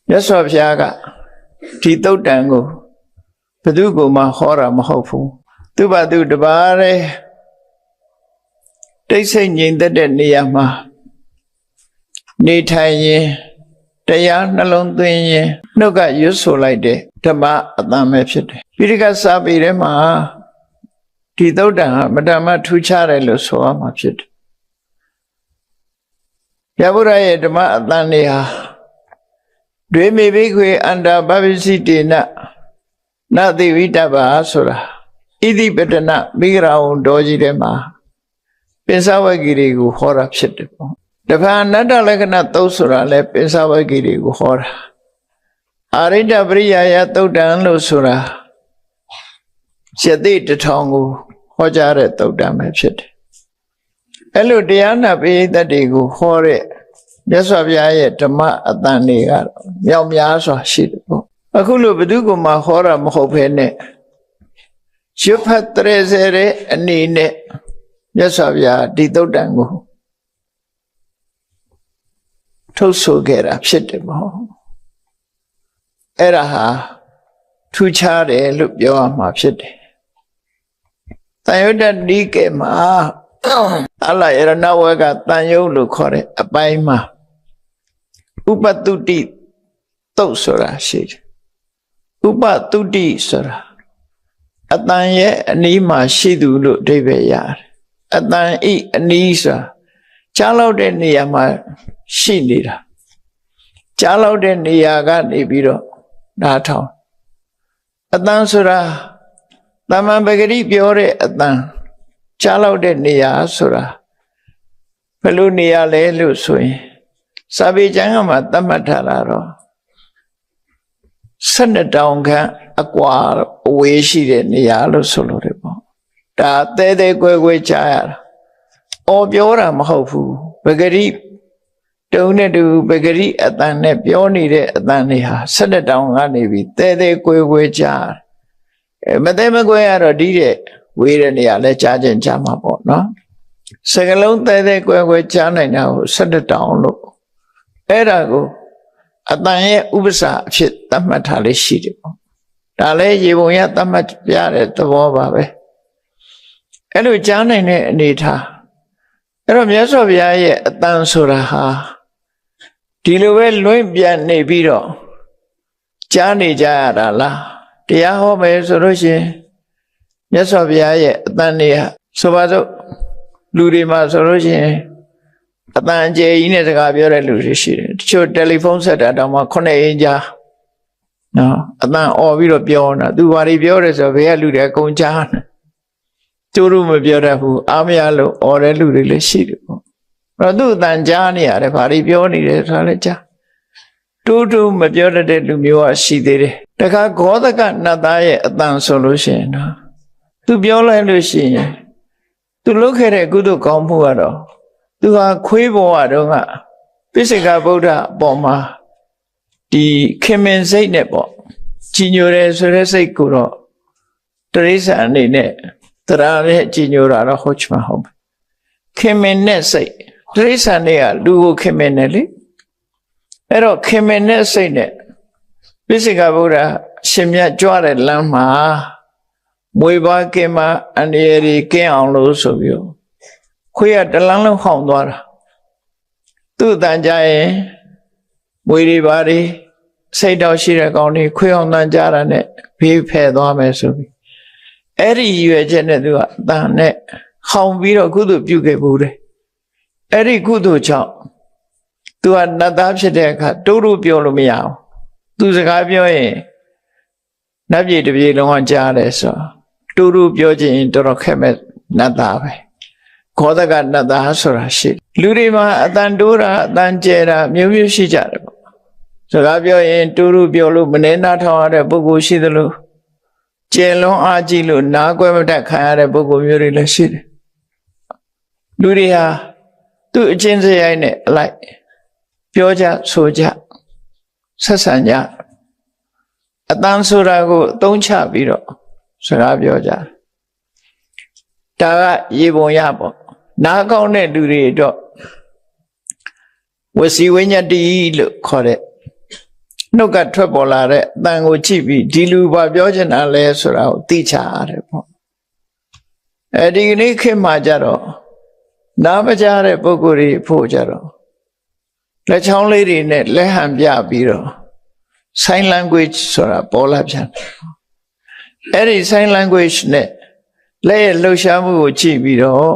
မြတ်စွာဘုရားကဒီသုတ်တံကိုဘယ်သူကိုမှဟောတာမဟုတ်ဘူးသူ့ဘာသူတပါးတဲ့တိတ်ဆိတ်ငြိမ်သက်တဲ့နေရာမှာနေထိုင်ရင်တရားနှလုံးသွင်းရင်နှုတ်ကရွတ်ဆိုလိုက်တဲ့ဓမ္မအတန်ပဲဖြစ်တယ်ပိဋကစာပေထဲမှာဒီသုတ်တံဟာမတ္တမထူးခြားတယ်လို့ဆိုရမှာဖြစ်တယ်ဘုရားရဲ့ဓမ္မအတန်တွေဟာဒွေမေဘိခွေအန္တာပပစ္စည်းတေနနသိဝိတ္တပါဆိုတာဣတိပတနမိဂရာဝံတော်ကြီးထဲမှာပင်စဝဂီတွေကိုဟောတာဖြစ်တယ်ပေါ့တဖန်အနတ္တလက္ခဏာသုတ်ဆိုတာလည်းပင်စဝဂီတွေကိုဟောတာအာရိတ္တပရိယာယသုတ်တံလို့ဆိုတာယသိတထောင်ကိုဟောကြားတဲ့သုတ်တံပဲဖြစ်တယ်အဲ့လိုတရားနာပိဋကတ်တွေကိုဟောတဲ့မြတ်စွာဘုရားရဲ့ဓမ္မအတန်တွေကတော့မြောက်များစွာရှိတယ်ပေါ့အခုလိုဘယ်သူကမှဟောတာမဟုတ်ဘဲနဲ့ရွတ်ဖတ်တရေစေတဲ့အနေနဲ့မြတ်စွာဘုရားဒီသုတ်တံကိုထုတ်ဆိုခဲ့တာဖြစ်တယ်ပေါ့အဲ့ဒါဟာထူးခြားတယ်လို့ပြောရမှာဖြစ်တယ်တန်ယုတ္တနိကေမှာအလယရဏဝကတန်ယုတ်လို့ခေါ်တဲ့အပိုင်းမှာဥပတုတိသုတ်ဆိုတာရှိတယ်ဥပတုတိဆိုတာအတန်ရဲ့အနီးမှာရှိသူလို့အဓိပ္ပာယ်ရတယ်အတန်ဤအနီးဆိုတာကြားလောက်တဲ့နေရာမှာရှိနေတာကြားလောက်တဲ့နေရာကနေပြီးတော့နားထောင်အတန်ဆိုတာသမ္မာပဂရိပြောတဲ့အတန်ကြားလောက်တဲ့နေရာဆိုတာဘယ်လိုနေရာလဲလို့ဆိုရင်စာပေကျမ်းမှာသတ်မှတ်ထားတာတော့12တောင်ခန့်အကွာအဝေးရှိတဲ့နေရာလို့ဆိုလို့တယ်ပေါ့ဒါတဲတဲကွဲကွဲကြားရတာအော်ပြောတာမဟုတ်ဘူးပဂရိတုံနဲ့တူပဂရိအတန်နဲ့ပြောနေတဲ့အတန်တွေဟာ12တောင်ကနေပြီးတဲတဲကွဲကွဲကြားမတဲမကွဲရတော့ဒီတဲ့ဝေးတဲ့နေရာလဲကြားခြင်းကြားမှာပေါ့နော်စကလုံးတဲတဲကွဲကွဲကြားနိုင်တာကို12တောင်လို့အဲ့ဒါကိုအတန်ရဲ့ဥပ္ပစာအဖြစ်သတ်မှတ်ထားလေးရှိတယ်ပေါ့ဒါလည်းရေပုံရသတ်မှတ်ပြတဲ့သဘောပါပဲအဲ့လိုကြားနိုင်တဲ့အနေထားအဲ့တော့မြတ်စွာဘုရားရဲ့အတန်ဆိုတာဟာဒီလိုပဲလွင့်ပြန်နေပြီးတော့ကြားနေကြရတာလားတရားဟောမယ်ဆိုလို့ရှိရင်မြတ်စွာဘုရားရဲ့အတန်တွေဟာဆိုပါစို့လူတွေမှာဆိုလို့ရှိရင်အတန်အကျယ်ကြီးနဲ့စကားပြောတဲ့လူတွေရှိတယ်တချို့တယ်လီဖုန်းဆက်တာတောင်မှ9အင်းကြားနော်အတန်អော်ပြီးတော့ပြောနေတာသူဘာတွေပြောတယ်ဆိုတော့ဘယ်ကလူတွေအကုန်ကြားနေကျိုးလို့မပြောတတ်ဘူးအားမရလို့អော်တဲ့လူတွေလည်းရှိတယ်ပေါ့အဲ့တော့သူ့အတန်ကြားနေရတယ်ဘာတွေပြောနေတယ်ဆိုတာလည်းကြားတူတူမပြောတတ်တဲ့လူမျိုးကရှိသေးတယ်တခါဂောဒကနတ်သားရဲ့အတန်ဆိုလို့ရှိရင်နော်သူပြောလိုက်လို့ရှိရင်သူလုပ်ခဲ့တဲ့ကုသိုလ်ကောင်းမှုကတော့သူဟာခွေးဘဝတုန်းကပိစိကဗုဒ္ဓအပေါ်မှာဒီခင်မင်စိတ်နဲ့ပေါ့ကြီးညိုတယ်ဆိုတဲ့စိတ်ကိုတော့တရိစ္ဆာန်အနေနဲ့တရားနဲ့ကြီးညိုတာတော့ဟုတ်ချင်မှာဟုတ်ခင်မင်နဲ့စိတ်တရိစ္ဆာန်တွေကလူကိုခင်မင်တယ်လေအဲ့တော့ခင်မင်နဲ့စိတ်နဲ့ပိစိကဗုဒ္ဓရှင်မြတ်ကြွတဲ့လမ်းမှာမွေပါကင်မှာအန္တရာယ်ကြီးကင်းအောင်လို့ဆိုပြီးခွေးကတလန်းလုံးဟောင်းသွားတာသူ့အတန်ကြရင်မွေတွေပါတွေစိတ်တော့ရှိတဲ့ကောင်တွေခွေးအောင်တန်ကြတာနဲ့ဘေးဖယ်သွားမယ်ဆိုပြီးအဲ့ဒီရွယ်ချက်နဲ့သူကအတန်နဲ့ဟောင်းပြီးတော့ကုသိုလ်ပြုခဲ့ဘူးတယ်အဲ့ဒီကုသိုလ်ကြောင့်သူကနတ်သားဖြစ်တဲ့အခါတိုးတိုးပြောလို့မရအောင်သူစကားပြောရင်နတ်ပြည်တစ်ပြည်လုံးကကြားတယ်ဆိုတိုးတိုးပြောခြင်းတော်တော်ခက်မဲ့နတ်သားပဲခောဒကနတ်သားဆိုတာရှိလူတွေမှာအတန်တိုးတာအတန်ကျဲတာမျိုးမျိုးရှိကြတယ်ပေါ့စကားပြောရင်တိုးတိုးပြောလို့မနှဲနာထောင်ရတဲ့ပုဂ္ဂိုလ်ရှိသလိုကျဲလွန်အားကြီးလို့နားကွဲမတတ်ခံရတဲ့ပုဂ္ဂိုလ်မျိုးတွေလည်းရှိတယ်လူတွေဟာသူ့အချင်းစရိုက်နဲ့အလိုက်ပြောကြဆိုကြဆက်ဆံကြအတန်ဆိုတာကိုအသုံးချပြီးတော့စကားပြောကြဒါကရေပုံရပေါ့နားကောင်းတဲ့လူတွေတော့ဝစီဝိညာတိလို့ခေါ်တဲ့ နှုတ်ကထွက်ပေါ်လာတဲ့အတန်ကိုကြည့်ပြီးဒီလူဘာပြောချင်တာလဲဆိုတာကိုသိချရတယ်ပေါ့ဒီကနေ့ခေတ်မှာကြတော့နားမကြားတဲ့ပုဂ္ဂိုလ်တွေဖို့ကြတော့လက်ချောင်းလေးတွေနဲ့လက်ဟန်ပြပြီးတော့ sign language ဆိုတာပေါ်လာပြန်အဲ့ဒီ sign language နဲ့လက်ရဲ့လှုပ်ရှားမှုကိုကြည့်ပြီးတော့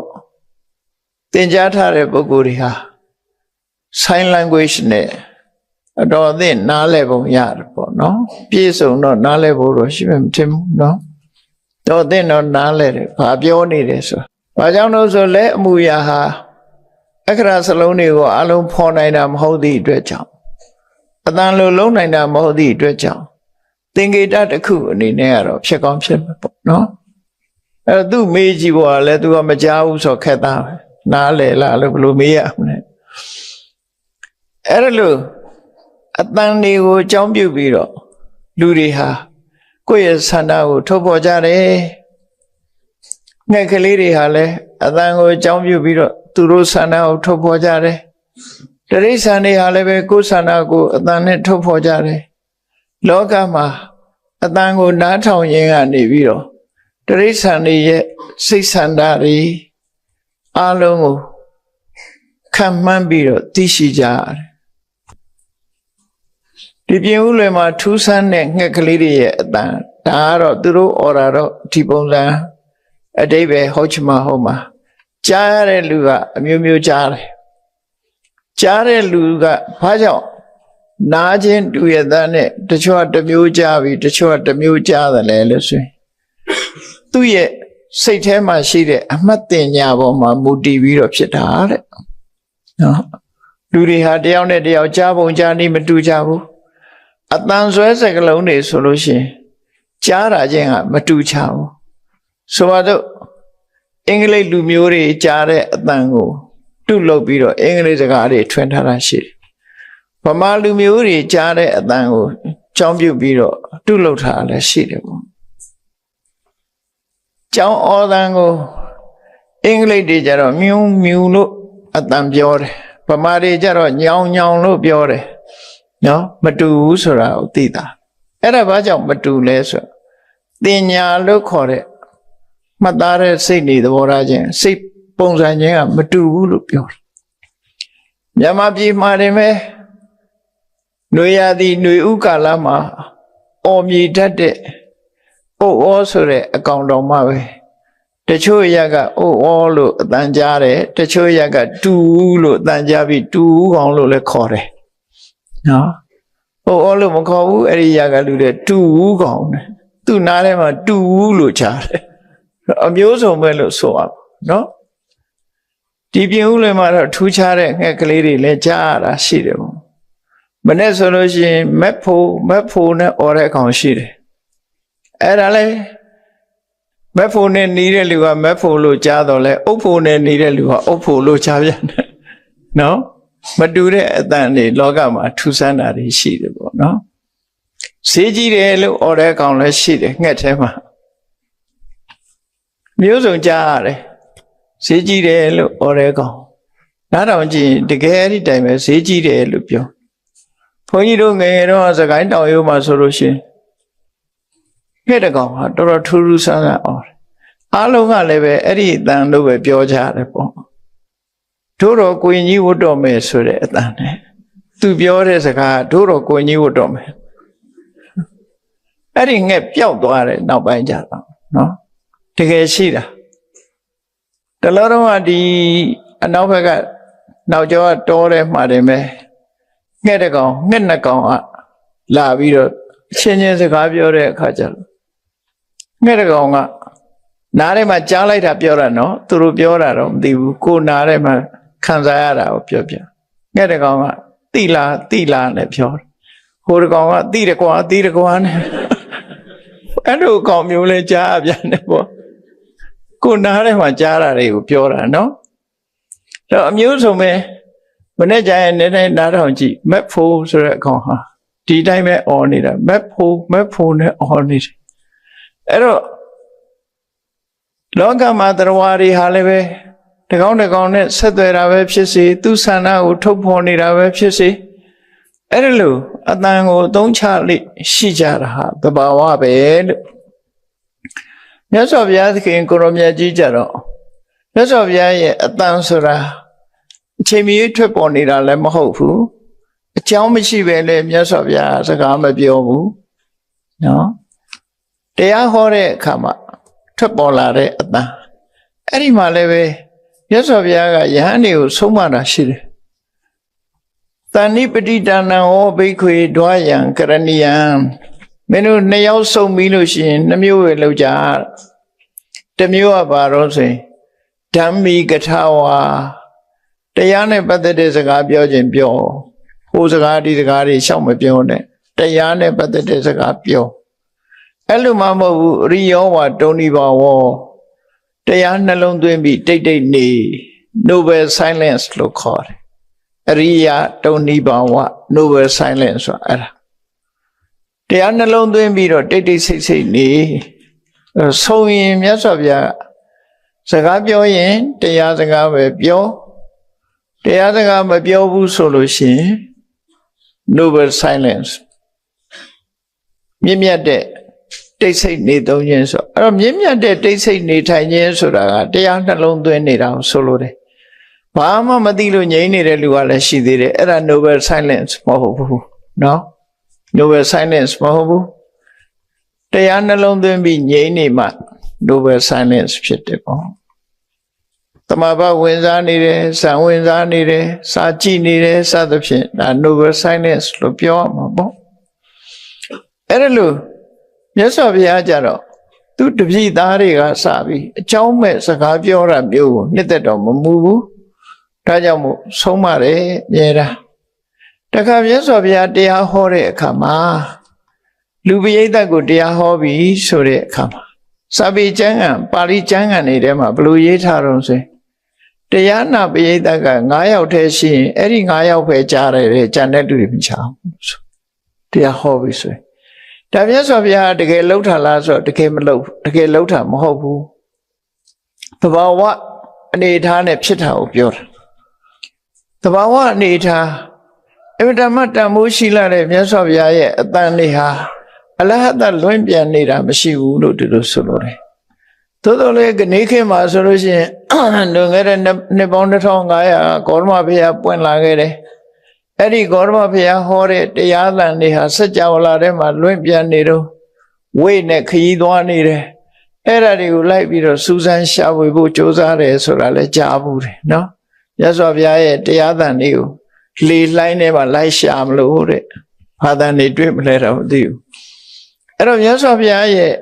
သင်ကြားထားတဲ့ပုဂ္ဂိုလ်တွေဟာ sign language နဲ့အတော်အသင့်နားလည်ပုံရတယ်ပေါ့နော်ပြည့်စုံတော့နားလည်ဖို့တော့ရှိမှမထင်ဘူးနော်တော့အသင့်တော့နားလည်တယ်ဘာပြောနေတယ်ဆိုဘာကြောင့်လို့ဆိုလဲအမှုရာဟာအခရာစလုံးတွေကိုအလုံးဖော်နိုင်တာမဟုတ်သည့်အတွက်ကြောင့်အတန်လိုလုံးနိုင်တာမဟုတ်သည့်အတွက်ကြောင့်သင်္ကေတတစ်ခုအနေနဲ့ကတော့ဖြစ်ကောင်းဖြစ်မှာပေါ့နော်အဲ့တော့သူမေးကြည့်ဖို့ကလည်းသူကမကြားဘူးဆိုခက်သားပဲနားလည်လားလို့ဘယ်လိုမေးရမလဲအဲ့ဒါလို့အတန်တွေကိုအကြောင်းပြုပြီးတော့လူတွေဟာကိုယ့်ရဲ့ဆန္ဒကိုထုတ်ဖော်ကြတယ်ငှက်ကလေးတွေဟာလည်းအတန်ကိုအကြောင်းပြုပြီးတော့သူတို့ဆန္ဒကိုထုတ်ဖော်ကြတယ်တိရစ္ဆာန်တွေဟာလည်းပဲကိုယ်ဆန္ဒကိုအတန်နဲ့ထုတ်ဖော်ကြတယ်လောကမှာအတန်ကိုနားထောင်ရင်းကနေပြီးတော့တိရစ္ဆာန်တွေရဲ့စိတ်ဆန္ဒတွေအလုံးကိုခံမှန်းပြီးတော့သိရှိကြရတယ်ဒီပြင်ဦးလွယ်မှာထူးဆန်းတဲ့ငှက်ကလေးတွေရဲ့အတန်ဒါကတော့သူတို့အော်တာတော့ဒီပုံစံအတိတ်ပဲဟုတ်ချင်မှဟုတ်မှာကြားရတဲ့လူကအမျိုးမျိုးကြားတယ်ကြားတဲ့လူကဘာကြောင့်နားချင်းတူရတဲ့နဲ့တချို့ကတစ်မျိုးကြားပြီးတချို့ကတစ်မျိုးကြားတယ်လေလို့ဆိုရင်သူ့ရဲ့စိတ်ထဲမှာရှိတဲ့အမှတ်တင်ညာပေါ်မှာမူတည်ပြီးတော့ဖြစ်တာတဲ့နော်လူတွေဟာတယောက်နဲ့တယောက်ကြားပုံကြားနည်းမတူကြဘူးအတန်ဆွဲစကလုံးတွေဆိုလို့ရှိရင်ကြားတာချင်းကမတူချဘူးဆိုတော့အင်္ဂလိပ်လူမျိုးတွေကြားတဲ့အတန်ကိုတုလုပ်ပြီးတော့အင်္ဂလိပ်စကားတွေထွင်ထားတာရှိတယ်ဗမာလူမျိုးတွေကြားတဲ့အတန်ကိုကြောင်းပြုတ်ပြီးတော့တုလုပ်ထားတာလည်းရှိတယ်ပေါ့ကျောင်းဩတန်ကိုအင်္ဂလိပ်တွေကြတော့မြူးမြူးလို့အတန်ပြောတယ်ဗမာတွေကြတော့ညောင်ညောင်လို့ပြောတယ်နော်မတူဘူးဆိုတာကိုသိတာအဲ့ဒါဘာကြောင့်မတူလဲဆိုတင်ညာလို့ခေါ်တဲ့မှတ်သားတဲ့စိတ်နေသဘောထားခြင်းစိတ်ပုံစံချင်းကမတူဘူးလို့ပြောတယ်မြန်မာပြည်မှာတင်ပဲຫນွေရာသီຫນွေဥကာလမှာအော်မြည်တတ်တဲ့အိုဩဆိုတဲ့အကောင်တော်မှပဲတချို့ရက်ကအိုဩလို့အတန်ကြားတယ်တချို့ရက်ကတူလို့အတန်ကြားပြီးတူကောင်လို့လည်းခေါ်တယ်နော်အိုဩလို့မခေါ်ဘူးအဲ့ဒီရက်ကလူတွေတူကောင်တယ်သူ့နားထဲမှာတူလို့ကြားတယ်အမျိုးစုံပဲလို့ဆိုအောင်နော်ဒီပြင်ဦးလွင်မှာတော့ထူးခြားတဲ့ငှက်ကလေးတွေလည်းကြားရတာရှိတယ်ပေါ့မနေ့ဆိုလို့ရှိရင်မက်ဖိုနဲ့អော်တဲ့ကောင်ရှိတယ်အဲ့ဒါလဲမက်ဖိုနဲ့နေတဲ့လူကမက်ဖိုလို့ကြားတော့လဲအုပ်ဖိုနဲ့နေတဲ့လူကအုပ်ဖိုလို့ကြားပြန်တယ်နော်မတူတဲ့အတန်တွေလောကမှာထူးဆန်းတာတွေရှိတယ်ပေါ့နော်ဈေးကြီးတယ်လို့អော်တဲ့ကောင်လည်းရှိတယ်ငှက်ထဲမှာမျိုးစုံကြားရတယ်ဈေးကြီးတယ်လို့អော်တဲ့ကောင်နားထောင်ကြည့်တကယ်အဲ့ဒီတိုင်ပဲဈေးကြီးတယ်လို့ပြောဘုန်းကြီးတို့ငယ်ငယ်တော့စကိုင်းတောင်ရိုးမှာဆိုလို့ရှိရင်ငှက်တကောင်ဟာတော်တော်ထူးထူးဆန်းဆန်းអော်တယ်အားလုံးကလည်းပဲအဲ့ဒီအတန်လို့ပဲပြောကြတယ်ပေါ့တို့တော့ကိုရင်ကြီးဝတ်တော်မယ်ဆိုတဲ့အတန်နဲ့သူပြောတဲ့စကားတို့တော့ကိုရင်ကြီးဝတ်တော်မယ်အဲ့ဒီငှက်ပျောက်သွားတယ်နောက်ပိုင်းကျတော့နော်တကယ်ရှိတာတလောတော့ကဒီအနောက်ဘက်ကနောက်ကျောကတောထဲမှာတင်ပဲငှက်တကောင်ငှက်နှစ်ကောင်ကလာပြီးတော့ချင်းချင်းစကားပြောတဲ့အခါကျတော့ငှက်တကောင်ကနားထဲမှာကြားလိုက်တာပြောတာနော်သူတို့ပြောတာတော့မသိဘူးကိုနားထဲမှာခံစားရတာကိုပြောပြငှက်တကောင်ကတိလာနဲ့ပြောတယ်ဟိုတကောင်ကတိတကွာနဲ့အဲ့လိုကောင်မျိုးလဲကြားပြန်တယ်ပေါ့ကိုနားထဲမှာကြားတာတွေကိုပြောတာနော်တော့အမျိုးစုံပဲမနေ့ကျရင်နည်းနည်းနားထောင်ကြည့်မက်ဖိုဆိုတဲ့အကောင်ဟာဒီတိုင်းပဲអော်နေတာမက်ဖိုနဲ့អော်နေတယ်အဲ့တော့လောကမှာတရားဝါတွေဟာလည်းပဲတကောင်းနဲ့ဆက်သွယ်တာပဲဖြစ်စေသူဆန္ဒကိုထုတ်ဖော်နေတာပဲဖြစ်စေ အဲ့ဒါလို့အတန်ကိုသုံးချလိရှိကြတာဟာသဘာဝပဲလို့မြတ်စွာဘုရားသခင်ကိုရောမြတ်ကြီးကြတော့မြတ်စွာဘုရားရဲ့အတန်ဆိုတာအချိန်မီထွက်ပေါ်နေတာလည်းမဟုတ်ဘူးအကြောင်းမရှိပဲလေမြတ်စွာဘုရားစကားမပြောဘူးနော်တရားဟောတဲ့အခါမှာထွက်ပေါ်လာတဲ့အတန်အဲ့ဒီမှာလည်းပဲမြတ်စွာဘုရားကယဟန်တွေကိုဆုံးမတာရှိတယ်တဏိပတိတဏံဟောဘိက္ခွေဒွါယံကရဏီယံမင်းတို့နှစ်ယောက်ဆုံးပြီးလို့ရှိရင်နှမျိုးပဲလောက်ကြတစ်မျိုးကဘာလို့ဆိုရင်ဓမ္မိကထာဝါတရားနဲ့ပတ်သက်တဲ့စကားပြောခြင်းပြောဟိုစကားဒီစကားတွေရှောက်မပြောနဲ့တရားနဲ့ပတ်သက်တဲ့စကားပြောအဲ့လိုမှမဟုတ်ဘူးရိယောဝတုန်ဒီဘာဝတရားနှလုံးသွင်းပြီးတိတ်တိတ်နေ noble silence လို့ခေါ်တယ်အရိယတုန်ဒီဘာဝ noble silence ဆိုတာအဲ့ဒါတရားနှလုံးသွင်းပြီးတော့တိတ်တိတ်ဆိတ်ဆိတ်နေဆိုရင်မြတ်စွာဘုရားစကားပြောရင်တရားစကားပဲပြောတရားစကားမပြောဘူးဆိုလို့ရှိရင် noble silence မြင့်မြတ်တဲ့တိတ်ဆိတ်နေသုံးခြင်းဆိုအဲ့တော့မြင့်မြတ်တဲ့တိတ်ဆိတ်နေထိုင်ခြင်းဆိုတာကတရားနှလုံးသွင်းနေတာကိုဆိုလိုတယ်ဘာမှမသိလို့ငြိမ်းနေတဲ့လူကလည်းရှိသေးတယ်အဲ့ဒါ noble silence မဟုတ်ဘူးနော် noble silence မဟုတ်ဘူးတရားနှလုံးသွင်းပြီးငြိမ်းနေမှ noble silence ဖြစ်တယ်ပေါ့တမဘဝင်စားနေတယ်ဇံဝင်စားနေတယ်စာကြည့်နေတယ်စသဖြင့်ဒါ noble silence လို့ပြောရမှာပေါ့အဲ့ဒါလို့မြတ်စွာဘုရားကြတော့သူတပည့်သားတွေကစပြီးအကြောင်းမဲ့စကားပြောတာမျိုးကိုနှစ်သက်တော်မမူဘူးဒါကြောင့်မို့ဆုံးမတယ်မြဲတာတခါမြတ်စွာဘုရားတရားဟောတဲ့အခါမှာလူပိဋကတ်ကိုတရားဟောပြီးဆိုတဲ့အခါမှာစာပေကျမ်းဂန်ပါဠိကျမ်းဂန်တွေထဲမှာဘယ်လိုရေးထားတော့ဆိုတရားနာပိဋကတ်က9ယောက်တည်းရှိရင်အဲ့ဒီ9ယောက်ပဲကြားတယ်ကျန်တဲ့လူတွေမချအောင်တရားဟောပြီးဆိုဒါမြတ်စွာဘုရားတကယ်လှုပ်ထလားဆိုတော့တကယ်မလှုပ်တကယ်လှုပ်ထမဟုတ်ဘူးသဘာဝအနေအထားနဲ့ဖြစ်တာကိုပြောတာသဘာဝအနေအထားအမြဲတမ်းတန်ဖိုးရှိလာတဲ့မြတ်စွာဘုရားရဲ့အတန်လေးဟာအလဟတလွင့်ပြန်နေတာမရှိဘူးလို့ဒီလိုဆိုလို့တယ်သို့တော်လည်းကနေခေတ်မှာဆိုလို့ရှိရင်လွန်ခဲ့တဲ့နှစ်ပေါင်း1500ကောရမဘုရားပွင့်လာခဲ့တယ်အဲ့ဒီကောရမဘုရားဟောတဲ့တရားသံတွေဟာစัจ java လာထဲမှာလွင့်ပြန်နေတော့ဝိနဲ့ခရီးသွားနေတယ်အဲ့ဒါတွေကိုလိုက်ပြီးတော့စူးစမ်းရှာဖွေဖို့ကြိုးစားတယ်ဆိုတာလည်းကြားဘူးတယ်နော်မြတ်စွာဘုရားရဲ့တရားသံတွေကိုလေလှိုင်းထဲမှာလိုက်ရှာမလို့တဲ့ဘာသာနေတွေ့မလဲတော့မသိဘူးအဲ့တော့မြတ်စွာဘုရားရဲ့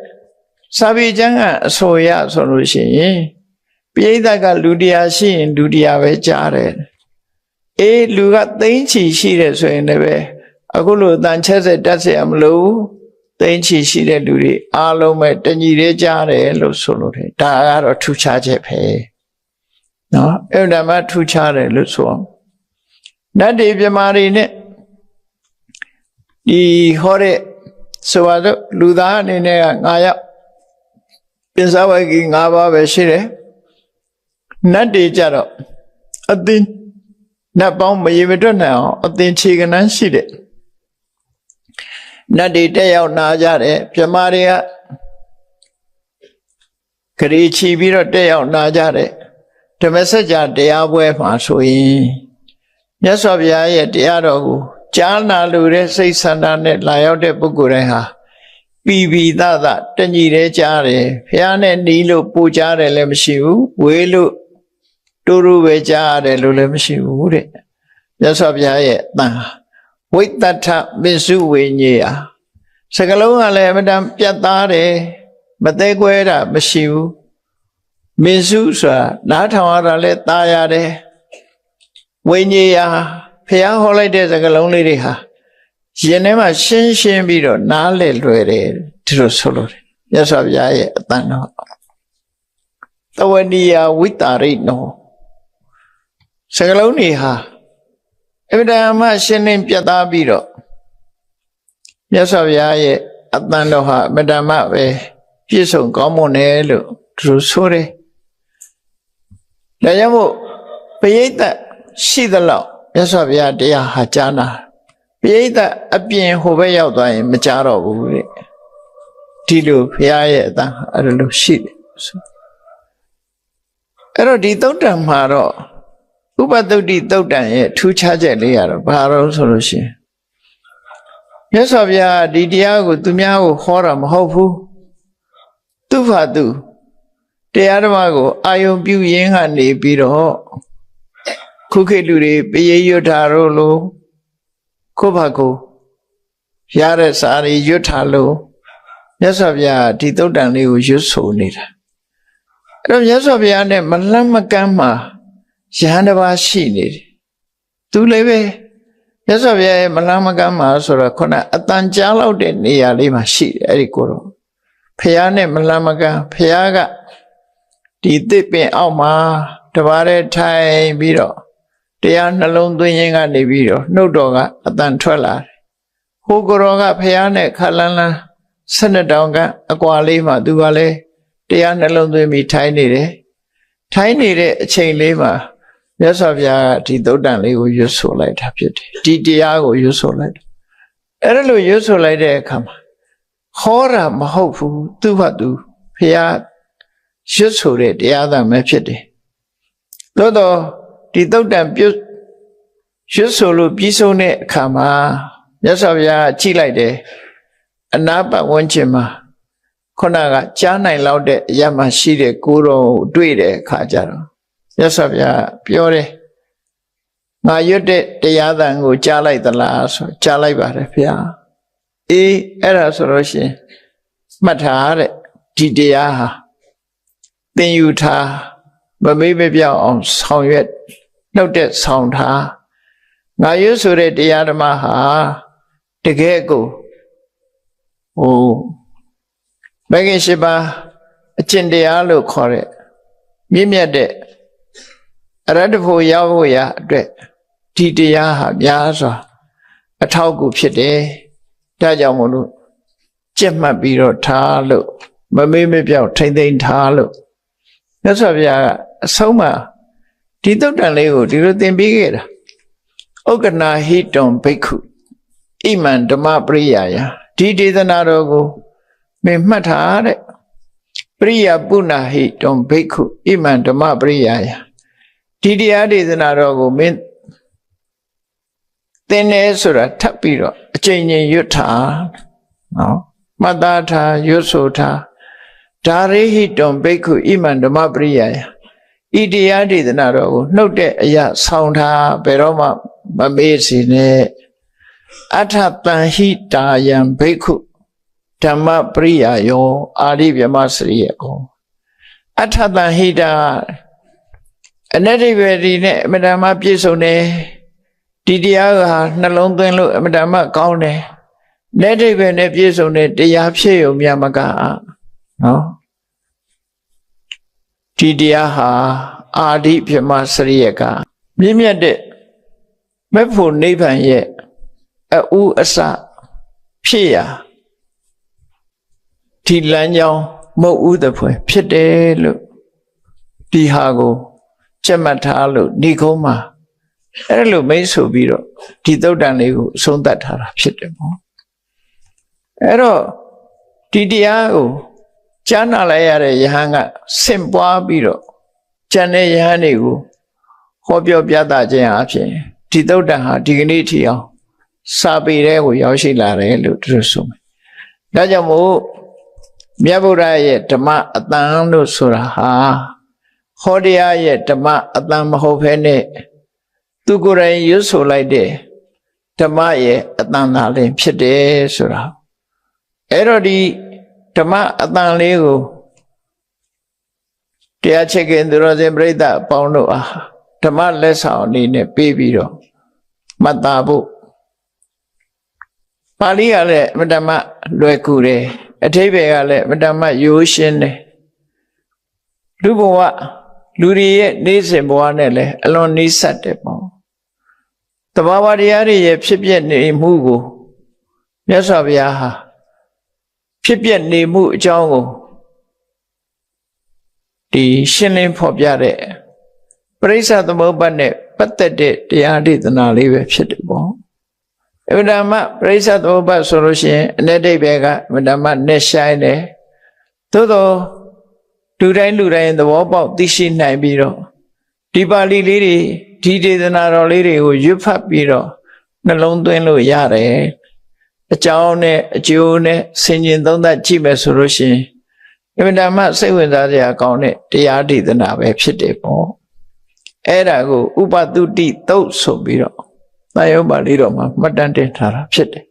စာပေကျမ်းကအဆိုရဆိုလို့ရှိရင်ပိဋကတ်ကလူတရားရှိရင်လူတရားပဲကြားတယ်အေးလူကသိန်းချီရှိတယ်ဆိုရင်လည်းအခုလိုအတန်ချက်ဆက်တတ်เสียမလို့သိန်းချီရှိတဲ့လူတွေအားလုံးပဲတညီတည်းကြားတယ်လို့ဆိုလို့တယ်ဒါကတော့ထူးခြားချက်ပဲနော်အဲ့ဒါမှထူးခြားတယ်လို့ဆိုအောင်နတ်တွေပြမာတွေနဲ့ဒီဟောတဲ့ဆိုပါတော့လူသားအနေနဲ့က9ယောက်ပင်စဝဂီ9ပါးပဲရှိတယ်နတ်တွေကြတော့အသင်နတ်ပေါင်းမရေမတွက်နိုင်အောင်အသင်ခြေကနန်းရှိတယ်နတ်တွေတက်ရောက်နာကြတယ်ပြမာတွေကခရီးချီပြီးတော့တက်ရောက်နာကြတယ်ဓမ္မစကြာတရားပွဲမှာဆိုရင်မြတ်စွာဘုရားရဲ့တရားတော်ကိုကြားနာလို့တဲ့စိတ်ဆန္ဒနဲ့လာရောက်တဲ့ပုဂ္ဂိုလ်တိုင်းဟာပြီးသတညီတည်းကြားတယ်ဘုရားနဲ့နီးလို့ပူကြားတယ်လည်းမရှိဘူးဝေးလို့တူတူပဲကြားရတယ်လို့လည်းမရှိဘူးတဲ့မြတ်စွာဘုရားရဲ့အတန်ဝိတ္တထပစ္စုဝိညေယစကလုံးကလည်းအမှန်တန်ပြတ်သားတယ်မသေးကွဲတာမရှိဘူးမစ္စုဆိုတာနားထောင်ရတာလည်းตายရတယ်ဝိညေယဘုရားဟောလိုက်တဲ့စကလုံးလေးတွေဟာရင်ထဲမှာရှင်းရှင်းပြီးတော့နားလည်လွယ်တယ်ဒီလိုဆိုလို့တယ်မြတ်စွာဘုရားရဲ့အတန်တော်သဝနိယဝိတာရိနောစကလုံးတွေဟာအဗ္ဗဒမရှင်းလင်းပြတ်သားပြီးတော့မြတ်စွာဘုရားရဲ့အတန်တော်ဟာအဗ္ဗဒမပဲပြည့်စုံကောင်းမွန်တယ်လို့သူတို့ဆိုတယ်ဒါကြောင့်မို့ပရိသတ်ရှိသလောက်မြတ်စွာဘုရားတရားဟာကြားနာ ပိဋကအပြင်ဟိုဘက်ရောက်သွားရင်မကြားတော့ဘူးတဲ့ဒီလိုဘုရားရဲ့အတန်အဲ့လိုရှိတယ်ဆိုအဲ့တော့ဒီသုတ်တံမှာတော့ဥပသုတ္တိသုတ်တံရဲ့ထူးခြားချက်လေးရတော့ဘာလို့ဆိုလို့ရှိရင်မြတ်စွာဘုရားဒီတရားကိုသူများကိုဟောတာမဟုတ်ဘူးသူ့ဘာသူတရားဓမ္မကိုအာယုံပြုရင်းကနေပြီးတော့ခုခေတ်လူတွေပရိယွတ်တာတို့လို့ခုဘာကိုရတဲ့စာရီရွတ်ထားလို့မြတ်စွာဘုရားဒီသုတ်တံလေးကိုရွတ်ဆိုနေတာအဲ့တော့မြတ်စွာဘုရားနဲ့မလန့်မကမ်းမှာယဟန်တစ်ပါးရှိနေတယ်သူလည်းပဲမြတ်စွာဘုရားရဲ့မလန့်မကမ်းမှာဆိုတော့ခုနအတန်ကြားလောက်တဲ့နေရာလေးမှာရှိတယ်အဲ့ဒီကိုတော့ဘုရားနဲ့မလန့်မကမ်းဘုရားကဒီသစ်ပင်အောက်မှာတပါးတည်းထိုင်ပြီးတော့တရားနှလုံးသွင်းခြင်းကနေပြီးတော့နှုတ်တော်ကအတန်ထွက်လာတယ်ဟိုကိုတော်ကဘုရားနဲ့ခလန်းလန်း12တောင်ကအကွာလေးမှာသူကလည်းတရားနှလုံးသွင်းပြီးထိုင်နေတယ်ထိုင်နေတဲ့အချိန်လေးမှာမြတ်စွာဘုရားကဒီသုတ်တံလေးကိုရွတ်ဆိုလိုက်တာဖြစ်တယ်ဒီတရားကိုရွတ်ဆိုလိုက်အဲ့ဒါလို့ရွတ်ဆိုလိုက်တဲ့အခါမှာဟောတာမဟုတ်ဘူးသူ့ဘာသူဘုရားရွတ်ဆိုတဲ့တရားသာပဲဖြစ်တယ်သို့တော့ဒီသုတ်တံပြုရွတ်ဆိုလို့ပြီးဆုံးတဲ့အခါမှာမြတ်စွာဘုရားကြည့်လိုက်တယ်အနာပတ်ဝန်းကျင်မှာခုနကကြားနိုင်လောက်တဲ့အရာမှရှိတဲ့ကိုယ်တော်ကိုတွေ့တဲ့အခါကျတော့မြတ်စွာဘုရားပြောတယ်ငါရွတ်တဲ့တရားသံကိုကြားလိုက်သလားဆိုကြားလိုက်ပါတယ်ဘုရားအေးအဲ့ဒါဆိုလို့ရှိရင်မှတ်ထားတဲ့ဒီတရားဟာသင်ယူထားမမေ့မပြောက်အောင်ဆောင်ရွက်နှုတ်တဲ့ဆောင်ထားငါရွတ်ဆိုတဲ့တရားဓမ္မဟာတကယ်ကိုမဂ္ဂင်၈ပါးအကျင့်တရားလို့ခေါ်တဲ့မြင့်မြတ်တဲ့အရဟတဖို့ရောက်ဖို့ရအတွက်ဒီတရားဟာများစွာအထောက်အကူဖြစ်တယ်ဒါကြောင့်မို့လို့ကြက်မှတ်ပြီးတော့ထားလို့မမေ့မပြောက်ထိမ့်သိမ့်ထားလို့မြတ်စွာဘုရားကအဆုံးမှာဒီသုတ်တံလေးကိုဒီလိုသင်ပေးခဲ့တာဥက္ကနာဟိတုံဘိက္ခုဣမံဓမ္မပရိယာယဒီဒေသနာတော်ကိုမင်းမှတ်ထားတဲ့ပရိယပုဏ္ဏဟိတုံဘိက္ခုဣမံဓမ္မပရိယာယဒီတရားဒေသနာတော်ကိုမင်းသင်တယ်ဆိုတာထပ်ပြီးတော့အကျဉ်းချင်းရွတ်ထားနော်မှတ်သားထားရွတ်ဆိုထားဒါရိဟိတုံဘိက္ခုဣမံဓမ္မပရိယာယဤတရားဒေသနာတော်ကိုနှုတ်တဲ့အရာဆောင်ထားဘယ်တော့မှမမေ့စေနဲ့အထတန်ဟိတာယံဘိက္ခုဓမ္မပရိယာယောအာရိဗြဟ္မစရိယကောအထတန်ဟိတာအနတ္တိဝေဒီနဲ့အမတမပြည့်စုံတယ်ဒီတရားကနှလုံးသွင်းလို့အမတမကောင်းတယ်လက်တိပဲနဲ့ပြည့်စုံတဲ့တရားဖြစ်ုံမြမကနော်ဒီတရားဟာအာရိဗြဟ္မစရိယကမြင့်မြတ်တဲ့မဲ့ဖို့နိဗ္ဗာန်ရဲ့အဥအစဖြစ်ရာဒီလမ်းကြောင်းမဟုတ်ဥသဖွယ်ဖြစ်တယ်လို့ဒီဟာကိုကြက်မှတ်ထားလို့ဒီကုန်းမှာအဲ့လိုမိတ်ဆိုပြီးတော့ဒီသုတ်တံလေးကိုအဆုံးသတ်ထားတာဖြစ်တယ်ပေါ့အဲ့တော့ဒီတရားကိုကြားနာလိုက်ရတဲ့ယဟန်ကဆင့်ပွားပြီးတော့ကျန်တဲ့ယဟန်တွေကိုဟောပြောပြသခြင်းအဖြစ်ဒီသုတ်တံဟာဒီကနေ့ထိအောင်စာပေတဲ့ကိုရောက်ရှိလာတယ်လို့သူတို့ဆိုမယ်ဒါကြောင့်မို့မြတ်ဗုဒ္ဓရဲ့ဓမ္မအတန်လို့ဆိုတာဟာဟောတရားရဲ့ဓမ္မအတန်မဟုတ်ဘဲနဲ့သူကိုယ်တိုင်ရွတ်ဆိုလိုက်တဲ့ဓမ္မရဲ့အတန်သာလည်းဖြစ်တယ်ဆိုတာအဲ့တော့ဒီဓမ္မအတန်လေးကိုတရားချက်ကင်သူတော်စင်ပြိဿအပေါင်းတို့အားဓမ္မလက်ဆောင်အနေနဲ့ပေးပြီးတော့မှတ်သားဖို့ပါဠိကလည်းအမတမလွယ်ကူတယ်အဓိပ္ပာယ်ကလည်းအမတမရိုးရှင်းတယ်လူဘဝလူတွေရဲ့နေ့စဉ်ဘဝနဲ့လည်းအလွန်နီးစပ်တယ်ပေါ့တဘာဝတရားတွေရဲ့ဖြစ်ပျက်နေမှုကိုမြတ်စွာဘုရားဟာဖြစ်ပျက်နေမှုအကြောင်းကိုဒီရှင်းလင်းဖော်ပြတဲ့ပရိစ္ဆသမုပ္ပါဒ်နဲ့ပတ်သက်တဲ့တရားဒေသနာလေးပဲဖြစ်တယ်ပေါ့ အဝိဓမ္မပရိစ္ဆသမုပ္ပါဆိုလို့ရှိရင်အ내ဒိဗ္ဗေကအဝိဓမ္မနဲ့ဆိုင်တယ်သို့သောလူတိုင်းသဘောပေါက်သိရှိနိုင်ပြီးတော့ဒီပါဠိလေးတွေဒီဒေသနာတော်လေးတွေကိုရွတ်ဖတ်ပြီးတော့နှလုံးသွင်းလို့ရတယ်အကြောင်းနဲ့အကျိုးနဲ့ဆင်ခြင်သုံးသပ်ကြည့်မယ်ဆိုလို့ရှိရင်အဝိဓမ္မစိတ်ဝင်စားစရာကောင်းတဲ့တရားဒေသနာပဲဖြစ်တယ်ပေါ့အဲ့ဒါကိုဥပတုတိသုတ်ဆိုပြီးတော့သာယုပါဠိတော်မှာမှတ်တမ်းတင်ထားတာဖြစ်တယ်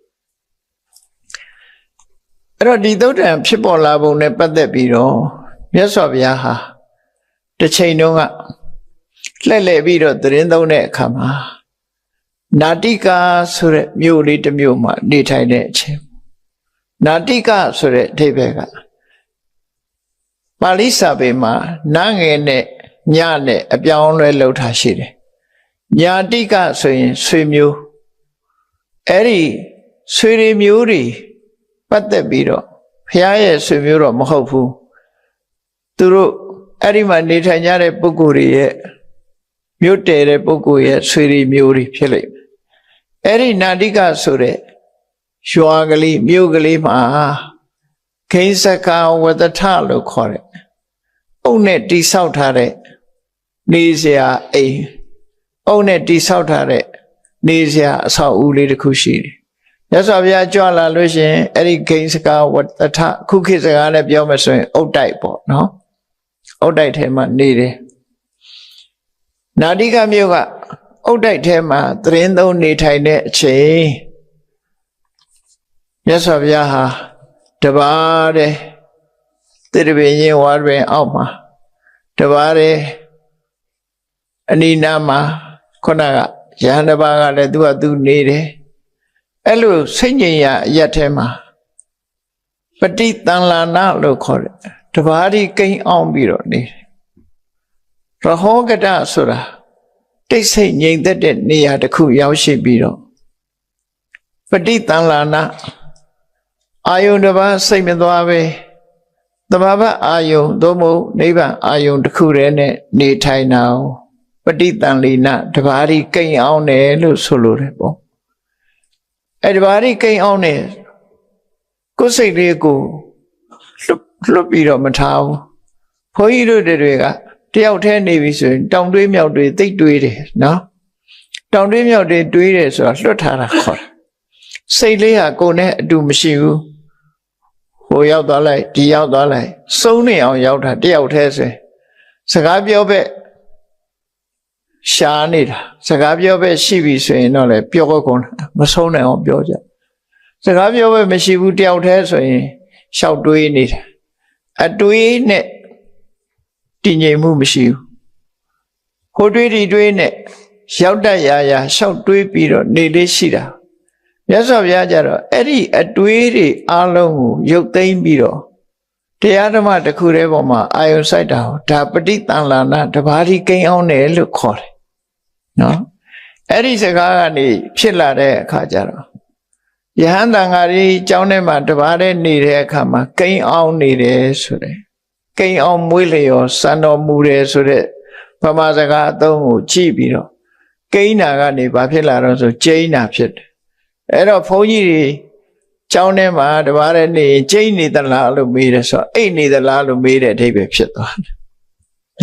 အဲ့တော့ဒီသုတ်တံဖြစ်ပေါ်လာပုံနဲ့ပတ်သက်ပြီးတော့မြတ်စွာဘုရားဟာတစ်ချိန်တုန်းကလှည့်လည်ပြီးတော့သတင်းသုံးတဲ့အခါမှာနာတိကာဆိုတဲ့မြို့လေးတစ်မြို့မှာနေထိုင်တဲ့အချိန်နာတိကဆိုတဲ့အဓိပ္ပာယ်ကပါဠိစာပေမှာနာငယ်နဲ့ညနဲ့အပြောင်းလဲလှုပ်ထားရှိတယ်ညာတိကဆိုရင်ဆွေမျိုးအဲ့ဒီဆွေတွေမျိုးတွေပတ်သက်ပြီးတော့ဘုရားရဲ့ဆွေမျိုးတော့မဟုတ်ဘူးသူတို့အဲ့ဒီမှာနေထိုင်ကြတဲ့ပုဂ္ဂိုလ်တွေရဲ့မြို့တည်တဲ့ပုဂ္ဂိုလ်ရဲ့ဆွေတွေမျိုးတွေဖြစ်လိမ့်မယ်အဲ့ဒီနာတိကဆိုတဲ့ရွာကလေးမြို့ကလေးမှာခိဉ္စကဝတ္တထလို့ခေါ်တယ်အုပ်နဲ့တိဆောက်ထားတဲ့နေစရာအိမ်အုပ်နဲ့တိဆောက်ထားတဲ့နေစရာအဆောက်အဦလေးတစ်ခုရှိတယ်မြတ်စွာဘုရားကြွလာလို့ရှိရင်အဲ့ဒီခိဉ္စကဝတ္တထခုခေတ်စကားနဲ့ပြောမယ်ဆိုရင်အုပ်တိုက်ပေါ့နော်အုပ်တိုက်ထဲမှာနေတယ်နာတိကမြို့ကအုပ်တိုက်ထဲမှာသတင်းသုံးနေထိုင်တဲ့အချိန်မြတ်စွာဘုရားဟာတပါးတဲ့တိရပင်ရင်ဝါတွင်အောက်မှာတပါးတဲ့အနိနာမှာခုနကယဟန်တပါးကလည်းသူနေတယ်အဲ့လိုစိတ်ငြိမ်ရာအရက်ထဲမှာပฏิတန်လာနာလို့ခေါ်တယ်တပါးဒီကိန်းအောင်ပြီးတော့နေတယ်ရဟောကတဆိုတာတိတ်ဆိတ်ငြိမ်သက်တဲ့နေရာတစ်ခုရောက်ရှိပြီးတော့ပฏิတန်လာနာအာယုန်တစ်ပါးစိတ်မသွားပဲသဘာဝအာယုန်သို့မဟုတ်နိဗ္ဗာန်အာယုန်တစ်ခုတည်းနဲ့နေထိုင်တာပฏิတန်လီနာတဘာရီကိန်းအောင်တယ်လို့ဆိုလိုတယ်ပေါ့အဲ့တဘာရီကိန်းအောင်တယ်ကိုယ်စိတ်လေးကိုလွတ်ပြီးတော့မထားဘူးဘုန်းကြီးတို့တွေကတယောက်တည်းနေပြီဆိုရင်တောင်တွေးမြောက်တွေသိပ်တွေးတယ်နော်တောင်တွေးမြောက်တွေတွေးတယ်ဆိုတာလွတ်ထားတာခေါ်တယ်စိတ်လေးဟာကိုယ်နဲ့အတူမရှိဘူးဟိုရောက်သွားလိုက်ဒီရောက်သွားလိုက်စုံနေအောင်ရောက်တာတယောက်တည်းဆိုရင်စကားပြောပဲရှားနေတာစကားပြောပဲရှိပြီဆိုရင်တော့လေပြောကုန်မဆုံးနိုင်အောင်ပြောကြစကားပြောပဲမရှိဘူးတယောက်တည်းဆိုရင်ရှောက်တွေးနေတာအတွေးနဲ့တည်ငြိမ်မှုမရှိဘူးဟိုတွေးဒီတွေးနဲ့ရောက်တတ်ရာရှောက်တွေးပြီးတော့နေလေးရှိတာမြတ်စွာဘုရားကြတော့အဲ့ဒီအတွေးတွေအလုံးကိုရုပ်သိမ်းပြီးတော့တရားဓမ္မတစ်ခုတည်းပေါ်မှာအာယုံစိုက်တာဟောဒါပฏิတန်လာနာတဘာတိကိန်းအောင်တယ်လို့ခေါ်တယ်နော်အဲ့ဒီစကားကနေဖြစ်လာတဲ့အခါကျတော့ယဟန်တန်ဃာကြီးကျောင်းထဲမှာတဘာတဲ့နေတဲ့အခါမှာကိန်းအောင်နေတယ်ဆိုတဲ့ကိန်းအောင်မွေးလျော်စံတော်မူတယ်ဆိုတဲ့ဗမာစကားအသုံးကိုကြည့်ပြီးတော့ကိန်းနာကနေဘာဖြစ်လာတော့ဆိုကျိန်းနာဖြစ်တယ်အဲ့တော့ဘုန်းကြီးတွေကျောင်းထဲမှာတပါးတဲ့နေကျိန်းနေသလားလို့မေးတယ်ဆိုတော့အိတ်နေသလားလို့မေးတဲ့အဓိပ္ပာယ်ဖြစ်သွားတယ်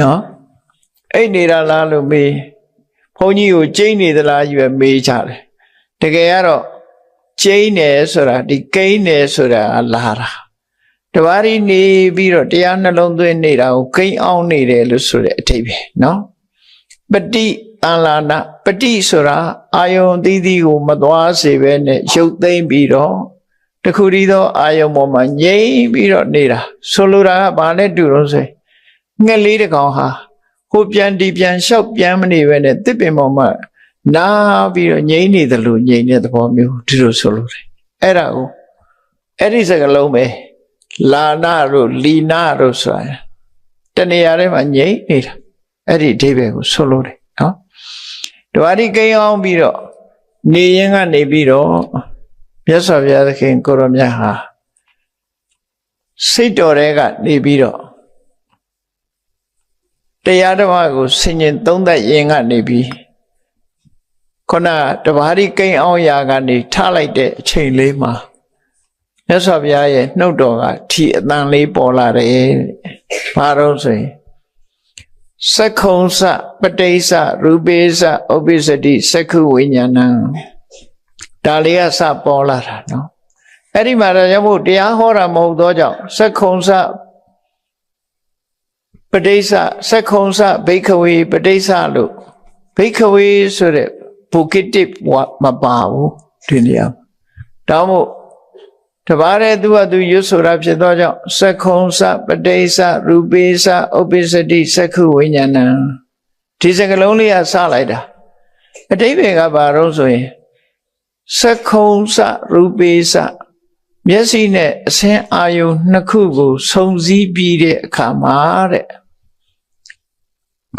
နော်အိတ်နေတာလားလို့မေးဘုန်းကြီးကိုကျိန်းနေသလားကြီးပဲမေးကြတယ်တကယ်ကတော့ကျိန်းတယ်ဆိုတာဒီကိန်းတယ်ဆိုတာလာတာတပါးဒီနေပြီးတော့တရားနှလုံးသွင်းနေတာကိုကိန်းအောင်နေတယ်လို့ဆိုတဲ့အဓိပ္ပာယ်နော်ပฏิတန်လာနာပฏิဆိုတာအာယုန်သီးသီးကိုမသွားစေပဲနဲ့ရုပ်သိမ်းပြီးတော့တခုတည်းသောအာယုန်ပေါ်မှာငြိမ်ပြီးတော့နေတာဆိုလိုတာကဘာလဲတူတော့ဆိုငှက်လေးတစ်ကောင်ဟာဟိုပြန်ဒီပြန်လျှောက်ပြန်မနေပဲနဲ့တစ်ပင်ပေါ်မှာနားပြီးတော့ငြိမ်နေတယ်လို့ငြိမ်တဲ့သဘောမျိုးဒီလိုဆိုလိုတယ်အဲ့ဒါကိုအဲ့ဒီစကားလုံးပဲလာနာတို့လီနာတို့ဆိုတာတဏှာထဲမှာငြိမ်နေတာအဲ့ဒီအဓိပ္ပာယ်ကိုဆိုလိုတယ်နော်ဓဝါရီကိန်းအောင်ပြီးတော့နေရင်ကနေပြီးတော့မြတ်စွာဘုရားသခင်ကိုရောမြတ်ဟာစိတ်တော်ထဲကနေပြီးတော့တရားဓမ္မကိုဆင်ញင်သုံးသပ်ရင်ကနေပြီး ခုနတဘာရီကိန်းအောင်ရာကနေထားလိုက်တဲ့အချိန်လေးမှာမြတ်စွာဘုရားရဲ့နှုတ်တော်ကထီအတန်လေးပေါ်လာတယ်။ဘာလို့ဆိုရင်စက္ခုံစပဋိစ္စရူပေစ္စဥပ္ပစ္စတိစက္ခုဝိညာဏံဒါလေးကစပေါ်လာတာနော်။အဲ့ဒီမှာတော့ရမို့တရားဟောတာမဟုတ်သောကြောင့်စက္ခုံစပဋိစ္စစက္ခုံစဘိက္ခဝေပဋိစ္စလို့ဘိက္ခဝေဆိုတဲ့ဘုကိတိမပါဘူးဒီနေရာဒါမို့တပါးတဲ့သူကသူရွတ်ဆိုတာဖြစ်သောကြောင့်စက္ခုံစပဋိစ္စရူပေစ္စဥပ္ပစ္စတိစက္ခုဝိညာဏံဒီစကားလုံးလေးကစလိုက်တာအတိပ္ပယ်ကဘာလို့ဆိုရင်စက္ခုံစရူပေစ္စမျက်စိနဲ့အစင်းအာယုန်နှစ်ခုကိုစုံစည်းပြီးတဲ့အခါမှာတဲ့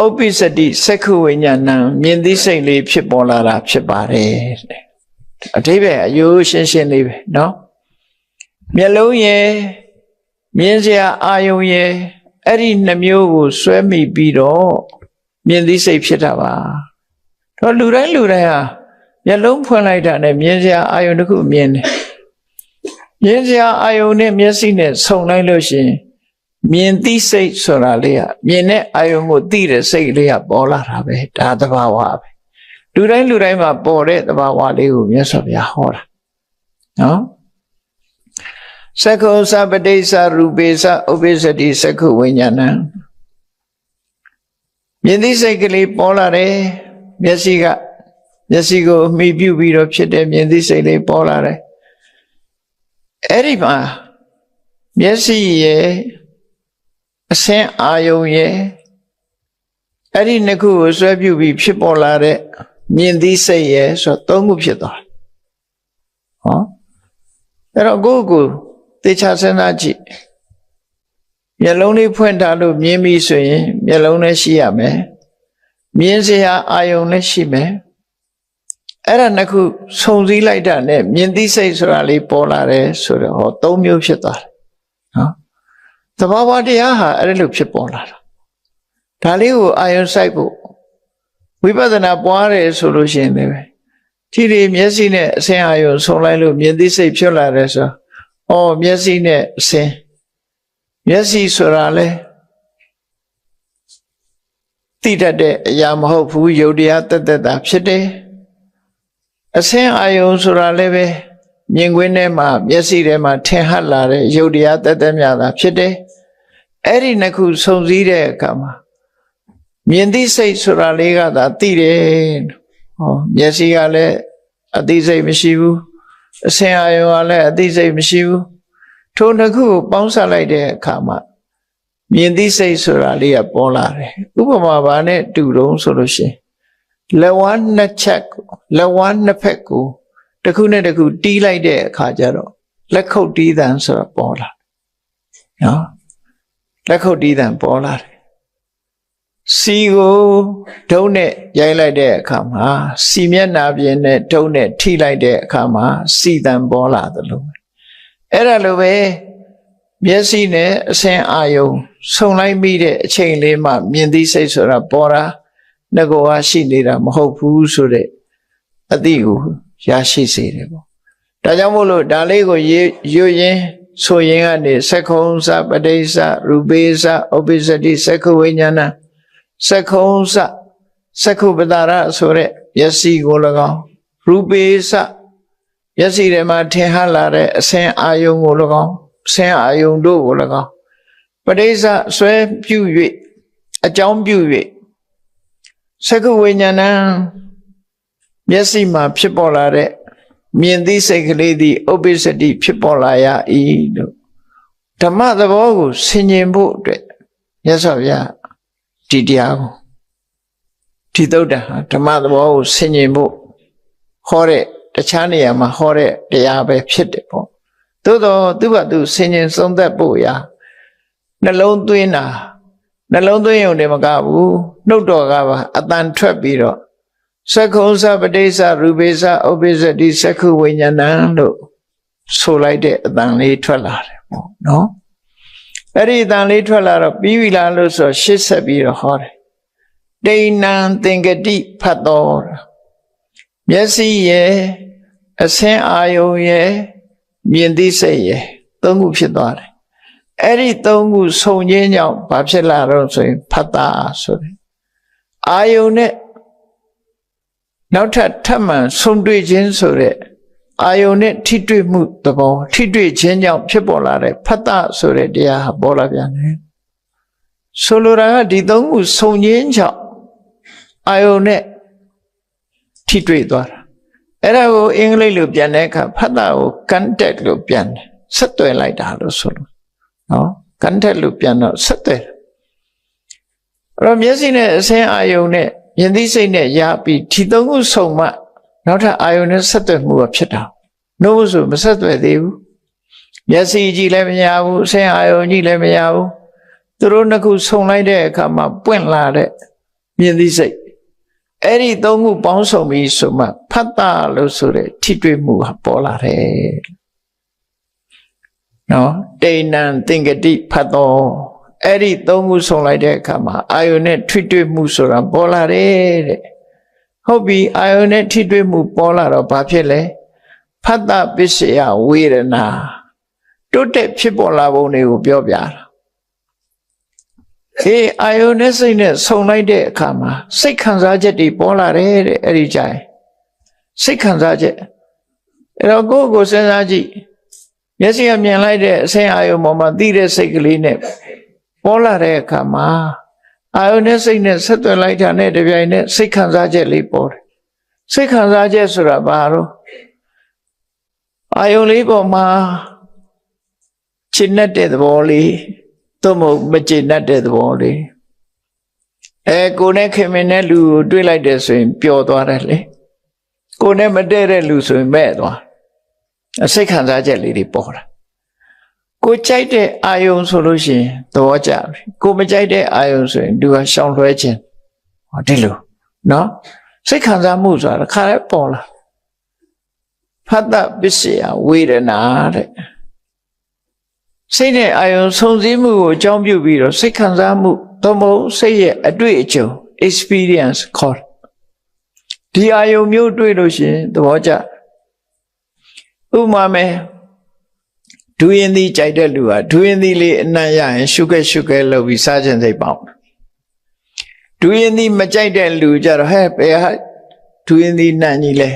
ဥပ္ပစ္စတိစက္ခုဝိညာဏံမြင်သိစိတ်လေးဖြစ်ပေါ်လာတာဖြစ်ပါတယ်အတိပ္ပယ်အယိုးရှင်းရှင်းလေးပဲနော်မျက်လုံးရဲ့မြင်စရာအာယုံရဲ့အဲ့ဒီနှမျိုးကိုဆွဲမိပြီးတော့မြင်သိစိတ်ဖြစ်တာပါတော့လူတိုင်းဟာမျက်လုံးဖွင့်လိုက်တာနဲ့မြင်စရာအာယုံတစ်ခုမြင်တယ်မြင်စရာအာယုံနဲ့မျက်စိနဲ့ဆုံလိုက်လို့ရှိရင်မြင်သိစိတ်ဆိုတာလေးကမြင်တဲ့အာယုံကိုသိတဲ့စိတ်လေးကပေါ်လာတာပဲဒါသဘာဝပဲလူတိုင်းမှာပေါ်တဲ့သဘာဝလေးကိုမြတ်စွာဘုရားဟောတာနော်စက္ခုံစပဋိစ္စရူပေစ္စဥပ္ပစ္စတိစက္ခုဝိညာဏံမြင်သိစိတ်ကလေးပေါ်လာတယ်မျက်စိကိုအမိပြုပြီးတော့ဖြစ်တဲ့မြင်သိစိတ်လေးပေါ်လာတယ်အဲ့ဒီမှာမျက်စိရဲ့အစင်းအာယုံရဲ့အဲ့ဒီနှစ်ခုကိုဆွဲပြုပြီးဖြစ်ပေါ်လာတဲ့မြင်သိစိတ်ရဲ့ဆိုတော့သုံးခုဖြစ်သွားတယ်ဟောအဲ့တော့ကိုတေချာစဉ်းစားကြည့်မျက်လုံးလေးဖွင့်ထားလို့မြင်ပြီဆိုရင်မျက်လုံးလည်းရှိရမယ်မြင်စရာအာယုံလည်းရှိမယ်အဲ့ဒါနှစ်ခုစုံစည်းလိုက်တာနဲ့မြင်သိစိတ်ဆိုတာလေးပေါ်လာတယ်ဆိုတော့ဟောသုံးမျိုးဖြစ်သွားတယ်နော်သဘာဝတရားဟာအဲ့လိုဖြစ်ပေါ်လာတာဒါလေးကိုအာယုံစိုက်ဖို့ဝိပဿနာပွားတယ်ဆိုလို့ရှိရင်လည်းဒီမျက်စိနဲ့အစင်းအာယုံဆုံလိုက်လို့မြင်သိစိတ်ဖြစ်လာတယ်ဆိုတော့မျက်စိနဲ့အစင်းမျက်စိဆိုတာလဲသိတတ်တဲ့အရာမဟုတ်ဘူးယုတ်တရားတက်တက်တာဖြစ်တယ်အစင်းအာယုံဆိုတာလည်းပဲမြင်ကွင်းထဲမှာမျက်စိထဲမှာထင်ဟပ်လာတဲ့ယုတ်တရားတက်တက်များတာဖြစ်တယ်အဲ့ဒီနှစ်ခုစုံစည်းတဲ့အခါမှာမြင်သိစိတ်ဆိုတာလေးကသာသိတယ်မျက်စိကလည်းအသိစိတ်မရှိဘူးအစင်အာယုံကလည်းအသိစိတ်မရှိဘူးထိုနှစ်ခုကိုပေါင်းစပ်လိုက်တဲ့အခါမှာမြင်သိစိတ်ဆိုတာလေးကပေါ်လာတယ်ဥပမာဘာနဲ့တူတုံးဆိုလို့ရှိရင်လက်ဝါးနှစ်ချက်လက်ဝါးနှစ်ဖက်ကိုတစ်ခုနဲ့တစ်ခုတီးလိုက်တဲ့အခါကျတော့လက်ခုပ်တီးသံဆိုတာပေါ်လာနော်လက်ခုပ်တီးသံပေါ်လာတယ်စီကိုဒုံးနဲ့ရိုက်လိုက်တဲ့အခါမှာစီမျက်နှာပြင်နဲ့ဒုံးနဲ့ထိလိုက်တဲ့အခါမှာစီတံပေါ်လာသလိုအဲ့ဒါလိုပဲမျက်စိနဲ့အစင်းအာယုံဆုံလိုက်မိတဲ့အချိန်လေးမှမြင်သိစိတ်ဆိုတာပေါ်တာငကောကရှိနေတာမဟုတ်ဘူးဆိုတဲ့အသိကိုရရှိစေတယ်ပေါ့ဒါကြောင့်မို့လို့ဒါလေးကိုရွတ်ရင်းဆိုရင်ကနေစက္ခုံစပဋိစ္စရူပေစ္စဥပ္ပစ္စတိစက္ခုဝိညာဏစက္ခုံစစက္ခုပတာရဆိုတဲ့မျက်စိကို၎င်းရူပေစ္စမျက်စိထဲမှာထင်ဟပ်လာတဲ့အစင်းအာယုံကို၎င်းအစင်းအာယုံတို့ကို၎င်းပဋိစ္စဆွဲပြု၍အကြောင်းပြု၍စက္ခုဝိညာဏမျက်စိမှာဖြစ်ပေါ်လာတဲ့မြင်သိစိတ်ကလေးသည်ဥပ္ပစ္စတိဖြစ်ပေါ်လာရ၏လို့ဓမ္မသဘောကိုဆင်ခြင်ဖို့အတွက်မြတ်စွာဘုရားဒီတရားကိုဒီသုတ်တံဟာဓမ္မသဘောကိုဆင်ခြင်ဖို့ဟောတဲ့တခြားနေရာမှာဟောတဲ့တရားပဲဖြစ်တယ်ပေါ့သို့တော့သူ့ဘာသူဆင်ခြင်သုံးသပ်ဖို့ရာနှလုံးသွင်းတာနှလုံးသွင်းရုံတည်းမကဘူးနှုတ်တော်ကပါအတန်ထွက်ပြီးတော့စက္ခုံစပဋိစ္စရူပေစ္စဥပ္ပစ္စတိစက္ခုဝိညာဏံလို့ဆိုလိုက်တဲ့အတန်လေးထွက်လာတယ်ပေါ့နော်အဲ့ဒီအတန်လေးထွက်လာတော့ပြီးပြီလားလို့ဆိုရှစ်ဆက်ပြီးတော့ဟောတယ်တိဏံသင်္ကတိဖတ်တော် မျက်စိရဲ့အစင်းအာယုံရဲ့မြင်သိစိတ်ရဲ့သုံးခုဖြစ်သွားတယ်အဲ့ဒီသုံးခုဆုံခြင်းကြောင့်ဘာဖြစ်လာတော့ဆိုရင်ဖတ်တာဆိုတယ်အာယုံနဲ့နောက်ထပ်မှန်ဆုံတွေ့ခြင်းဆိုတဲ့အာယုန်နဲ့ထိတွေ့မှုသဘောထိတွေ့ခြင်းကြောင့်ဖြစ်ပေါ်လာတဲ့ဖတ်တာဆိုတဲ့တရားဟာပေါ်လာပြန်တယ်ဆိုလိုတာကဒီသုံးခုစုံခြင်းကြောင့်အာယုန်နဲ့ထိတွေ့သွားတာအဲ့ဒါကိုအင်္ဂလိပ်လိုပြန်တဲ့အခါဖတ်တာကို contact လို့ပြန်တယ်ဆက်သွယ်လိုက်တာလို့ဆိုလို့နော် contact လို့ပြန်တော့ဆက်သွယ်အဲ့တော့မျက်စိနဲ့အစင်းအာယုန်နဲ့မြင်သိစိတ်နဲ့ရပြီးဒီသုံးခုစုံမှနောက်ထပ်အာယုန်နဲ့ဆက်သွယ်မှုဖြစ်တာနှုတ်ဆိုမဆက်သွယ်သေးဘူးမျက်စိကြည့်လည်းမရဘူးအစင်းအာယုန်ကြည့်လည်းမရဘူးသူတို့နှစ်ခုဆုံလိုက်တဲ့အခါမှာပွင့်လာတဲ့မြင်သိစိတ်အဲ့ဒီသုံးခုပေါင်းစုံပြီးဆိုမှဖတ်တာလို့ဆိုတဲ့ထိတွေ့မှုဟာပေါ်လာတယ်နော်တိဏ္ဏသင်္ကတိဖတ်တော်အဲ့ဒီသုံးခုဆုံလိုက်တဲ့အခါမှာအာယုန်နဲ့ထိတွေ့မှုဆိုတာပေါ်လာတယ်တဲ့ဟုတ်ပြီအာယုန်နဲ့ထိတွေ့မှုပေါ်လာတော့ဘာဖြစ်လဲဖတ်တာပစ္စယဝေဒနာတိုးတက်ဖြစ်ပေါ်လာပုံတွေကိုပြောပြတာအေးအာယုန်နဲ့စိတ်နဲ့ဆုံလိုက်တဲ့အခါမှာစိတ်ခံစားချက်တွေပေါ်လာတယ်တဲ့အဲ့ဒီကြိုင်စိတ်ခံစားချက်အဲ့တော့ကိုယ့်ကိုစဉ်းစားကြည့်မျက်စိကမြင်လိုက်တဲ့အဆင်းအာယုန်ပေါ်မှာသိတဲ့စိတ်ကလေးနဲ့ပေါ်လာတဲ့အခါမှာအာယုန်နဲ့စိတ်နဲ့ဆက်သွယ်လိုက်တာနဲ့တပြိုင်နက်စိတ်ခံစားချက်လေးပေါ်တယ်စိတ်ခံစားချက်ဆိုတာဘာလို့အာယုန်လေးပေါ်မှာရှင်းတဲ့သဘောလေးသို့မဟုတ်မကျေနပ်တဲ့သဘောလေးကိုနဲ့ခင်မင်းနဲ့လူကိုတွေ့လိုက်တယ်ဆိုရင်ပျော်သွားတယ်လေကိုနဲ့မတည့်တဲ့လူဆိုရင်မဲ့သွားစိတ်ခံစားချက်လေးတွေပေါ်တာကိုကြိုက်တဲ့အာယုံဆိုလို့ရှိရင်သဘောကျပြီကိုမကြိုက်တဲ့အာယုံဆိုရင်သူကရှောင်လွှဲခြင်းဟောဒီလိုနော်စိတ်ခံစားမှုဆိုတာတစ်ခါလဲပေါ်လာဖတ်တာပစ္စယဝေဒနာတဲ့စိတ်နဲ့အာယုံဆုံစည်းမှုကိုအကြောင်းပြုပြီးတော့စိတ်ခံစားမှုသို့မဟုတ်စိတ်ရဲ့အတွေ့အကြုံ experience ခေါ်ဒီအာယုံမျိုးတွေ့လို့ရှိရင်သဘောကျဥပမာမယ်ဒူရင်သီးကြိုက်တဲ့လူကဒူရင်သီးလေးအနံ့ရရင်ရှုခဲလုပ်ပြီးစားခြင်းစိတ်ပေါက်ဒူရင်သီးမကြိုက်တဲ့လူကြတော့ဟဲ့ဘယ်ဟာဒူရင်သီးနံ့ကြီးလဲ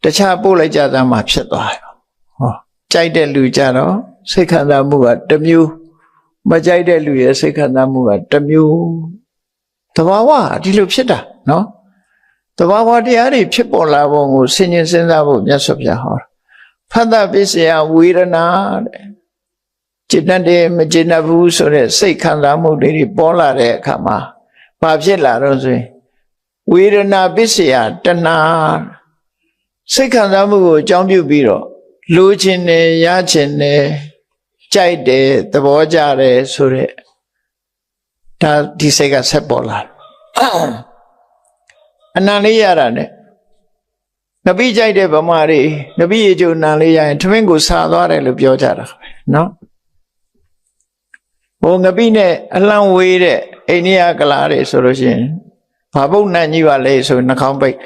တခြားပို့လိုက်ကြသမှာဖြစ်သွားရောဟောကြိုက်တဲ့လူကြတော့စိတ်ခံစားမှုကတစ်မျိုးမကြိုက်တဲ့လူရဲ့စိတ်ခံစားမှုကတစ်မျိုးသဘာဝဒီလိုဖြစ်တာနော်သဘာဝတရားတွေဖြစ်ပေါ်လာပုံကိုဆင်ခြင်စဉ်းစားဖို့မြတ်စွာဘုရားဟောဖတ်တာပစ္စယဝေဒနာတဲ့จิตတည်းမจิตဘူးဆိုတဲ့စိတ်ခံစားမှုတွေပေါ်လာတဲ့အခါမှာဘာဖြစ်လာတော့ဆိုရင်ဝေဒနာပစ္စယတဏှာစိတ်ခံစားမှုကိုအကြောင်းပြုပြီးတော့လိုချင်တယ်ရချင်တယ်ကြိုက်တယ်သဘောကျတယ်ဆိုတဲ့ဒါဒီစိတ်ကဆက်ပေါ်လာအနံလေးရတာနဲ့နဗိကြိုက်တဲ့ဗမာတွေနဗိရေကျုံနံလေးရရင်ထမင်းကိုစားသွားတယ်လို့ပြောကြတာပဲနော်ဟိုငပိနဲ့အလံဝေးတဲ့အိန္ဒိယကလာတွေဆိုလို့ရှိရင်ဘာပုတ်နတ်ကြီးပါလဲဆိုနှာခေါင်းပိတ်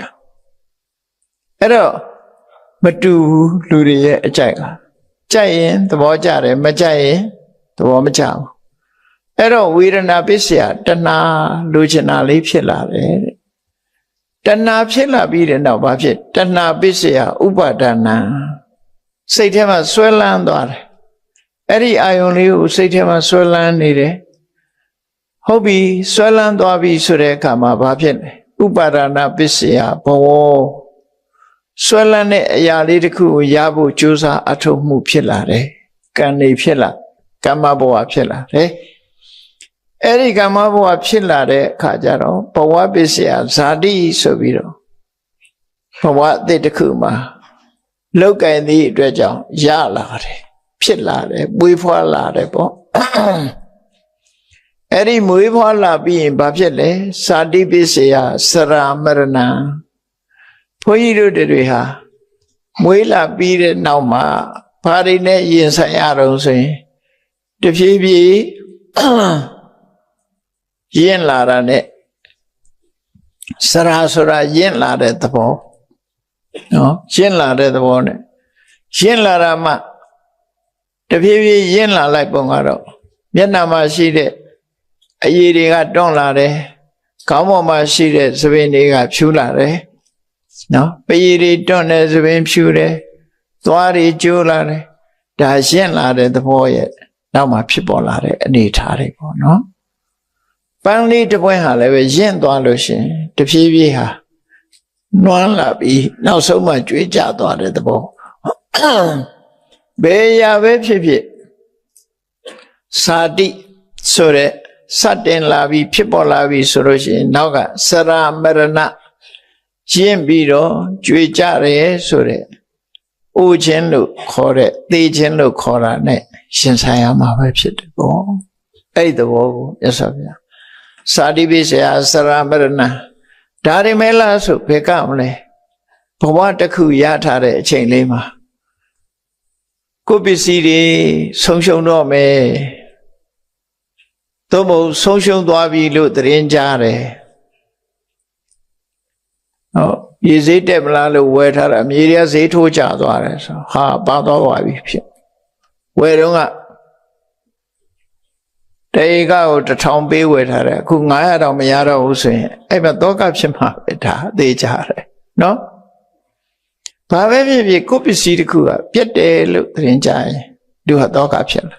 အဲ့တော့မတူဘူးလူတွေရဲ့အကြိုက်ကကြိုက်ရင်သဘောကျတယ်မကြိုက်ရင်သဘောမကျဘူးအဲ့တော့ဝေဒနာပစ္စယတဏှာလိုချင်တာလေးဖြစ်လာတယ်တဲ့တဏှာဖြစ်လာပြီးတဲ့နောက်ဘာဖြစ်တဏှာပစ္စယဥပါဒနာစိတ်ထဲမှာဆွဲလန်းသွားတယ်အဲ့ဒီအာယုံလေးကိုစိတ်ထဲမှာဆွဲလန်းနေတယ်ဟုတ်ပြီဆွဲလန်းသွားပြီဆိုတဲ့အခါမှာဘာဖြစ်လဲဥပါဒနာပစ္စယဘဝဆွဲလန်းတဲ့အရာလေးတစ်ခုကိုရဖို့ကြိုးစားအထောက်မှုဖြစ်လာတယ်ကံနေဖြစ်လာကမ္မဘဝဖြစ်လာတယ်အဲ့ဒီကမ္မဘဝဖြစ်လာတဲ့အခါကျတော့ဘဝပစ္စယဇာတိဆိုပြီးတော့ဘဝအသစ်တစ်ခုမှာလောက်ကံသည့်အတွက်ကြောင့်ရလာတယ်ဖြစ်လာတယ်မွေးဖွားလာတယ်ပေါ့အဲ့ဒီမွေးဖွားလာပြီးရင်ဘာဖြစ်လဲဇာတိပစ္စယစရာမရဏဘုန်းကြီးတို့တွေဟာမွေးလာပြီးတဲ့နောက်မှာဘာတွေနဲ့ရင်ဆိုင်ရတော့ဆိုရင်တဖြည်းဖြည်းရင့်လာတာနဲ့စရာဆိုတာရင့်လာတဲ့သဘော နော်ရှင်းလာတဲ့သဘောနဲ့ရှင်းလာတာမှတဖြည်းဖြည်းရင်းလာလိုက်ပုံကတော့မျက်နှာမှာရှိတဲ့အရည်တွေကတွန်းလာတယ်ခေါင်းပေါ်မှာရှိတဲ့သပင်တွေကဖြူလာတယ်နော်ပရည်တွေတွန်းတဲ့သပင်ဖြူတယ်သွားတွေကျိုးလာတယ်ဒါရှင်းလာတဲ့သဘောရဲ့နောက်မှာဖြစ်ပေါ်လာတဲ့အနေအထားတွေပေါ့နော်ပန်းလေးတစ်ပွင့်ဟာလည်းပဲရင့်သွားလို့ရှင်တဖြည်းဖြည်းဟာနွမ်းလာပြီးနောက်ဆုံးမှကျွေးကြသွားတဲ့သဘောဘယ်ရာပဲဖြစ်ဖြစ်စာတိဆိုတဲ့စတင်လာပြီးဖြစ်ပေါ်လာပြီးဆိုလို့ရှိရင်နောက်ကစရမရဏကျင့်ပြီးတော့ကြွေကြတယ်ဆိုတဲ့အိုခြင်းလို့ခေါ်တဲ့သေခြင်းလို့ခေါ်တာ ਨੇ ရှင်ဆိုင်ရမှာပဲဖြစ်တယ်ပေါ့အဲ့ဒီသဘောကိုမြတ်စွာဘုရားစာတိပိစရာစရမရဏဒါရမဲလားဆိုဘယ်ကမလဲဘဝတစ်ခုရထားတဲ့အချိန်လေးမှာကိုယ်ပစ္စည်းတွေဆုံးရှုံးတော့မယ်သို့မဟုတ်ဆုံးရှုံးသွားပြီလို့သတင်းကြားတယ်ဟုတ်ရေဈေးတက်မလားလို့ဝယ်ထားတာမြေတွေကဈေးထိုးကျသွားတယ်ဆိုဟာပါသွားပါပြီဖြစ်ဝယ်တော့ကတေကကို1000ပေးဝယ်ထားတယ်အခု900တောင်မရတော့ဘူးဆိုရင်အဲ့မှာတောကဖြစ်မှာပဲဒါအသေးကြတယ်နော်ဘာပဲဖြစ်ဖြစ်ကိုယ်ပစ္စည်းတစ်ခုကပြတ်တယ်လို့သတင်းကြားရင်သူဟာတောကဖြစ်လာ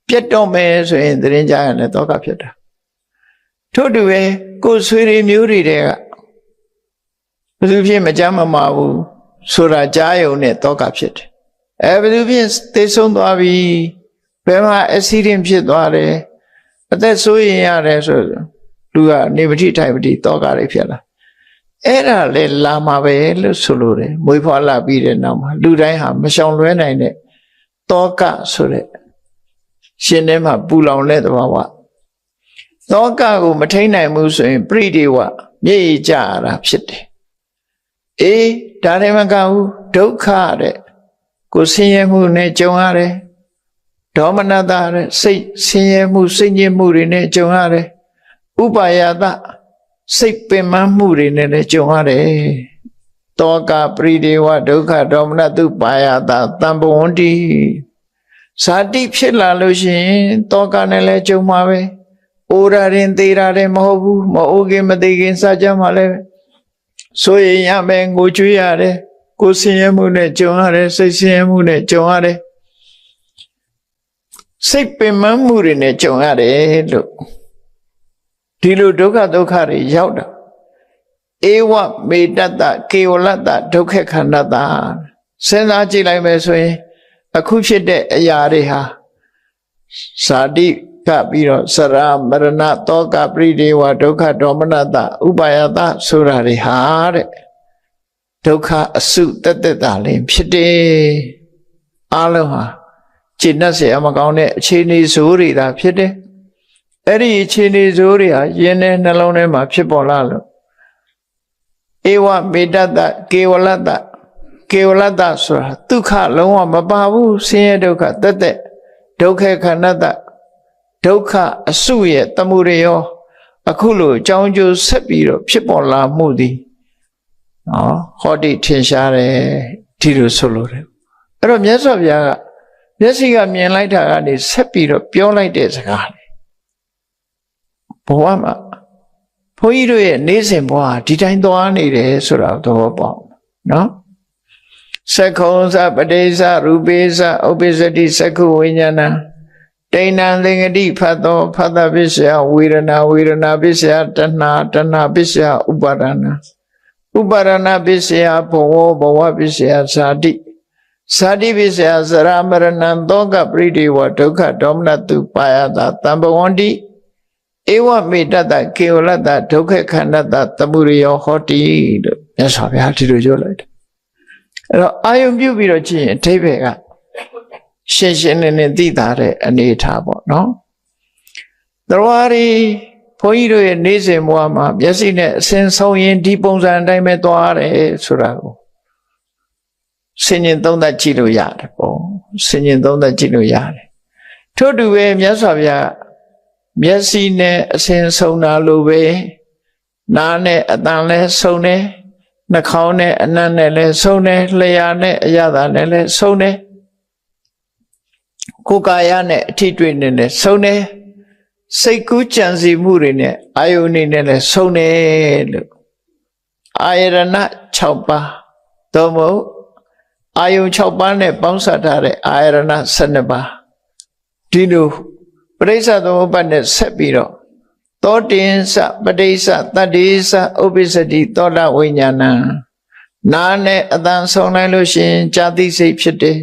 ပြတ်တော့မယ်ဆိုရင်သတင်းကြားရင်လည်းတောကဖြစ်တာထို့တူပဲကိုယ်ဆွေတွေမျိုးတွေတဲ့ကဘယ်သူဖြစ်မကြမ်းမမာဘူးဆိုတာကြားယုံနဲ့တောကဖြစ်တယ်ဘယ်သူဖြစ်သိဆုံးသွားပြီဘယ်မှာအက်ဆီဒင့်ဖြစ်သွားတယ်အသက်ဆိုးရင်ရတယ်ဆိုလူကနေပတိထိုင်ပတိတောကတွေဖြစ်လာအဲ့ဒါလေလာမှာပဲလို့ဆိုလို့တယ်မွေးဖွားလာပြီးတဲ့နောက်မှာလူတိုင်းဟာမရှောင်လွဲနိုင်တဲ့တောကဆိုတဲ့ရှင်ထဲမှာပူလောင်တဲ့သဘာဝတောကကိုမထိန်နိုင်ဘူးဆိုရင်ပရိဒေဝမျက်ရည်ကျရတာဖြစ်တယ်အေးဒါလည်းမကဘူးဒုက္ခတဲ့ကိုဆင်းရဲမှုနဲ့ကြုံရတယ်ဒေါမနတတဲ့စိတ်ဆင်းရဲမှုစိတ်ညစ်မှုတွေနဲ့ကြုံရတယ်ဥပါယတစိတ်ပင်ပန်းမှုတွေနဲ့လည်းကြုံရတယ်တောကပရိဒေဝဒုက္ခဒေါမနတုပါယတတံပဝန္တိဇာတိဖြစ်လာလို့ရှိရင်တောကနဲ့လည်းကြုံမှာပဲအိုရရင်သေးရတယ်မဟုတ်ဘူးမအိုခင်မသေးခင်စကြမှာလည်းဆိုရင်ရမယ်ငိုကြွေးရတယ်ကိုယ်ဆင်းရဲမှုနဲ့ကြုံရတယ်စိတ်ဆင်းရဲမှုနဲ့ကြုံရတယ်စိတ်ပင်ပန်းမှုတွေနဲ့ကြုံရတယ်လို့ဒီလိုဒုက္ခတွေရောက်တာဧဝမေတ္တကေဝလတ္တဒုက္ခခန္ဓတစဉ်းစားကြည့်လိုက်မယ်ဆိုရင်အခုဖြစ်တဲ့အရာတွေဟာဇာတိကပြီးတော့စရမရဏတောကပရိဒေဝဒုက္ခဒေါမနတဥပါယတဆိုတာတွေဟာတဲ့ဒုက္ခအစုတက်တာလည်းဖြစ်တယ်အလုံးဟာကျင့်တတ်เสียမကောင်းတဲ့အခြေအနေဇိုးတွေသာဖြစ်တယ်အဲ့ဒီအခြေအနေဇိုးတွေဟာယင်းတဲ့နှလုံးထဲမှာဖြစ်ပေါ်လာလို့ဧဝမေတ္တကေဝလတ္တဆိုတာဒုက္ခလုံးဝမပါဘူးဆင်းရဲဒုက္ခတက်ဒုက္ခခန္ဓတဒုက္ခအစုရဲ့တမှုတွေရောအခုလိုအကြောင်းကျိုးဆက်ပြီးတော့ဖြစ်ပေါ်လာမှုသည်ဟောတိထင်ရှားတယ်ဒီလိုဆိုလို့တယ်အဲ့တော့မြတ်စွာဘုရားကမျက်စိကမြင်လိုက်တာကနေဆက်ပြီးတော့ပြောလိုက်တဲ့စကားလေဘဝမှာဘုန်းကြီးတို့ရဲ့နေ့စဉ်ဘဝဒီတိုင်းသွားနေတယ်ဆိုတာသဘောပေါက်နော်သက္ခုံသပတိသရူပိသဥပ္ပစ္စတိသက္ခုဝိညာဏတိဏံသင်္ကတိဖတ်သောဖတ်တပစ္စယဝေဒနာပစ္စယတဏှာပစ္စယဥပါဒနာပစ္စယဘဝပစ္စယဇာတိပစ္စယစရမရဏံတောကပရိဒေဝဒုက္ခဒေါမနတုပါယတတံဘဝန္တိဧဝမေတ္တကေဝလတ္တဒုက္ခခန္ဓတသမှုရိယောဟောတိလို့မြတ်စွာဘုရားဒီလိုပြောလိုက်တယ်အဲ့တော့အာယုံပြုပြီးတော့ကြည့်ရင်အဓိပ္ပာယ်ကရှင်းရှင်းလင်းလင်းသိတာတဲ့အနေထားပေါ့နော်သရဝရီဘုန်းကြီးတို့ရဲ့နေ့စဉ်ဘဝမှာမျက်စိနဲ့အစဉ်ဆုံးရင်ဒီပုံစံအတိုင်းပဲသွားရတယ်ဆိုတာကိုဆင်ញင်သုံးသပ်ကြည့်လို့ရတယ်ပေါ့ဆင်ញင်သုံးသပ်ကြည့်လို့ရတယ်ထို့တူပဲမြတ်စွာဘုရားမျက်စိနဲ့အစဉ်ဆုံးတာလိုပဲနားနဲ့အတန်လဲဆုံးတယ် နှာခေါင်းနဲ့အနံ့နဲ့လည်းဆုံးတယ်လျှာနဲ့အရသာနဲ့လည်းဆုံးတယ်ကိုယ်ကာယနဲ့အထီးတွေ့နေနဲ့ဆုံးတယ်စိတ်ကူးကြံစီမှုတွေနဲ့အာယုန်နေနဲ့လည်းဆုံးတယ်လို့အာယရဏ6ပါးသို့မဟုတ်အာယုန်6ပါးနဲ့ပေါင်းစပ်ထားတဲ့အာယရဏ12ပါးဒီလိုပရိစ္ဆသမုပ္ပါဒ်နဲ့ဆက်ပြီးတော့သောတင်္စပဋိစ္ဆတတ္တိစ္ဆဥပ္ပစ္စတိသောတာဝိညာဏနာနဲ့အတန်ဆုံးလိုက်လို့ရှိရင်ဇာတိစိတ်ဖြစ်တယ်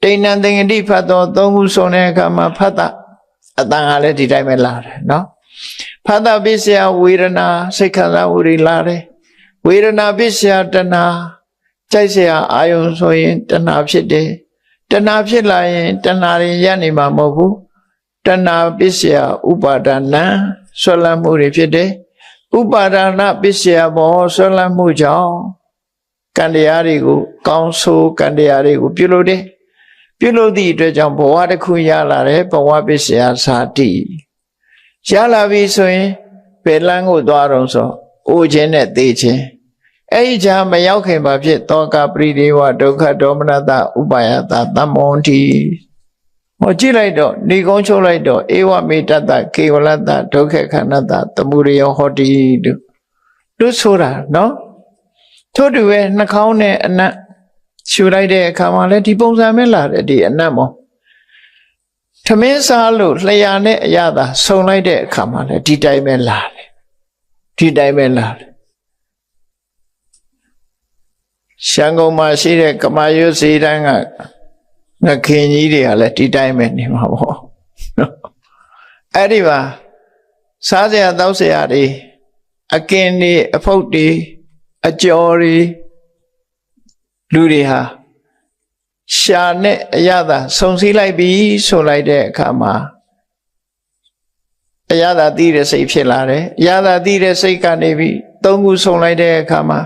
တိဏ္ဏသင်္ကတိဖတ်တော့သုံးခုဆုံးတဲ့အခါမှာဖတ်တာအတန်ကလည်းဒီတိုင်းပဲလာတယ်နော်ဖတ်တာပစ္စယဝေဒနာစိတ်ခံစားမှုတွေလာတယ်ဝေဒနာပစ္စယတဏှာကြိုက်เสียအာယုံဆိုရင်တဏှာဖြစ်တယ်တဏှာဖြစ်လာရင်တဏှာရင်ရနေမှာမဟုတ်ဘူးတဏှာပစ္စယဥပါဒနာဆွဲလန်းမှုတွေဖြစ်တယ်ဥပါဒနာပစ္စယဘောဆွဲလန်းမှုကြောင့်ကံတရားတွေကိုကောင်းဆိုးကံတရားတွေကိုပြုလုပ်တယ်ပြုလုပ်သည့်အတွက်ကြောင့်ဘဝတစ်ခုရလာတယ်ဘဝပစ္စယဇာတိရလာပြီဆိုရင်ဘယ်လမ်းကိုသွားတော့ဆိုအိုခြင်းနဲ့သိခြင်းအဲ့ဒီကြားမရောက်ခင်ပါဖြစ်တောကပရိဒေဝဒုက္ခဒေါမနတဥပါယတသမ္မောတိဟောကြည့်လိုက်တော့ဏိကုံးချုပ်လိုက်တော့ဧဝမေတ္တကေဝလတ္တဒုက္ခခန္ဓတသမုဒယဟောတိတို့ဆိုတာနော်ထို့တူပဲနှာခေါင်းနဲ့အနံ့ရှူလိုက်တဲ့အခါမှာလည်းဒီပုံစံပဲလာတယ်ဒီအနံ့မောထမင်းစားလို့လျှာနဲ့အရသာဆုံလိုက်တဲ့အခါမှာလည်းဒီတိုင်းပဲလာတယ်ဒီတိုင်းပဲလာတယ်ရှမ်းကုန်းမှာရှိတဲ့ကမာရွတ်စီတန်းကငခင်ကြီးတွေကလည်းဒီတိုင်းပဲနေမှာပေါ့အဲ့ဒီမှာစားစရာတောက်စရာတွေအကင်တွေအဖုတ်တွေအကျော်တွေလူတွေဟာရှာနဲ့အရသာစုံစည်းလိုက်ပြီဆိုလိုက်တဲ့အခါမှာအရသာသိတဲ့စိတ်ဖြစ်လာတယ်အရသာသိတဲ့စိတ်ကနေပြီးသုံးခုစုံလိုက်တဲ့အခါမှာ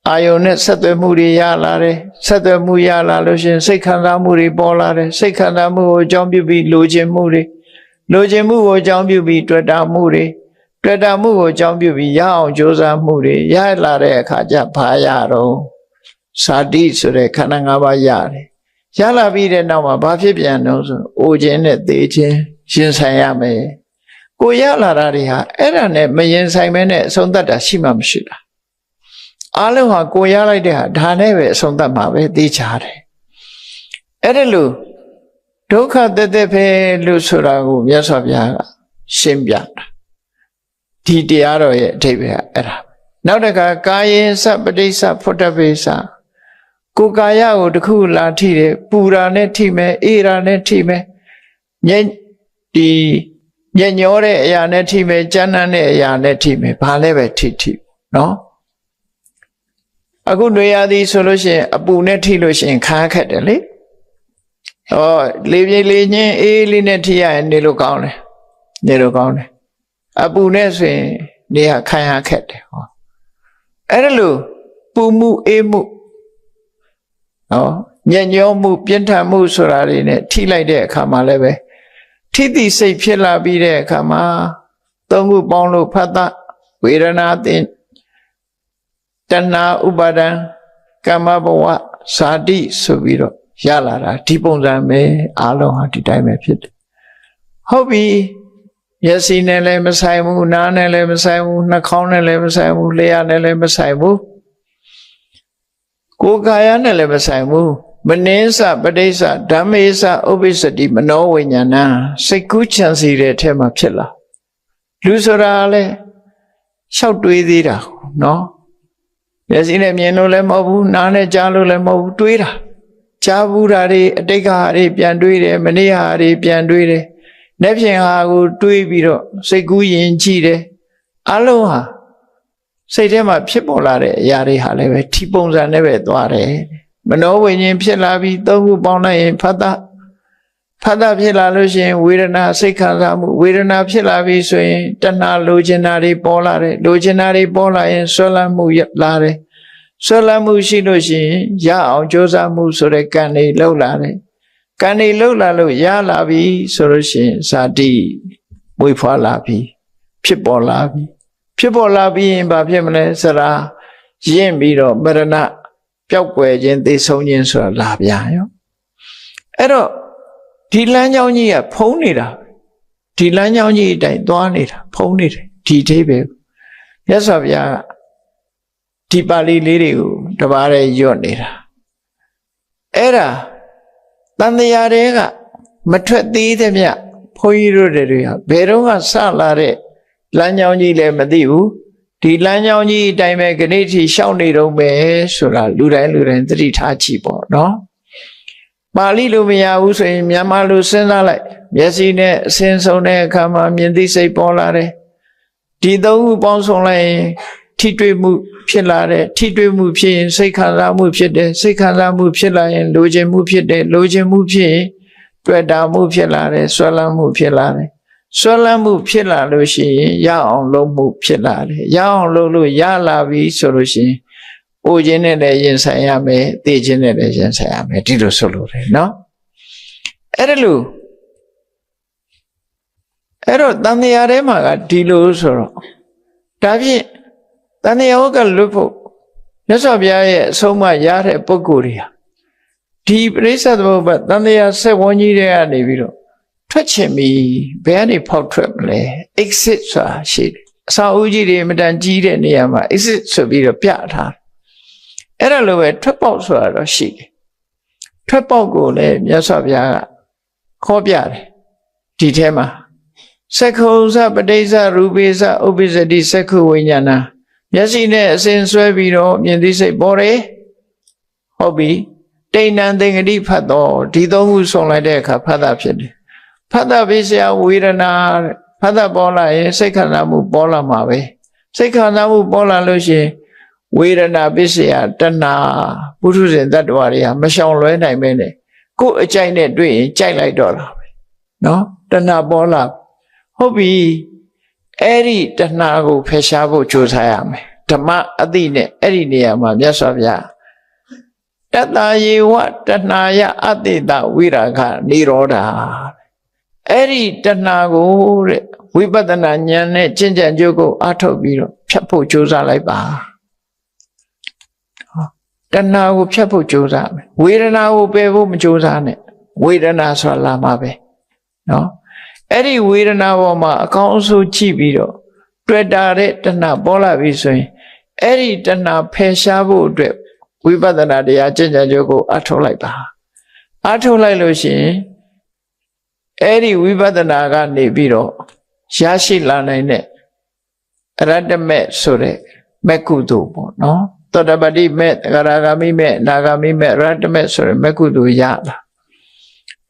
အာယုန်နဲ့ဆက်သွယ်မှုတွေရလာတယ်ဆက်သွယ်မှုရလာလို့ရှင်စိတ်ခံစားမှုတွေပေါ်လာတယ်စိတ်ခံစားမှုကိုအကြောင်းပြုပြီးလိုချင်မှုတွေလိုချင်မှုကိုအကြောင်းပြုပြီးတွေ့တာမှုတွေတွေ့တာမှုကိုအကြောင်းပြုပြီးရအောင်ကြိုးစားမှုတွေရလာတဲ့အခါကျဘာရတော့ဇာတိဆိုတဲ့ခန္ဓာ၅ပါးရတယ်ရလာပြီးတဲ့နောက်မှာဘာဖြစ်ပြန်တော့ဆိုအိုခြင်းနဲ့သေခြင်းရင်ဆိုင်ရမယ်ကိုရလာတာတွေဟာအဲ့ဒါနဲ့မရင်ဆိုင်မဲနဲ့အဆုံးသတ်တာရှိမှမရှိတာအားလုံးဟာကိုရလိုက်တဲ့ဟာဒါနဲ့ပဲအဆုံးသတ်မှာပဲသိချတယ်အဲ့ဒါလို့ဒုက္ခတက်တက်ပဲလို့ဆိုတာကိုမြတ်စွာဘုရားကရှင်းပြတာဒီတရားတော်ရဲ့အဓိပ္ပာယ်အဲ့ဒါနောက်တစ်ခါကာယေသပဋိစ္စဖုတ္တပိစ္စကိုယ်ကာယကိုတခုလာထိတယ်ပူရာနဲ့ထိမယ်အေးရာနဲ့ထိမယ်ညညောတဲ့အရာနဲ့ထိမယ်ကြမ်းတမ်းတဲ့အရာနဲ့ထိမယ်ဘာလဲပဲထိနော်အခုနေရာသည်ဆိုလို့ရှိရင်အပူနဲ့ထိလို့ရှိရင်ခါခက်တယ်လေဟောလေပြေလေညင်းအေးလေးနဲ့ထိရရင်နေလို့ကောင်းတယ်နေလို့ကောင်းတယ်အပူနဲ့ဆိုရင်နေရခံရခက်တယ်ဟောအဲ့ဒါလို့ပူမှုအေးမှုဟောညံ့ညောမှုပြင်းထန်မှုဆိုတာတွေနဲ့ထိလိုက်တဲ့အခါမှာလည်းပဲထိတိစိတ်ဖြစ်လာပြီးတဲ့အခါမှာသုံးခုပေါင်းလို့ဖတ်တာဝေဒနာတင်တဏှာဥပါဒံကာမဘဝဇာတိဆိုပြီးတော့ရလာတာဒီပုံစံပဲအားလုံးဟာဒီတိုင်းပဲဖြစ်တယ်ဟုတ်ပြီမျက်စိနဲ့လည်းမဆိုင်ဘူးနားနဲ့လည်းမဆိုင်ဘူးနှာခေါင်းနဲ့လည်းမဆိုင်ဘူးလျှာနဲ့လည်းမဆိုင်ဘူးကိုယ်ကာယနဲ့လည်းမဆိုင်ဘူးမနှင်းစပဋိစ္စဓမ္မေစဥပ္ပစ္စတိမနောဝိညာဏစိတ်ကူးချမ်းစီတဲ့အထက်မှာဖြစ်လာလူဆိုတာလည်းရှောက်တွေးသေးတာနော်မျက်စိနဲ့မြင်လို့လည်းမဟုတ်ဘူးနားနဲ့ကြားလို့လည်းမဟုတ်ဘူးတွေးတာကြားဘူးတာတွေအတိတ်ကဟာတွေပြန်တွေးတယ်မနေ့ဟာတွေပြန်တွေးတယ်နေ့ဖြင့်ဟာကိုတွေးပြီးတော့စိတ်ကူးရင်ကြည့်တယ်အလုံးဟာစိတ်ထဲမှာဖြစ်ပေါ်လာတဲ့အရာတွေဟာလည်းပဲဒီပုံစံနဲ့ပဲသွားတယ်မနောဝိညာဉ်ဖြစ်လာပြီးသုံးခုပေါင်းလိုက်ရင်ဖတ်တာဖြစ်လာလို့ရှိရင်ဝေဒနာစိတ်ခံစားမှုဝေဒနာဖြစ်လာပြီဆိုရင်တဏှာလိုချင်တာတွေပေါ်လာတယ်လိုချင်တာတွေပေါ်လာရင်ဆွဲလန်းမှုလာတယ်ဆွဲလန်းမှုရှိလို့ရှိရင်ရအောင်ကြိုးစားမှုဆိုတဲ့ကံတွေလှုပ်လာတယ်ကံတွေလှုပ်လာလို့ရလာပြီဆိုလို့ရှိရင်ဇာတိမွေးဖွားလာပြီဖြစ်ပေါ်လာပြီဖြစ်ပေါ်လာပြီးရင်ဘာဖြစ်မလဲစရာ ရင့်ပြီးတော့မရဏပျောက်ကွယ်ခြင်းသိဆုံးခြင်းဆိုတာလာပြန်ရောအဲ့တော့ဒီလမ်းကြောင်းကြီးကဖုံးနေတာဒီလမ်းကြောင်းကြီးအတိုင်းသွားနေတာဖုံးနေတယ်ဒီအသေးပဲမြတ်စွာဘုရားကဒီပါဠိလေးတွေကိုတပါးတည်းရွတ်နေတာအဲ့ဒါတန်တရားတွေကမထွက်သေးတဲ့မြတ်ဘုန်းကြီးတို့တွေကဘယ်တော့မှစလာတဲ့လမ်းကြောင်းကြီးလည်းမသိဘူးဒီလမ်းကြောင်းကြီးအတိုင်းပဲခဏထိရှောက်နေတော့ပဲဆိုတာလူတိုင်းသတိထားကြည့်ပေါ့နော်ပါဠိလိုမရဘူးဆိုရင်မြန်မာလိုစဉ်းစားလိုက်မျက်စိနဲ့အစဉ်ဆုံးတဲ့အခါမှာမြင်သိစိတ်ပေါ်လာတယ်ဒီသုံးခုပေါင်းစုံလိုက်ရင်ထိတွေ့မှုဖြစ်လာတယ်ထိတွေ့မှုဖြစ်ရင်စိတ်ခံစားမှုဖြစ်တယ်စိတ်ခံစားမှုဖြစ်လာရင်လိုချင်မှုဖြစ်တယ်လိုချင်မှုဖြစ်ရင်တွေ့တာမှုဖြစ်လာတယ်ဆွဲလန်းမှုဖြစ်လာတယ်ဆွဲလန်းမှုဖြစ်လာလို့ရှိရင်ရအောင်လုပ်မှုဖြစ်လာတယ်ရအောင်လုပ်လို့ရလာပြီဆိုလို့ရှိရင်အိုခြင်းနဲ့လည်းရင်ဆိုင်ရမယ်သိခြင်းနဲ့လည်းရင်ဆိုင်ရမယ်ဒီလိုဆိုလို့တယ်နော်အဲ့ဒါလို့အဲ့တော့တန်တရားထဲမှာကဒီလိုဆိုတော့ဒါဖြင့်တန်တရားကလွတ်ဖို့မြတ်စွာဘုရားရဲ့အဆုံးအမရတဲ့ပုဂ္ဂိုလ်တွေဟာဒီပရိစ္ဆေသမုပ္ပါတန်တရားဆက်ဝန်းကြီးတွေကနေပြီးတော့ထွက်ချင်ပြီဘယ်ကနေဖောက်ထွက်မလဲ exit ဆိုတာရှိတယ်အစာအုပ်ကြီးတွေအမတန်ကြီးတဲ့နေရာမှာ exit ဆိုပြီးတော့ပြထားအဲ့ဒါလိုပဲထွက်ပေါက်ဆိုတာတော့ရှိတယ်ထွက်ပေါက်ကိုလည်းမြတ်စွာဘုရားကခေါ်ပြတယ်ဒီထဲမှာသက္ခုဇပဋိစ္စရူပိစ္စဥပ္ပစ္စတိသက္ခုဝိညာဏမျက်စိနဲ့အစဉ်ဆွဲပြီးတော့မြင်သိစိတ်ပေါ်တယ်ဟုတ်ပြီတိဏ္ဏသင်္ကတိဖတ်တော့ဒီသုံးခုဆုံးလိုက်တဲ့အခါဖတ်တာဖြစ်တယ်ဖတ်တာပိစယဝေဒနာဖတ်တာပေါ်လာရင်စိတ်ခံစားမှုပေါ်လာမှာပဲစိတ်ခံစားမှုပေါ်လာလို့ရှိရင်ဝေဒနာပိစယတဏှာပုထုဇဉ်တ attva တွေကမရှောင်လွဲနိုင်ပဲနဲ့ကိုယ်အကြိုက်နဲ့တွေ့ရင်ကြိုက်လိုက်တော့တာပဲနော်တဏှာပေါ်လာဟုတ်ပြီအဲ့ဒီတဏှာကိုဖယ်ရှားဖို့ကြိုးစားရမယ်ဓမ္မအသိနဲ့အဲ့ဒီနေရာမှာမြတ်စွာဘုရားတတ္တယေဝတဏှာယအတိတဝိရာဂနိရောဓအဲ့ဒီတဏှာကိုတဲ့ဝိပဿနာဉာဏ်နဲ့ကျင့်ကြံကြိုးကိုအားထုတ်ပြီးတော့ဖြတ်ဖို့ကြိုးစားလိုက်ပါတဏှာကိုဖြတ်ဖို့ကြိုးစားမယ်ဝေဒနာကိုပယ်ဖို့မကြိုးစားနဲ့ဝေဒနာဆိုတာလာမှာပဲနော်အဲ့ဒီဝေဒနာပေါ်မှာအကောင်းအဆိုးကြည့်ပြီးတော့တွေ့တာတဲ့တဏှာပေါ်လာပြီဆိုရင်အဲ့ဒီတဏှာဖယ်ရှားဖို့အတွက်ဝိပဿနာတရားကျင့်ကြံကြိုးကိုအားထုတ်လိုက်ပါအားထုတ်လိုက်လို့ရှိရင်အဲ့ဒီဝိပဿနာကနေပြီးတော့ရရှိလာနိုင်တဲ့အရတ္တမေဆိုတဲ့မက္ကုသိုလ်ပေါ့နော်သောတပတိမေသဂရဂာမိမေအနာဂာမိမေအရတ္တမေဆိုတဲ့မက္ကုသိုလ်ရလာ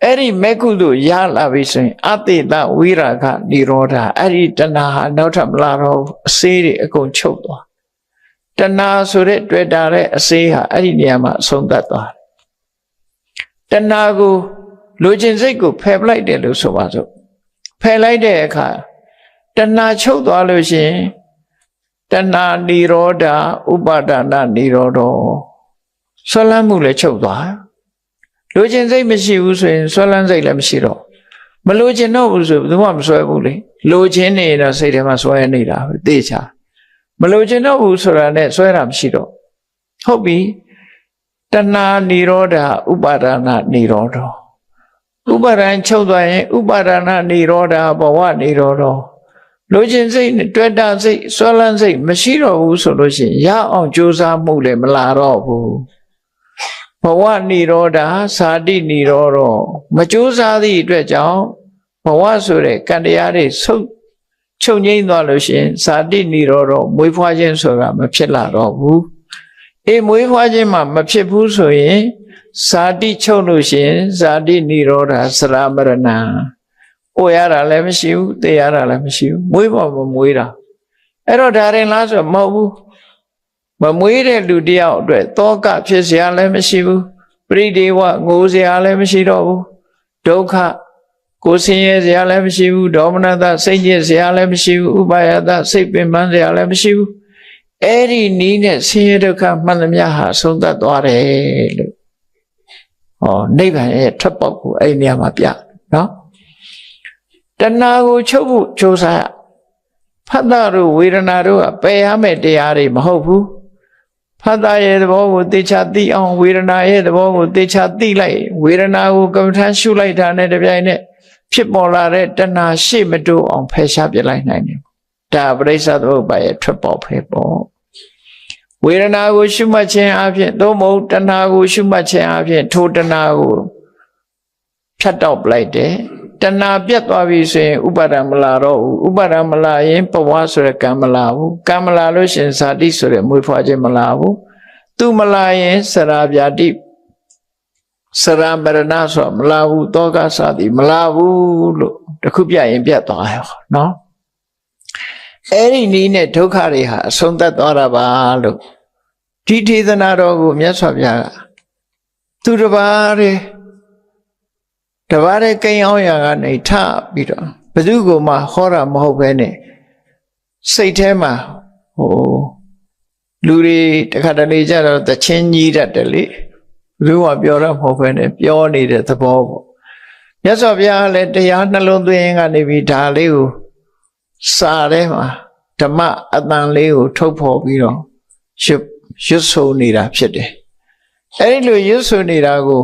အဲ့ဒီမက္ကုသိုလ်ရလာပြီဆိုရင်အတိတဝိရာဂနိရောဓအဲ့ဒီတဏှာဟာနောက်ထပ်မလာတော့အစေးတွေအကုန်ချုပ်သွားတဏှာဆိုတဲ့တွေ့တာတဲ့အစေးဟာအဲ့ဒီနေရာမှာအဆုံးသတ်သွားတယ်တဏှာကိုလိုချင်စိတ်ကိုဖယ်ပလိုက်တယ်လို့ဆိုပါစို့ဖယ်လိုက်တဲ့အခါတဏှာချုပ်သွားလို့ရှိရင်တဏှာနိရောဓဥပါဒနာနိရောဓဆွဲလန်းမှုလည်းချုပ်သွားလိုချင်စိတ်မရှိဘူးဆိုရင်ဆွဲလန်းစိတ်လည်းမရှိတော့မလိုချင်တော့ဘူးဆိုဘယ်သူမှမဆွဲဘူးလေလိုချင်နေတော့စိတ်ထဲမှာဆွဲနေတာပဲသိချာမလိုချင်တော့ဘူးဆိုတာနဲ့ဆွဲတာမရှိတော့ဟုတ်ပြီတဏှာနိရောဓဥပါဒနာနိရောဓဥပါဒံချုပ်သွားရင်ဥပါဒနာနိရောဓဘဝနိရောဓလိုချင်စိတ်နဲ့တွေ့တာစိတ်ဆွဲလန်းစိတ်မရှိတော့ဘူးဆိုလို့ရှိရင်ရအောင်ကြိုးစားမှုလည်းမလာတော့ဘူးဘဝနိရောဓဇာတိနိရောဓမကြိုးစားသည့်အတွက်ကြောင့်ဘဝဆိုတဲ့ကံတရားတွေချုပ်ငိမ့်သွားလို့ရှိရင်ဇာတိနိရောဓမွေးဖွားခြင်းဆိုတာမဖြစ်လာတော့ဘူးအေးမွေးဖွားခြင်းမှမဖြစ်ဘူးဆိုရင်ဇာတိချုပ်လို့ရှိရင်ဇာတိနိရောဓသရမရဏအိုရတာလည်းမရှိဘူးသိရတာလည်းမရှိဘူးမွေးပေါ်မမွေးတာအဲ့တော့ဒါရင်လားဆိုမဟုတ်ဘူးမမွေးတဲ့လူတယောက်အတွက်တောကဖြစ်စရာလည်းမရှိဘူးပရိဒေဝငိုစရာလည်းမရှိတော့ဘူးဒုက္ခကိုယ်ဆင်းရဲစရာလည်းမရှိဘူးဒေါမနတစိတ်ညစ်စရာလည်းမရှိဘူးဥပါယတစိတ်ပင်ပန်းစရာလည်းမရှိဘူးအဲ့ဒီနီးနဲ့ဆင်းရဲဒုက္ခမှန်သမျှဟာဆုံးသတ်သွားတယ်လို့ဟောနိဗ္ဗာန်ရဲ့ထွက်ပေါက်ကိုအဲ့ဒီနေရာမှာပြနော်တဏှာကိုချုပ်ဖို့ကြိုးစားဖတ်တာတို့ဝေဒနာတို့ကပယ်ရမယ့်တရားတွေမဟုတ်ဘူး ဖတ်တာရဲ့သဘောကိုသေချာသိအောင်ဝေဒနာရဲ့သဘောကိုသေချာသိလိုက်ဝေဒနာကိုကမ္မထရှုလိုက်တာနဲ့တပြိုင်နက်ဖြစ်ပေါ်လာတဲ့တဏှာရှေ့မတိုးအောင်ဖယ်ရှားပြလိုက်နိုင်တယ်ဒါပရိစ္ဆေသမုပ္ပါရဲ့ထွက်ပေါ်ဖယ်ပေါ်ဝေဒနာကိုရှုမှတ်ခြင်းအပြင်သို့မဟုတ်တဏှာကိုရှုမှတ်ခြင်းအပြင်ထိုတဏှာကိုဖြတ်တောက်လိုက်တယ်တဏှာပြတ်သွားပြီဆိုရင်ဥပါဒံမလာတော့ဘူးဥပါဒံမလာရင်ပဝါဆိုတဲ့ကံမလာဘူးကံမလာလို့ရှင်ဇာတိဆိုတဲ့မွေးဖွားခြင်းမလာဘူးသူမလာရင်စရာဗျာတိစရာမရဏဆိုမလာဘူးတောကစသည်မလာဘူးလို့တခုပြရင်ပြတ်သွားရောနော်အဲ့ဒီနည်းနဲ့ဒုက္ခတွေဟာအဆုံးသတ်သွားတာပါလို့ဒီဒေသနာတော်ကိုမြတ်စွာဘုရားကသူတစ်ပါးတဲ့ကိန်းအောင်ရာကနေထပြီးတော့ဘယ်သူကမှဟောတာမဟုတ်ပဲနဲ့စိတ်ထဲမှာလူတွေတခါတလေကြတော့တချင်းကြီးတတ်တယ်လေဘယ်သူမှပြောတော့မဟုတ်ပဲနဲ့ပြောနေတဲ့သဘောပေါ့မြတ်စွာဘုရားလည်းတရားနှလုံးသွင်းကနေပြီးဒါလေးကိုစာထဲမှာဓမ္မအတန်လေးကိုထုတ်ဖော်ပြီးတော့ရွတ်ဆိုနေတာဖြစ်တယ်အဲဒီလိုရွတ်ဆိုနေတာကို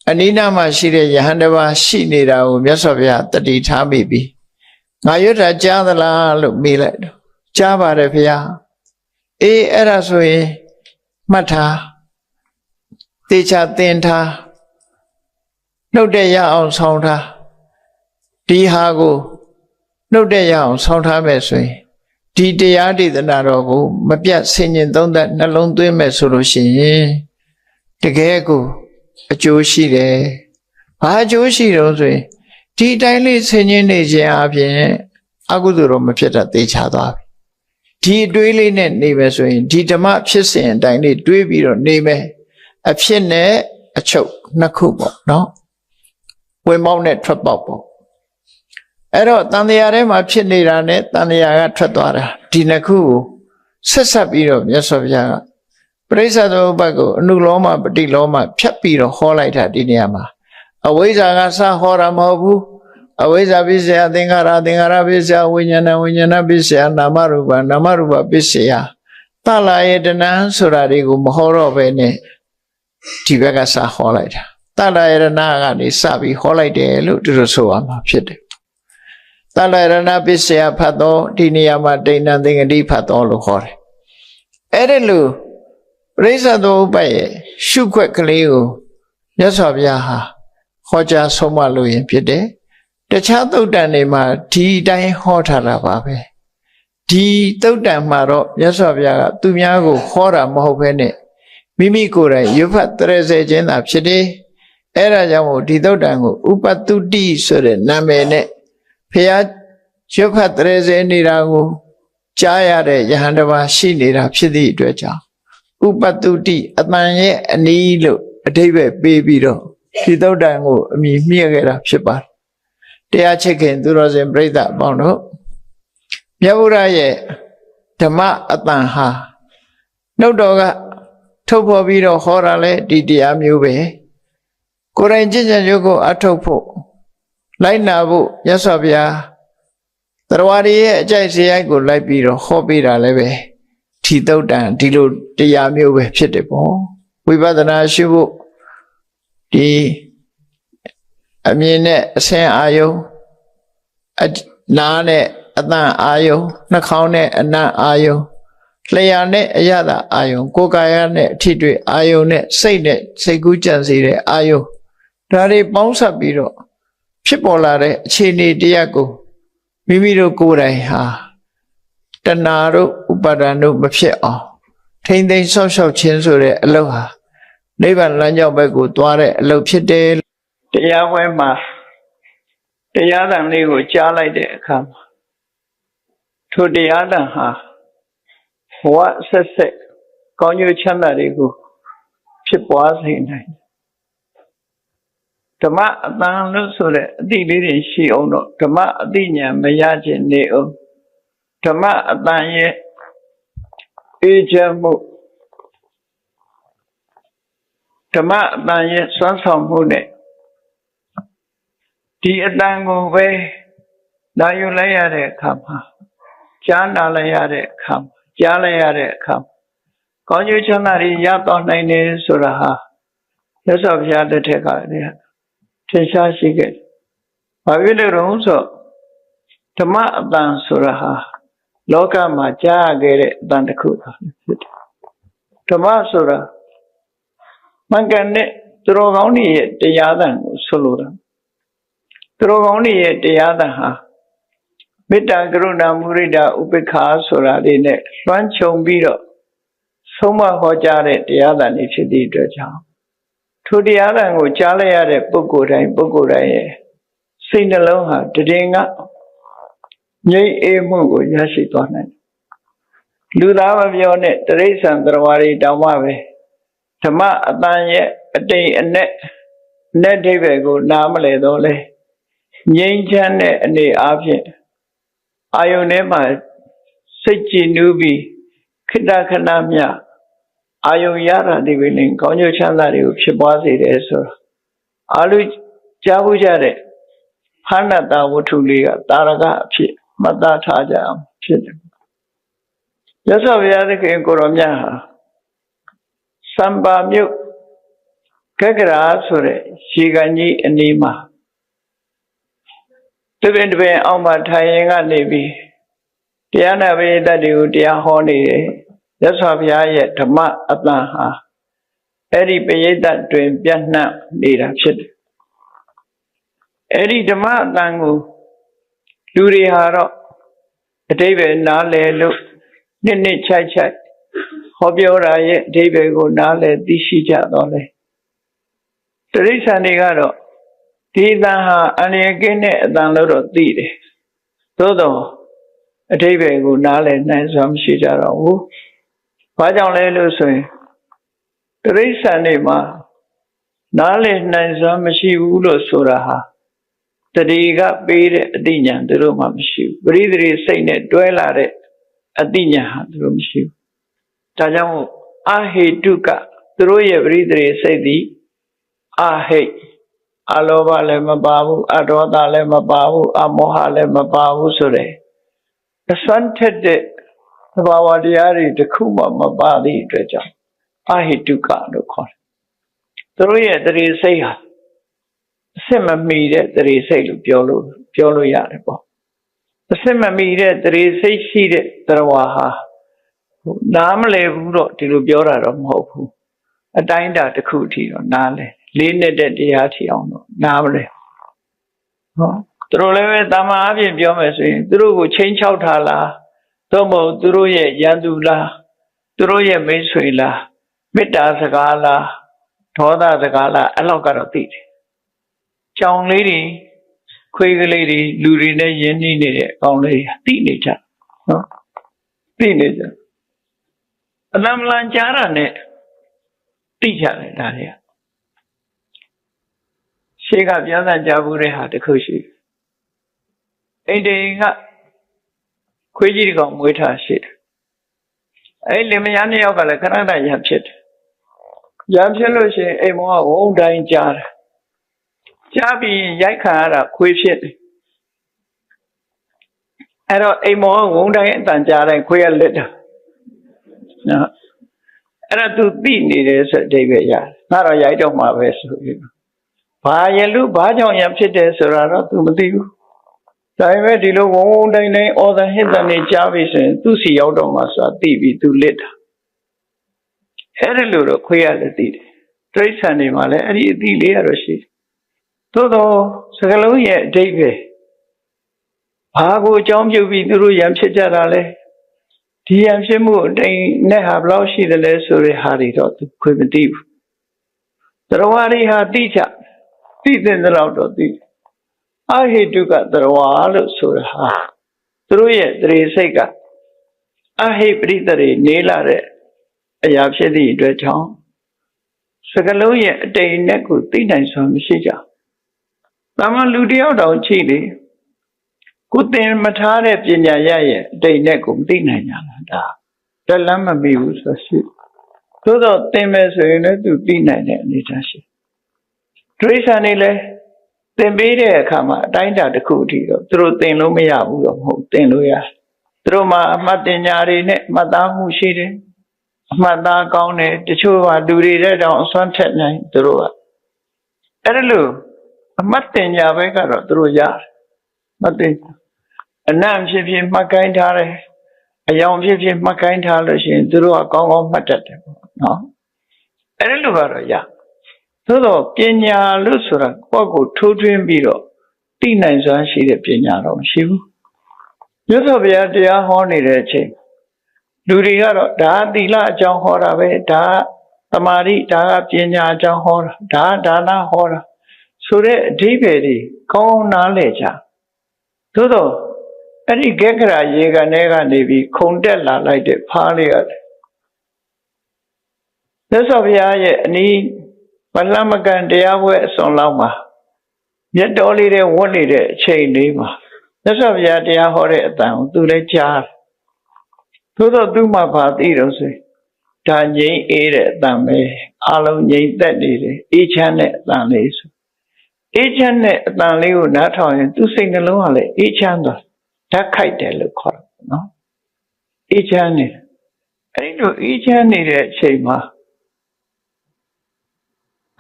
အနိနာမှာရှိတဲ့ယဟန်တစ်ပါးရှိနေတာကိုမြတ်စွာဘုရားတတိထားမိပြီငါရွတ်တာကြားသလားလို့မေးလိုက်တော့ကြားပါတယ်ဘုရားအေးအဲ့ဒါဆိုရင်မှတ်ထားသေချာသင်ထားနှုတ်တဲ့ရအောင်ဆောင်းထားဒီဟာကိုနှုတ်တဲ့ရအောင်ဆောင်းထားမယ်ဆိုရင်ဒီတရားဒေသနာတော်ကိုမပြတ်ဆင်ញင်သုံးသပ်နှလုံးသွင်းမယ်ဆိုလို့ရှိရင်တကယ်ကိုအကျိုးရှိတယ်။ဘာအကျိုးရှိတော့ဆိုရင်ဒီတိုင်းလေးဆင်ញင်နေခြင်းအပြင်အကုသိုလ်တော့မဖြစ်တာသေချာသွားပြီ။ဒီအတွေးလေးနဲ့နေမယ်ဆိုရင်ဒီဓမ္မဖြစ်စဉ်အတိုင်းလေးတွေးပြီးတော့နေမယ်။အဖြစ်နဲ့အချုပ်နှစ်ခုပေါ့နော်။ဝင်ပေါက်နဲ့ထွက်ပေါက်ပေါ့။အဲ့တော့တန်တရားထဲမှာဖြစ်နေတာနဲ့တန်တရားကထွက်သွားတာဒီနှစ်ခုကိုဆက်ဆက်ပြီးတော့မြတ်စွာဘုရားကပရိစ္ဆေသမုပ္ပါကိုအနုလောမပฏิလောမဖြတ်ပြီးတော့ဟောလိုက်တာဒီနေရာမှာအဝိဇ္ဇာကစဟောတာမဟုတ်ဘူးအဝိဇ္ဇာပစ္စယသင်္ခါရသင်္ခါရပစ္စယဝိညာဏဝိညာဏပစ္စယနာမရူပနာမရူပပစ္စယတလာယေတနံဆိုတာတွေကိုမဟောတော့ပဲနဲ့ဒီဘက်ကစဟောလိုက်တာတလာယေတနာကနေစပြီးဟောလိုက်တယ်လို့သူတို့ဆိုရမှာဖြစ်တယ်တလာယေတနာပစ္စယဖတ်တော့ဒီနေရာမှာဒိဋ္ဌံသင်္ကတိဖတ်တော့လို့ခေါ်တယ်အဲ့ဒီလိုပရိစ္ဆေသမုပ္ပါရဲ့ရှုခွက်ကလေးကိုမြတ်စွာဘုရားဟာဟောကြားဆုံးမလို့ရင်ဖြစ်တယ်တခြားသုတ်တန်တွေမှာဒီတိုင်းဟောထားတာပါပဲဒီသုတ်တန်မှာတော့မြတ်စွာဘုရားကသူများကိုဟောတာမဟုတ်ဘဲနဲ့မိမိကိုယ်တိုင်ရွတ်ဖတ်တရစေခြင်းသာဖြစ်တယ်အဲ့ဒါကြောင့်မို့ဒီသုတ်တန်ကိုဥပတုတိဆိုတဲ့နာမည်နဲ့ဘုရားရွတ်ဖတ်တရစေနေတာကိုကြားရတဲ့ယဟန်တစ်ပါးရှိနေတာဖြစ်သည့်အတွက်ကြောင့်ဥပတုတိအတန်ရဲ့အနည်းလို့အဓိပ္ပာယ်ပေးပြီးတော့ဒီသုတ်တန်ကိုအမည်မြှင့်ခဲ့တာဖြစ်ပါတယ်တရားချစ်ခင်သူတော်စင်ပြိဿအပေါင်းတို့မြတ်ဗုဒ္ဓရဲ့ဓမ္မအတန်ဟာနှုတ်တော်ကထုတ်ဖော်ပြီးတော့ဟောတာလဲဒီတရားမျိုးပဲကိုယ်တိုင်ကျင့်ကြံကြုတ်ကိုအထုတ်ဖို့လိုက်နာဖို့မြတ်စွာဘုရားတရားတွေရဲ့အကြိုက်စရိုက်ကိုလိုက်ပြီးတော့ဟောပေးတာလည်းပဲဒီသုတ်တန်ဒီလိုတရားမျိုးပဲဖြစ်တယ်ပေါ့ဝိပဿနာရှုဖို့ဒီအမြင်နဲ့အဆင်းအာယုံနားနဲ့အသံအာယုံနှာခေါင်းနဲ့အနံ့အာယုံလျှာနဲ့အရသာအာယုံကိုယ်ကာယနဲ့အထိတွေ့အာယုံနဲ့စိတ်နဲ့စိတ်ကူးကြံစေတဲ့အာယုံဒါတွေပေါင်းစပ်ပြီးတော့ဖြစ်ပေါ်လာတဲ့အခြေအနေတရားကိုမိမိတို့ကိုယ်တိုင်ဟာတဏှာတို့ဥပါဒဏ်တို့မဖြစ်အောင်ထိမ့်သိမ်းဆောက်ရှောက်ခြင်းဆိုတဲ့အလုပ်ဟာနိဗ္ဗာန်လမ်းကြောင်းဘက်ကိုသွားတဲ့အလုပ်ဖြစ်တယ်တရားပွဲမှာတရားသံလေးကိုကြားလိုက်တဲ့အခါမှာထိုတရားသံဟာဘဝဆက်ဆက်ကောင်းကျိုးချမ်းသာတွေကိုဖြစ်ပွားစေနိုင်ဓမ္မအတန်လို့ဆိုတဲ့အတိလေးတွေရှိအောင်တော့ဓမ္မအတိညာမရခြင်းနေအောင်ဓမ္မအတန်ရဲ့အေးချမ်းမှုဓမ္မအတန်ရဲ့စွမ်းဆောင်မှုနဲ့ဒီအတန်ကိုပဲနာယူလိုက်ရတဲ့အခါမှာကြားနာလိုက်ရတဲ့အခါမှာကြားလိုက်ရတဲ့အခါ ကောင်းကျိုးချမ်းသာတွေရတော့နိုင်တယ်ဆိုတာဟာမြတ်စွာဘုရားလက်ထက်ကတည်းကထင်ရှားရှိခဲ့တယ်။ဘာဖြစ်လို့လဲဆိုဓမ္မအတန်ဆိုတာဟာလောကမှာကြားခဲ့တဲ့အတန်တစ်ခုဖြစ်တယ်။ဓမ္မဆိုတာမှန်ကန်တဲ့သူတော်ကောင်းတွေရဲ့တရားသံကိုဆိုလိုတာ။သူတော်ကောင်းတွေရဲ့တရားသံဟာမေတ္တာကရုဏာမုဒိတာဥပေက္ခာဆိုတာလေးနဲ့လွှမ်းခြုံပြီးတော့ဆုံးမဟောကြားတဲ့တရားသံတွေဖြစ်သည့်အတွက်ကြောင့်ထိုတရားသံကိုကြားလိုက်ရတဲ့ပုဂ္ဂိုလ်တိုင်းရဲ့စိတ်နှလုံးဟာတည်ငါငြိမ်အေးမှုကိုရရှိသွားနိုင်တယ်။လူသားမပြောနဲ့တိရစ္ဆာန်သတ္တဝါတွေတောင်မှပဲဓမ္မအတန်ရဲ့အတိမ်အနက်အဓိပ္ပာယ်ကိုနားမလည်တော့လဲငြိမ်းချမ်းတဲ့အနေအားဖြင့်အာယုန်ထဲမှာစိတ်ကြည်နူးပြီးခိတ္တခဏမြအာယုံရတာဒီပင်ကောင်းကျိုးချမ်းသာတွေကိုဖြစ်ပွားစေတယ်ဆိုတာအာလူကြားဖို့ကြတဲ့ဖဏတဝတ္ထုလေးကတာရကအဖြစ်မှတ်သားထားကြအောင်ဖြစ်တယ်။ရသော်ဘုရားသခင်ကိုရောမြတ်ဟာစံပါမြို့ကက္ကရာဆိုတဲ့ရေကန်ကြီးအနီးမှာတပင်အောင်မှာထိုင်ရင်ကနေပြီးတရားနာပရိသတ်တွေကိုတရားဟောနေတယ်။ရသော်ဘုရားရဲ့ဓမ္မအတန်ဟာအဲ့ဒီပရိသတ်တွင်ပြန့်နှံ့နေတာဖြစ်တယ်။အဲ့ဒီဓမ္မအတန်ကိုလူတွေဟာတော့အတိပ္ပယ်နားလည်လို့နှစ်ချိုက်ဟောပြောတာရဲ့အတိပ္ပယ်ကိုနားလည်သိရှိကြတော့လေ။တိရစ္ဆာန်တွေကတော့ဒီအတန်ဟာအန္တရာယ်ကင်းတဲ့အတန်လို့တော့သိတယ်။သို့တော့အတိပ္ပယ်ကိုနားလည်နိုင်စွာမရှိကြတော့ဘူး။ဘာကြောင့်လဲလို့ဆိုရင်တိရစ္ဆာန်တွေမှာနားလည်နိုင်စွာမရှိဘူးလို့ဆိုတာဟာတတိကပေးတဲ့အသိဉာဏ်သူတို့မှမရှိဘူးပရိသေစိတ်နဲ့တွဲလာတဲ့အသိဉာဏ်ဟာသူတို့မရှိဘူးဒါကြောင့်အဟိတုကသူတို့ရဲ့ပရိသေစိတ်သည်အဟိအလောဘလည်းမပါဘူးအဒေါသလည်းမပါဘူးအမောဟလည်းမပါဘူးဆိုတဲ့အစွမ်းထက်တဲ့သဘာဝတရားတွေတစ်ခုမှမပါသည့်အတွက်ကြောင့်အဟိတုကလို့ခေါ်တယ်သူတို့ရဲ့တရေစိတ်ဟာအစစ်မမီတဲ့တရေစိတ်လို့ပြောလို့ရတယ်ပေါ့အစစ်မမီတဲ့တရေစိတ်ရှိတဲ့တရားဟာနားမလည်ဘူးတော့ဒီလိုပြောတာတော့မဟုတ်ဘူးအတိုင်းအတာတစ်ခုအထိတော့နားလဲလေးနဲ့တဲ့တရားထီအောင်တော့နားမလဲဟောသူတို့လည်းပဲတာမန်အပြင်ပြောမယ်ဆိုရင်သူတို့ကိုချင်းချောက်ထားလားသို့မဟုတ်သူတို့ရဲ့ရန်သူလားသူတို့ရဲ့မိတ်ဆွေလားမေတ္တာစကားလားဒေါသစကားလားအဲ့လောက်ကတော့သိတယ်ကြောင်လေးတွေခွေးကလေးတွေလူတွေနဲ့ယဉ်နှီးနေတဲ့အကောင်လေးတွေသိနေကြနော်သိနေကြအလံလန်ကြားတာနဲ့သိကြတယ်ဒါတွေကရှေးကပြန်ဆန်ကြဘူးတဲ့ဟာတခုရှိအိမ်တိန်ကခွေးကြီးကောင်မွေးထားရှိတယ်အဲ့လင်မယားနှစ်ယောက်ကလည်းခဏခဏရံဖြစ်တယ်ရံဖြစ်လို့ရှိရင်အိမ်မောကဝုန်းတိုင်းကြားတယ်ကြားပြီးရိုက်ခံရတာခွေးဖြစ်တယ်အဲ့တော့အိမ်မောကဝုန်းတိုင်းအတန်ကြားတိုင်းခွေးရလက်တာနော်အဲ့ဒါသူသိနေတယ်ဆိုအဓိပ္ပာယ်ရတယ်ငါတော့ရိုက်တော့မှာပဲဆိုပြီးဘာရလူဘာကြောင့်ရဖြစ်တယ်ဆိုတာတော့သူမသိဘူးဒါပေမဲ့ဒီလိုဝုန်းတိုင်းအော်သဟစ်တန်နေကြားပြီဆိုရင်သူ့စီရောက်တော့မှဆိုတာသိပြီးသူလက်တာအဲ့ဒါလို့တော့ခွေးရလည်းသိတယ်တိရစ္ဆာန်တွေမှာလည်းအဲ့ဒီအသိလေးရတော့ရှိတယ်သို့တော့စကလုံးရဲ့အဓိပ္ပာယ်ဘာကိုအကြောင်းပြုပြီးသူတို့ရံဖြစ်ကြတာလဲဒီရံဖြစ်မှုအတိမ်နဲ့ဟာဘယ်လောက်ရှိတယ်လဲဆိုတဲ့ဟာတွေတော့သူခွေမသိဘူးတရားဝါတွေဟာသိချသိတဲ့လောက်တော့သိအဟိတုကတရားဝါလို့ဆိုတာဟာသူတို့ရဲ့တရေစိတ်ကအဟိပရိသေနေလာတဲ့အရာဖြစ်သည့်အတွက်ကြောင့်စကလုံးရဲ့အတိမ်နဲ့ကိုသိနိုင်စွာမရှိကြ။ဒါမှလူတယောက်တောင်ချိလေကိုသင်မထားတဲ့ပညာရရဲ့အတိမ်နဲ့ကိုမသိနိုင်ကြလားဒါတက်လမ်းမမီဘူးဆိုရှိသို့တော့သင်မယ်ဆိုရင်လည်းသူသိနိုင်တဲ့အနေအထားရှိဒိဋ္ဌာန်နေလဲသင်ပေးတဲ့အခါမှာအတိုင်းအတာတစ်ခုအထိတော့သူတို့သင်လို့မရဘူးတော့မဟုတ်သင်လို့ရသူတို့မှာအမှတ်တင်ညာတွေနဲ့မှတ်သားမှုရှိတယ် မှတ်သားကောင်းတယ်တချို့ကလူတွေတဲ့တောင်အစွမ်းထက်နိုင်သူတို့ကအဲ့ဒါလို့အမှတ်တင်ညာပဲကတော့သူတို့ရတယ်မသိအနံ့ဖြစ်ဖြစ်မှတ်ကိုင်းထားတယ်အယောင်ဖြစ်ဖြစ်မှတ်ကိုင်းထားလို့ရှိရင်သူတို့ကကောင်းကောင်းမှတ်တတ်တယ်ပေါ့နော်အဲ့ဒါလို့ကတော့ရသို့တော့ပညာလို့ဆိုတာကိုယ့်ကိုထိုးထွင်းပြီးတော့သိနိုင်စွမ်းရှိတဲ့ပညာတော့မရှိဘူးမြတ်စွာဘုရားတရားဟောနေတဲ့အချိန်လူတွေကတော့ဒါသီလအကြောင်းဟောတာပဲဒါသမာဓိဒါကပညာအကြောင်းဟောတာဒါဒါနဟောတာဆိုတဲ့အဓိပ္ပာယ်တွေကောင်းနားလည်ကြသို့တော့အဲ့ဒီဂက္ခရာရေကနေကနေပြီးခုံတက်လာလိုက်တဲ့ဖားလေးရတယ်မြတ်စွာဘုရားရဲ့အနီးမလမကန်တရားပွဲအစွန်လောက်မှာမြတ်တော်လေးတဲ့ဝတ်နေတဲ့အချိန်လေးမှာမြတ်စွာဘုရားတရားဟောတဲ့အတန်ကိုသူလည်းကြားတယ်သို့တော့သူမှဘာသိတော့ဆိုဒါငြိမ်းအေးတဲ့အတန်ပဲအလုံးငြိမ်းသက်နေတယ်အေးချမ်းတဲ့အတန်လေးဆိုအေးချမ်းတဲ့အတန်လေးကိုနားထောင်ရင်သူစိတ်နှလုံးကလည်းအေးချမ်းသွားဓာတ်ခိုက်တယ်လို့ခေါ်တယ်နော်အေးချမ်းနေအဲ့ဒီလိုအေးချမ်းနေတဲ့အချိန်မှာ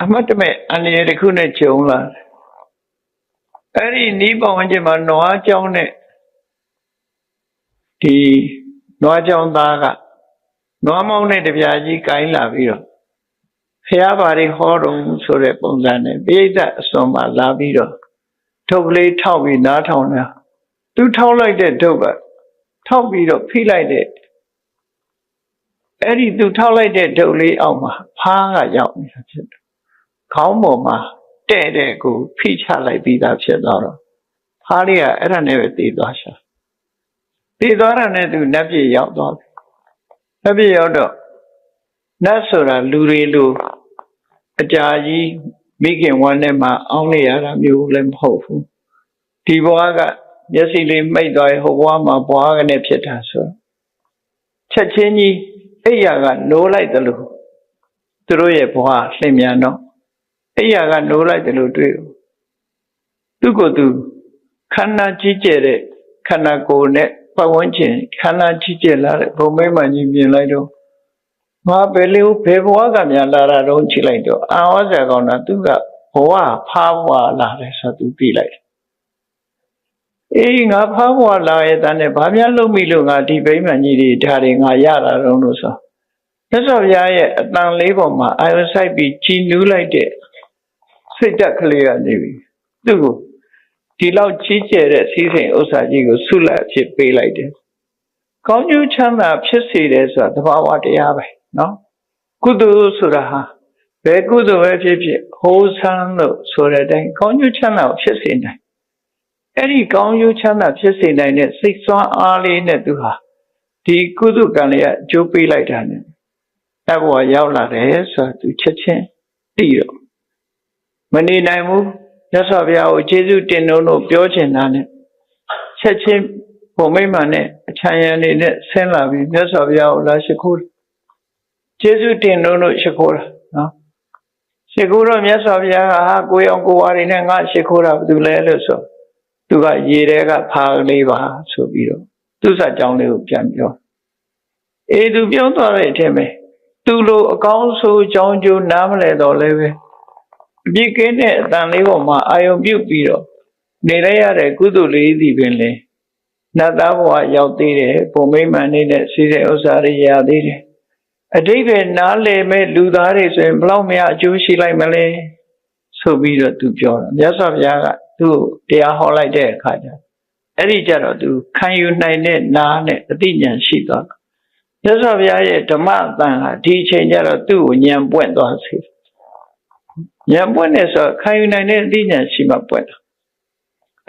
အမတ်တမဲ့အန္တရာယ်တစ်ခုနဲ့ကြုံလာအဲ့ဒီနီးပေါင်းချင်းမှာနွားကြောင်းနဲ့ဒီနွားကြောင်းသားကနွားမောင်းနဲ့တပြားကြီးကိုင်းလာပြီးတော့ဖះဘာတွေဟောတော်ဆိုတဲ့ပုံစံနဲ့ပိဋကအစွန်မှာလာပြီးတော့ထုတ်ကလေးထောက်ပြီးနားထောင်တာသူထောက်လိုက်တဲ့ထုတ်ကထောက်ပြီးတော့ဖိလိုက်တဲ့အဲ့ဒီသူထောက်လိုက်တဲ့ထုတ်လေးအောက်မှာဖားကရောက်နေတာဖြစ်တယ်ခေါင်းပေါ်မှာတဲ့တဲ့ကိုဖိချလိုက်ပြီးသားဖြစ်သွားတော့ဖားလေးကအဲ့ဒါနဲ့ပဲတည်သွားရှာတည်သွားတာနဲ့သူနတ်ပြည်ရောက်သွားတယ်နတ်ပြည်ရောက်တော့နတ်ဆိုတာလူတွေလိုအကြာကြီးမိခင်ဝမ်းထဲမှာအောင်းနေရတာမျိုးလည်းမဟုတ်ဘူးဒီဘဝကမျက်စိလေးမိတ်သွားရင်ဟိုဘဝမှာဘဝကနေဖြစ်တာဆိုချက်ချင်းကြီးအိယာကနိုးလိုက်တယ်လို့သူတို့ရဲ့ဘဝလင်မြန်တော့အိယာကနိုးလိုက်တယ်လို့တွေ့သူကသူခန္ဓာကြီးကျယ်တဲ့ခန္ဓာကိုယ်နဲ့ပတ်ဝန်းကျင်ခန္ဓာကြီးကျယ်လာတဲ့ဘုံမိမ့်မှကြီးမြင်လိုက်တော့ငါဘယ်လိုဘယ်ဘဝကများလာတာတော့ကြည့်လိုက်တော့အာဝဇ္ဇကောင်တာသူကဘဝဖားဘဝလာတယ်ဆိုသူသိလိုက်အေးငါဖားဘဝလာရဲ့တန်းနဲ့ဘာများလုပ်မိလို့ငါဒီဗိမာန်ကြီးတွေဓာတ်တွေငါရတာတော့လို့ဆိုမြတ်စွာဘုရားရဲ့အတန်လေးပေါ်မှာအာယုဆိုင်ပြီးကြည်နူးလိုက်တဲ့စိတ်ဓာတ်ကလေးကနေပြီးသူ့ကိုဒီလောက်ကြီးကျယ်တဲ့စီးစိမ်ဥစ္စာကြီးကိုဆုလက်အဖြစ်ပေးလိုက်တယ်ကောင်းကျိုးချမ်းသာဖြစ်စေတယ်ဆိုတာသဘာဝတရားပဲနော်ကုသိုလ်ဆိုတာဟာဘယ်ကုသိုလ်ပဲဖြစ်ဖြစ်ဟိုးဆန်းလို့ဆိုတဲ့အတိုင်းကောင်းကျိုးချမ်းသာကိုဖြစ်စေနိုင်အဲ့ဒီကောင်းကျိုးချမ်းသာဖြစ်စေနိုင်တဲ့စိတ်စွမ်းအားလေးနဲ့သူဟာဒီကုသကံလေးကအကျိုးပေးလိုက်တာနဲ့အဲ့ဘဝရောက်လာတယ်ဆိုတော့သူချက်ချင်းသိတော့မနေနိုင်ဘူးမြတ်စွာဘုရားကိုကျေးဇူးတင်လို့ပြောချင်တာနဲ့ချက်ချင်းဘုံမိမ့်မှန်နဲ့အချမ်းရံနေနဲ့ဆင်းလာပြီးမြတ်စွာဘုရားကိုလာရှိခိုးကျေးဇူးတင်လို့ရှိခိုးတာနော်ရှိခိုးတော့မြတ်စွာဘုရားကဟာကိုယ်အောင်ကိုယ်ဝါတွေနဲ့ငါရှိခိုးတာဘာလို့လဲလို့ဆိုသူကရေထဲကဖားကလေးပါဆိုပြီးတော့သူ့စာကြောင်းလေးကိုပြန်ပြောအေးသူပြောသွားတဲ့အထက်ပဲသူလိုအကောင်းဆိုးကြောင်းကျိုးနားမလဲတော့လည်းပဲအပြစ်ကင်းတဲ့အတန်လေးပေါ်မှာအာယုံပြုတ်ပြီးတော့နေရတဲ့ကုသိုလ်လေးစီပင်လေနတ်သားဘဝရောက်သေးတယ်ဘုံမိမ့်မှန်နေတဲ့စီးတဲ့ဥစ္စာတွေရသေးတယ်အတိတ်ပဲနားလည်မဲ့လူသားတွေဆိုရင်ဘလောက်များအကျိုးရှိလိုက်မလဲဆိုပြီးတော့သူပြောတာမြတ်စွာဘုရားကသူ့တရားဟောလိုက်တဲ့အခါကျအဲ့ဒီကြတော့သူခံယူနိုင်တဲ့နားနဲ့အသိဉာဏ်ရှိသွားမြတ်စွာဘုရားရဲ့ဓမ္မအတန်ဟာဒီအချိန်ကျတော့သူ့ကိုဉာဏ်ပွင့်သွားစေဉာဏ်ပွင့်နေဆိုခံယူနိုင်တဲ့အသိဉာဏ်ရှိမှပွင့်တာ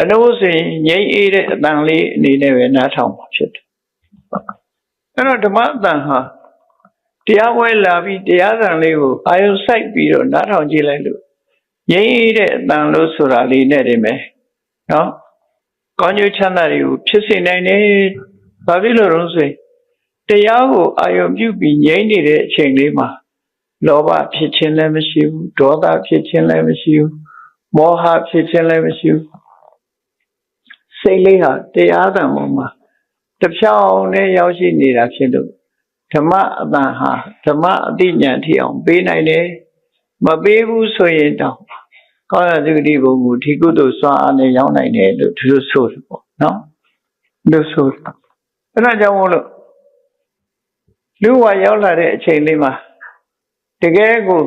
အလို့ဆိုရင်ငြိမ်းအေးတဲ့အတန်လေးအနေနဲ့ပဲနားထောင်မှာဖြစ်တယ်အဲ့တော့ဓမ္မအတန်ဟာတရားဝဲလာပြီးတရားစံလေးကိုအာယုစိုက်ပြီးတော့နားထောင်ကြည့်လိုက်လို့ငြိမ်းအေးတဲ့အတန်လို့ဆိုတာလေးနဲ့တည်းပဲနော်ကောင်းကျိုးချမ်းသာတွေကိုဖြစ်စေနိုင်တယ်ဘာဖြစ်လို့လဲဆိုရင်တရားကိုအာယုပြုပြီးငြိမ်းနေတဲ့အချိန်လေးမှာလောဘဖြစ်ခြင်းလည်းမရှိဘူးဒေါသဖြစ်ခြင်းလည်းမရှိဘူးမောဟဖြစ်ခြင်းလည်းမရှိဘူးစိတ်လေးဟာတရားသံပေါ်မှာတဖြောင်းနဲ့ရောက်ရှိနေတာဖြစ်လို့ ဓမ္မအတန်ဟာဓမ္မအတိညာဏ်ထီအောင်ပေးနိုင်တယ်မပေးဘူးဆိုရင်တော့ကောင်းရာသုတိဘုံကိုဒီကုသိုလ်စွာအားနဲ့ရောက်နိုင်တယ်လို့ဒီလိုဆိုတယ်ပေါ့နော်လို့ဆိုအဲ့ဒါကြောင့်မို့လို့လူဝါရောက်လာတဲ့အချိန်လေးမှာတကယ်ကို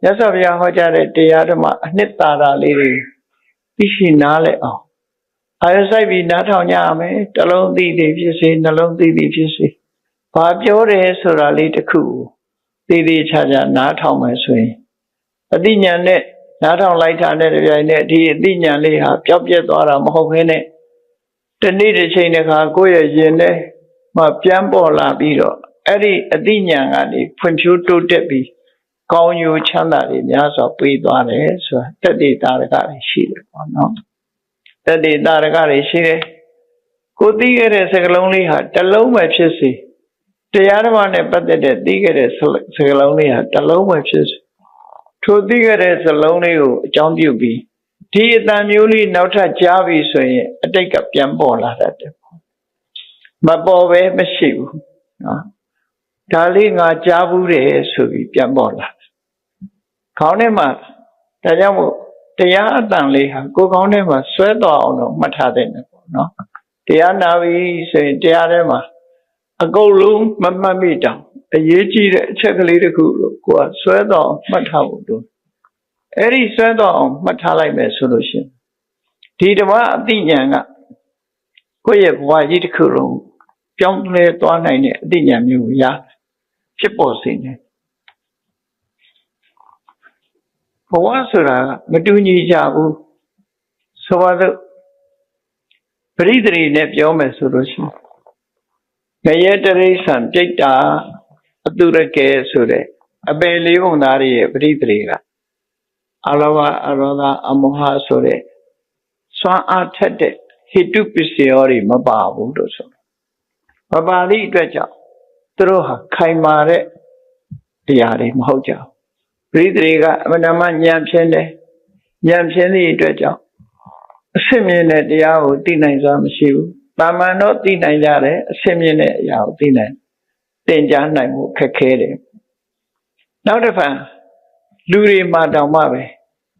မြတ်စွာဘုရားဟောကြားတဲ့တရားဓမ္မအနှစ်သာရလေးတွေသိရှိနားလည်အောင်အာရုံစိုက်ပြီးနားထောင်ကြရမယ်တလုံးသိသိဖြစ်စေနှလုံးသိသိဖြစ်စေဘာပြောတယ်ဆိုတာလေးတစ်ခုသိသိချာချာနားထောင်မယ်ဆိုရင်အသိဉာဏ်နဲ့နားထောင်လိုက်တာနဲ့တပြိုင်နက်ဒီအသိဉာဏ်လေးဟာပျောက်ပြက်သွားတာမဟုတ်ဘဲနဲ့တနေ့တစ်ချိန်တစ်ခါကိုယ့်ရဲ့ရင်ထဲမှာပြန်ပေါ်လာပြီးတော့အဲ့ဒီအသိဉာဏ်ကနေဖွံ့ဖြိုးတိုးတက်ပြီးကောင်းကျိုးချမ်းသာတွေများစွာပေးသွားတယ်ဆိုတာတတ္တိတာရကတွေရှိတယ်ပေါ့နော်တတ္တိတာရကတွေရှိတယ်ကိုသိခဲ့တဲ့စကားလုံးလေးဟာတစ်လုံးပဲဖြစ်စေတရားဓမ္မနဲ့ပတ်သက်တဲ့သိခဲ့တဲ့စကားလုံးလေးဟာတစ်လုံးပဲဖြစ်စေထိုသိခဲ့တဲ့စကားလုံးလေးကိုအကြောင်းပြုပြီးဒီအတန်မျိုးလေးနောက်ထပ်ကြားပြီးဆိုရင်အတိတ်ကပြန်ပေါ်လာတတ်တယ်မပေါ်ပဲမရှိဘူးနော်ဒါလေးငါကြားဘူးတယ်ဆိုပြီးပြန်ပေါ်လာခေါင်းထဲမှာဒါကြောင့်မို့တရားအတန်လေးဟာကိုယ်ခေါင်းထဲမှာဆွဲတော်အောင်တော့မှတ်ထားတဲ့ပေါ့နော်တရားနာပြီးဆိုရင်တရားထဲမှာအကုန်လုံးမမှတ်မိတောင်အရေးကြီးတဲ့အချက်ကလေးတစ်ခုလို့ကိုယ်ကဆွဲတော်မှတ်ထားဖို့တော့အဲ့ဒီဆွဲတော်အောင်မှတ်ထားလိုက်မယ်ဆိုလို့ရှိရင်ဒီဓမ္မအသိဉာဏ်ကကိုယ့်ရဲ့ဘဝကြီးတစ်ခုလုံးပြောင်းလဲသွားနိုင်တဲ့အသိဉာဏ်မျိုးကိုရဖြစ်ပေါ်စေတယ်ဘဝဆိုတာကမတူညီကြဘူးဆိုပါတော့ပရိသေရီနဲ့ပြောမယ်ဆိုလို့ရှိရင်ငရဲတရိษံပြိတ္တာအတုရကေဆိုတဲ့အပေလေးပုံသားရဲ့ပရိသေရီကအလောဘအရောဓအမောဟဆိုတဲ့စွမ်းအားထက်တဲ့ဟိတုပစ္စယောတွေမပါဘူးလို့ဆိုမပါသည့်အတွက်ကြောင့်သူတို့ဟာခိုင်မာတဲ့တရားတွေမဟုတ်ကြဘူးပရိသေရီကအမှန်တမ်းဉာဏ်ဖြင်းတယ်ဉာဏ်ဖြင်းသည့်အတွက်ကြောင့်အစစ်မြင်တဲ့တရားကိုသိနိုင်စွာမရှိဘူးတာမန်တော့သိနိုင်ကြတယ်အစစ်မြင်တဲ့အရာကိုသိနိုင်သင်ကြားနိုင်မှုခက်ခဲတယ်နောက်တစ်ဖန်လူတွေမှာတောင်မှပဲ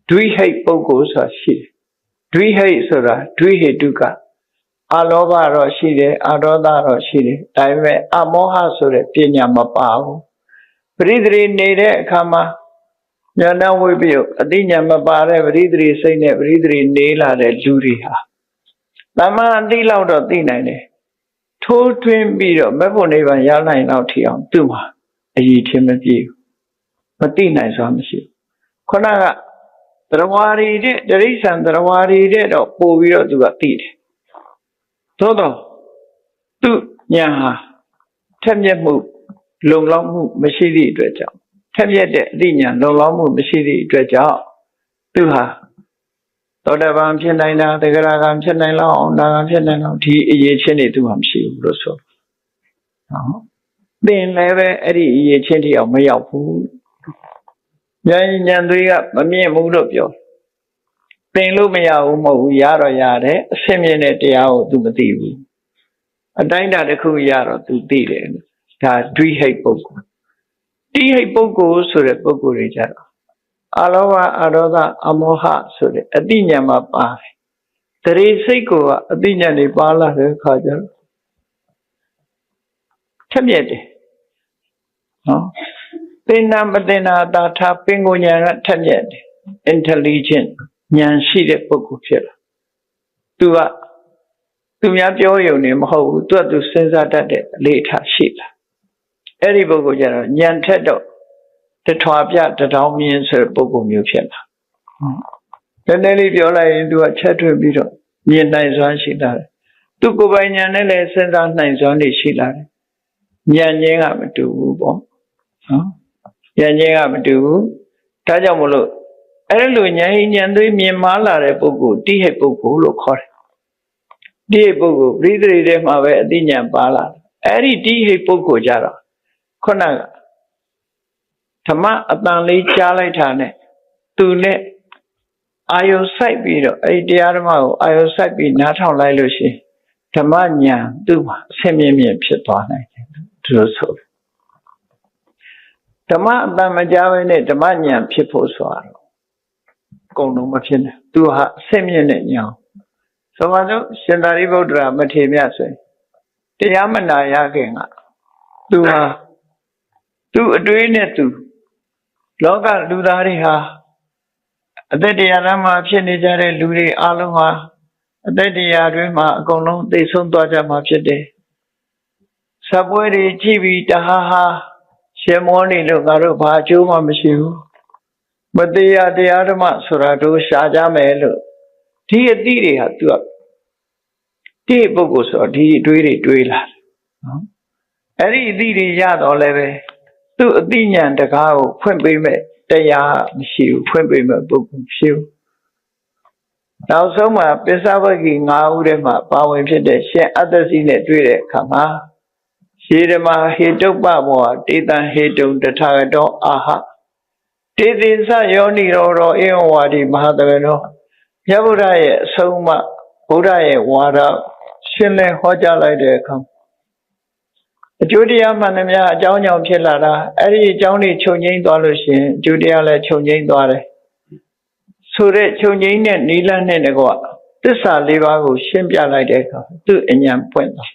ဒွိဟိတ်ပုဂ္ဂိုလ်ဆိုတာရှိတယ်ဒွိဟိတ်ဆိုတာဒွိဟိတုကအလောဘတော့ရှိတယ်အဒေါသတော့ရှိတယ်ဒါပေမဲ့အမောဟဆိုတဲ့ပညာမပါဘူးပရိသေရီနေတဲ့အခါမှာဉာဏ်ဝိပယအသိဉာဏ်မပါတဲ့ပရိသေရီစိတ်နဲ့ပရိသေရီနေလာတဲ့လူတွေဟာတမန်အသိလောက်တော့သိနိုင်တယ်ထိုးထွင်းပြီးတော့မေဖို့နိဗ္ဗာန်ရနိုင်တော့ထီအောင်သူ့မှာအရည်ထင်မပြည့်ဘူးမသိနိုင်စွာမရှိဘူးခုနကတရားရီတဲ့တရိษံတရားရီတဲ့တော့ပို့ပြီးတော့သူကသိတယ်သို့တော့သူဉာဏ်ဟာထက်မြက်မှုလုံလောက်မှုမရှိသည့်အတွက်ကြောင့်ထက်မြက်တဲ့အသိဉာဏ်လုံလောက်မှုမရှိသည့်အတွက်ကြောင့်သူဟာသောတပန်ဖြစ်နိုင်တာသဂရကံဖြစ်နိုင်လောက်အောင်နာဂံဖြစ်နိုင်လောက်ဒီအရေးချင်းတွေသူမှမရှိဘူးလို့ဆိုနော်သင်လည်းပဲအဲ့ဒီအရေးချင်းတွေအောင်မရောက်ဘူးဉာဏ်တွေကမမြင်ဘူးလို့ပြောသင်လို့မရဘူးမဟုတ်ဘူးရတော့ရတယ်အစစ်မြင်တဲ့တရားကို तू မသိဘူးအတိုင်းတာတစ်ခုရတော့ तू သိတယ်ဒါဒွိဟိတ်ပုဂ္ဂိုလ်တိဟိတ်ပုဂ္ဂိုလ်ဆိုတဲ့ပုဂ္ဂိုလ်တွေကြတော့အလောဘအရောဓအမောဟဆိုတဲ့အတိညာဏ်မှာပါတယ်တရေစိတ်ကအတိညာဏ်တွေပါလာတဲ့အခါကျတော့ထက်မြက်တယ်နော်သင်္နာမသင်္နာတာထပင်ကိုဉာဏ်ကထက်မြက်တယ် intelligent ဉာဏ်ရှိတဲ့ပုဂ္ဂိုလ်ဖြစ်လာသူများပြောရုံနဲ့မဟုတ်ဘူးသူစဉ်းစားတတ်တဲ့အလေအထရှိလာအဲ့ဒီပုဂ္ဂိုလ်ကျတော့ဉာဏ်ထက်တော့တထွာပြတထောင်မြင်ဆိုတဲ့ပုဂ္ဂိုလ်မျိုးဖြစ်လာနည်းနည်းလေးပြောလိုက်ရင်သူကချက်ထွင်ပြီးတော့မြင်နိုင်စွမ်းရှိလာတယ်သူကိုယ်ပိုင်ဉာဏ်နဲ့လည်းစဉ်းစားနိုင်စွမ်းတွေရှိလာတယ်ဉာဏ်ချင်းကမတူဘူးပေါ့နော်ဉာဏ်ချင်းကမတူဘူးဒါကြောင့်မလို့အဲ့လိုဉာဏ်သွေးမြင်မာလာတဲ့ပုဂ္ဂိုလ်တိဟိတ်ပုဂ္ဂိုလ်လို့ခေါ်တယ်တိဟိတ်ပုဂ္ဂိုလ်ပရိသေရီထဲမှာပဲအသိဉာဏ်ပါလာအဲ့ဒီတိဟိတ်ပုဂ္ဂိုလ်ကြတော့ခုနကဓမ္မအတန်လေးကြားလိုက်တာနဲ့သူနဲ့အာယုစိုက်ပြီးတော့အဲ့ဒီတရားဓမ္မကိုအာယုစိုက်ပြီးနားထောင်လိုက်လို့ရှိရင်ဓမ္မဉာဏ်သူ့မှာအဆင်မြင့်မြင့်ဖြစ်သွားနိုင်တယ်သူလို့ဆို ဓမ္မအတန်မကြဘဲနဲ့ဓမ္မဉာဏ်ဖြစ်ဖို့ဆိုတော့အကုန်လုံးမဖြစ်နဲ့သူဟာအစစ်မြင့်တဲ့ဉာဏ်ဆိုပါစို့ရှင်သာရိပုတ္တရာမထေရမြတ်ဆိုရင်တရားမနာရခင်ကသူဟာသူအတွေးနဲ့သူလောကလူသားတွေဟာအသက်တရားလမ်းမှာဖြစ်နေကြတဲ့လူတွေအလုံးဟာအသက်တရားတွင်မှာအကုန်လုံးသိဆုံးသွားကြမှာဖြစ်တယ်။စပွဲတွေကြည့်ပြီးတဟာဟာရှင်မောနေလို့ငါတို့ဘာအကျိုးမှမရှိဘူး။မတရားတရားဓမ္မဆိုတာတို့ရှားကြမယ်လို့ဒီအသည့်တွေဟာသူကဒီပုဂ္ဂိုလ်ဆိုတော့ဒီအတွေးတွေတွေးလာတယ်နော်။အဲ့ဒီအသည့်တွေရတော့လည်းပဲသူ့အသိဉာဏ်တကားကိုဖွင့်ပေးမဲ့တရားမရှိဘူးဖွင့်ပေးမဲ့ပုဂ္ဂိုလ်မရှိဘူးနောက်ဆုံးမှာပစ္စဝဂ္ဂီ9ဦးထဲမှာပါဝင်ဖြစ်တဲ့ရှင်အတ္တစီနဲ့တွေ့တဲ့အခါမှာရှေဓမ္မဟေတုပ္ပဘောတေတံဟေတုံတထာဂတောအာဟတေတိသယောနိရောဓဧဝဝါဒီမဟာတဝေနောမြတ်ဗုဒ္ဓရဲ့အဆုံးအမဗုဒ္ဓရဲ့ဝါဒရှင်းလင်းဟောကြားလိုက်တဲ့အခါအကျိုးတရားမှန်သမျှအကြောင်းကြောင့်ဖြစ်လာတာအဲ့ဒီအကြောင်းတွေချုပ်ငိမ့်သွားလို့ရှိရင်အကျိုးတရားလည်းချုပ်ငိမ့်သွားတယ်ဆိုတဲ့ချုပ်ငိမ့်တဲ့နိလန်းနဲ့တကွသစ္စာ၄ပါးကိုရှင်းပြလိုက်တဲ့အခါသူ့အဉာဏ်ပွင့်သွား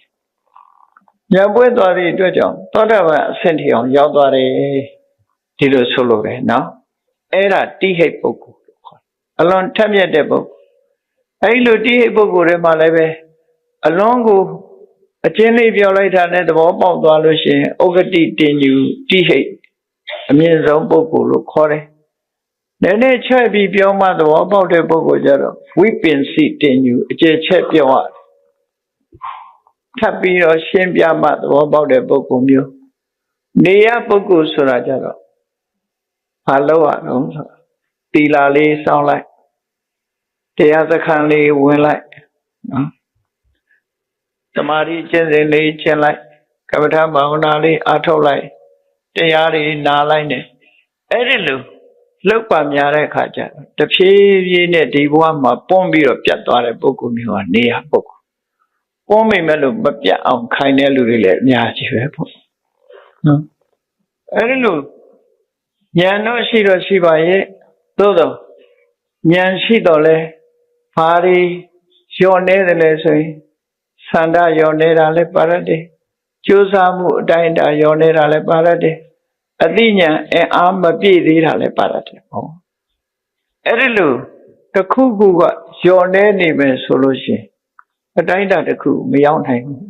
ဉာဏ်ပွင့်သွားတဲ့အတွက်ကြောင့်သောတာပန်အဆင့်ထီအောင်ရောက်သွားတယ်ဒီလိုဆိုလိုတယ်နော်အဲ့ဒါတိဟိတ်ပုဂ္ဂိုလ်လို့ခေါ်တယ်အလွန်ထက်မြက်တဲ့ပုဂ္ဂိုလ်အဲ့လိုတိဟိတ်ပုဂ္ဂိုလ်တွေမှာလည်းပဲအလွန်ကိုအချင်းလေးပြောလိုက်တာနဲ့သဘောပေါက်သွားလို့ရှိရင်ဥက္ကတိတင်ယူတိဟိတ်အမြင့်ဆုံးပုဂ္ဂိုလ်လို့ခေါ်တယ်။နည်းနည်းချက်ပြီးပြောမှသဘောပေါက်တဲ့ပုဂ္ဂိုလ်ကြတော့ဝိပင်စီတင်ယူအကျယ်ချက်ပြောရတယ်။ထပ်ပြီးတော့ရှင်းပြမှသဘောပေါက်တဲ့ပုဂ္ဂိုလ်မျိုးနေရပုဂ္ဂိုလ်ဆိုတာကြတော့ဘာလို့ရအောင်ဆိုသီလလေးစောင့်လိုက်တရားစခန်းလေးဝင်လိုက်နော်သမာဓိကျင့်စဉ်လေးကျင့်လိုက်ကမ္မထာဘာဝနာလေးအားထုတ်လိုက်တရားတွေနားလိုက်နေအဲ့ဒီလိုလောက်ပါများတဲ့အခါကျတော့တဖြည်းဖြည်းနဲ့ဒီဘဝမှာပွန်းပြီးတော့ပြတ်သွားတဲ့ပုဂ္ဂိုလ်မျိုးဟာနေရပုဂ္ဂိုလ်ပွန်းမိမဲ့လို့မပြတ်အောင်ခိုင်းတဲ့လူတွေလည်းအများကြီးပဲပေါ့နော်အဲ့ဒီလိုဉာဏ်တော့ရှိတော့ရှိပါရဲ့သို့တော့ဉာဏ်ရှိတော့လဲဘာတွေလျော့နေတယ်လဲဆိုရင်ဆန္ဒယောနေတာလည်းပါရတယ်ကြိုးစားမှုအတိုင်းအတာယောနေတာလည်းပါရတယ်အသိဉာဏ်အင်အားမပြည့်သေးတာလည်းပါရတယ်ဟောအဲ့ဒီလိုတစ်ခုခုကယောနေနေမယ်ဆိုလို့ရှိရင်အတိုင်းအတာတစ်ခုမရောက်နိုင်ဘူး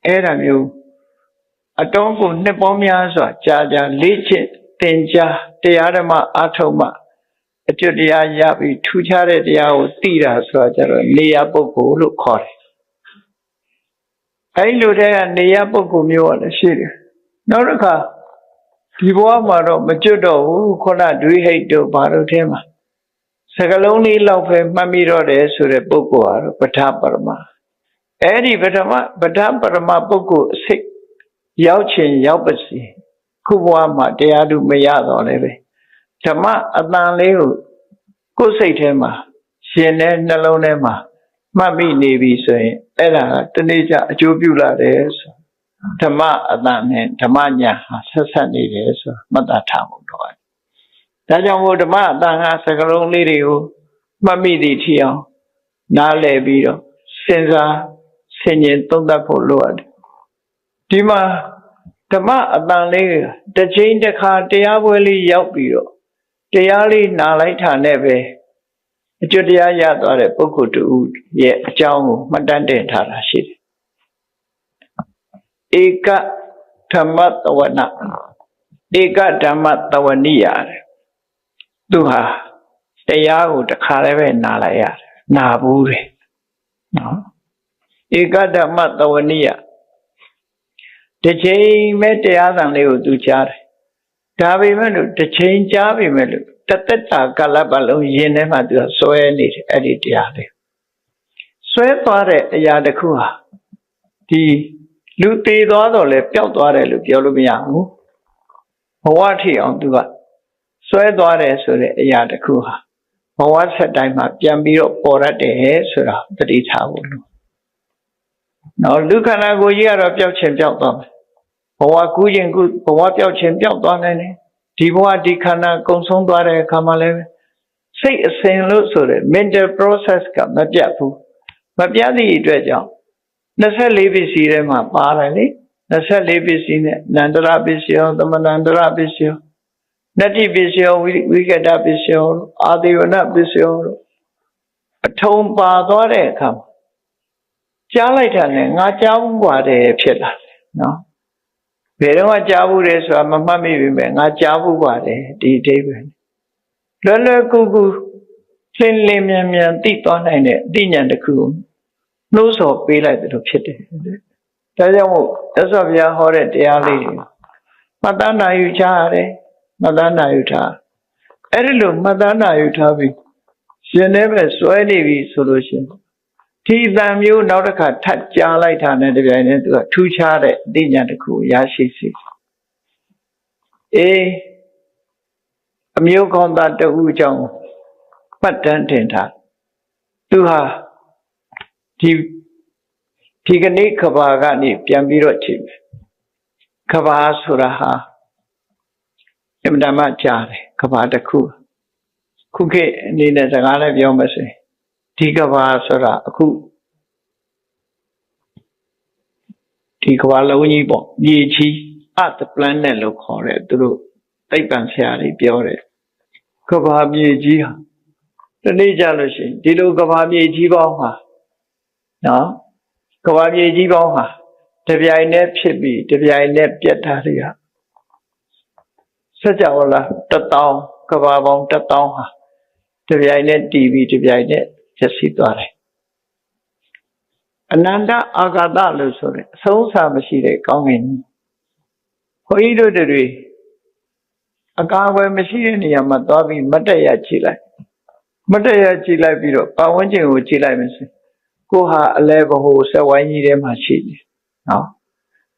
အဲ့ဒါမျိုးအတောကိုနှစ်ပေါင်းများစွာကြာကြာလေ့ကျင့်သင်ကြားတရားဓမ္မအားထုတ်မှအကျွတ်တရားရပြီးထူးခြားတဲ့တရားကိုသိတာဆိုတာကျတော့နေရပုဂ္ဂိုလ်လို့ခေါ်တယ်အဲ့လိုတဲ့ကနေရပုဂ္ဂိုလ်မျိုးကလည်းရှိတယ်နောက်တစ်ခါဒီဘဝမှာတော့မကျွတ်တော့ဘူးခုနဒွိဟိတ်တို့ဘာလို့ထဲမှာစကလုံးလေးလောက်ပဲမှတ်မိတော့တယ်ဆိုတဲ့ပုဂ္ဂိုလ်ကတော့ပဋ္ဌပရမအဲ့ဒီပဋ္ဌပရမပုဂ္ဂိုလ်အစိတ်ရောက်ချင်ရောက်ပါစီခုဘဝမှာတရားသူမရတော့လည်းပဲဓမ္မအတန်လေးကိုကိုယ်စိတ်ထဲမှာရှင်တဲ့နှလုံးထဲမှာမှတ်မိနေပြီဆိုရင်အဲ့ဒါတနေ့ကျအကျိုးပြုလာတယ်ဆိုဓမ္မအတန်နဲ့ဓမ္မညာဟာဆက်ဆက်နေတယ်ဆိုမှတ်သားထားဖို့တော့ဒါကြောင့်မို့ဓမ္မအတန်ကစကလုံးလေးတွေကိုမှတ်မိသည့်ထီအောင်နားလည်ပြီးတော့စဉ်းစားဆင်ခြင်သုံးသပ်ဖို့လိုအပ်တယ်ဒီမှာဓမ္မအတန်လေးတစ်ချိန်တစ်ခါတရားပွဲလေးရောက်ပြီးတော့တရားလေးနားလိုက်တာနဲ့ပဲအကျွတ်တရားရသွားတဲ့ပုဂ္ဂိုလ်တူရဲ့အကြောင်းကိုမှတ်တမ်းတင်ထားတာရှိတယ်ဧကဓမ္မတဝနဧကဓမ္မတဝနိယသူဟာတရားကိုတစ်ခါလည်းပဲနားလိုက်ရတယ်နာဘူးတယ်နော်ဧကဓမ္မတဝနိယတစ်ချိန်မဲ့တရားသံလေးကိုသူကြားတယ်ဒါပေမဲ့လို့တစ်ချိန်ကြားပေမဲ့လို့တသက်တာကာလပတ်လုံးရင်ထဲမှာသူကစွဲနေတယ်အဲ့ဒီတရားလေးစွဲသွားတဲ့အရာတစ်ခုဟာဒီလူသေးသွားတော့လဲပျောက်သွားတယ်လို့ပြောလို့မရဘူးဘဝထိအောင်သူကစွဲသွားတယ်ဆိုတဲ့အရာတစ်ခုဟာဘဝဆက်တိုင်းမှာပြန်ပြီးတော့ပေါ်ရတဲ့ဆိုတာသတိထားဖို့လို့နော်လူခန္ဓာကိုယ်ကြီးကတော့ပျောက်ချင်ပျောက်သွားမယ်ဘ ဘဝကူးခြင်းကူးဘဝပြောက်ခြင်းပြောက်သွားနိုင်တယ်ဒီဘဝဒီခန္ဓာကုံဆုံးသွားတဲ့အခါမှာလည်းစိတ်အစဉ်လို့ဆိုတဲ့ mental process ကမပြတ်ဘူးမပြတ်သည့်အတွက်ကြောင့်24ပစ္စည်းထဲမှာပါတယ်လေ24ပစ္စည်းနဲ့နန္တရပစ္စယောသမဏန္တရပစ္စယောနတ္တိပစ္စယောဝိကတပစ္စယောအာသေဝနပစ္စယောအထုံပါသွားတဲ့အခါမှာကြားလိုက်တာနဲ့ငါကြားဘူးပါတယ်ဖြစ်လာတယ်နော်ဘယ်တော့ကြားဘူးလဲဆိုတာမမှတ်မိပြီမဲ့ငါကြားဘူးပါတယ်ဒီအဓိပ္ပာယ်လွယ်လွယ်ကူကူလင်းလင်းမြန်မြန်သိသွားနိုင်တဲ့အသိဉာဏ်တစ်ခုနှိုးဆော်ပေးလိုက်တယ်လို့ဖြစ်တယ်ဒါကြောင့်မို့သစ္စာဘုရားဟောတဲ့တရားလေးတွေမှတ်သားနိုင်ယူချရတယ်မှတ်သားနိုင်ယူထားအဲ့ဒီလိုမှတ်သားနိုင်ယူထားပြီးရှင်နေပဲစွဲနေပြီဆိုလို့ရှိရင်ဒီတန်မျိုးနောက်တစ်ခါထပ်ကြားလိုက်တာနဲ့တပြိုင်တည်းသူကထူးခြားတဲ့အသိဉာဏ်တစ်ခုရရှိစေအမျိုးကောင်းသားတဦးကြောင့်ပတ်တန်းတင်ထားသူဟာဒီကနေ့ကဘာကနေပြန်ပြီးတော့ချိန်မယ်ကဘာဆိုတာဟာအမှန်တမ်းကြားတယ်ကဘာတစ်ခုခုခေတ်အနေနဲ့စကားလည်းပြောမစင်ဒီကဘာဆိုတာအခုဒီကဘာလုံးကြီးပေါ့မြေကြီး Earth planet လို့ခေါ်တယ်သူတို့သိပ္ပံဆရာတွေပြောတယ်ကဘာမြေကြီးဟာဒီနေ့ကြလို့ရှိရင်ဒီလိုကဘာမြေကြီးပေါင်းမှာနော်ကဘာမြေကြီးပေါင်းဟာတပြိုင်တည်းဖြစ်ပြီးတပြိုင်တည်းပြတ်ထားတွေကစัจ java လာ1000ကဘာပေါင်း1000ဟာတပြိုင်တည်းတည်ပြီးတပြိုင်တည်းဖြစ်စီသွားတယ်အနန္တအာဂတလို့ဆိုတဲ့အဆုံးအစာမရှိတဲ့ကောင်းကင်ကြီးဘုန်းကြီးတို့တွေအကာအကွယ်မရှိတဲ့နေရာမှာသွားပြီးမတ်တရကြည့်လိုက်မတ်တရကြည့်လိုက်ပြီးတော့ပတ်ဝန်းကျင်ကိုကြည့်လိုက်မယ်ဆိုကိုဟာအလဲဘဟုစက်ဝိုင်းကြီးထဲမှာရှိနေနော်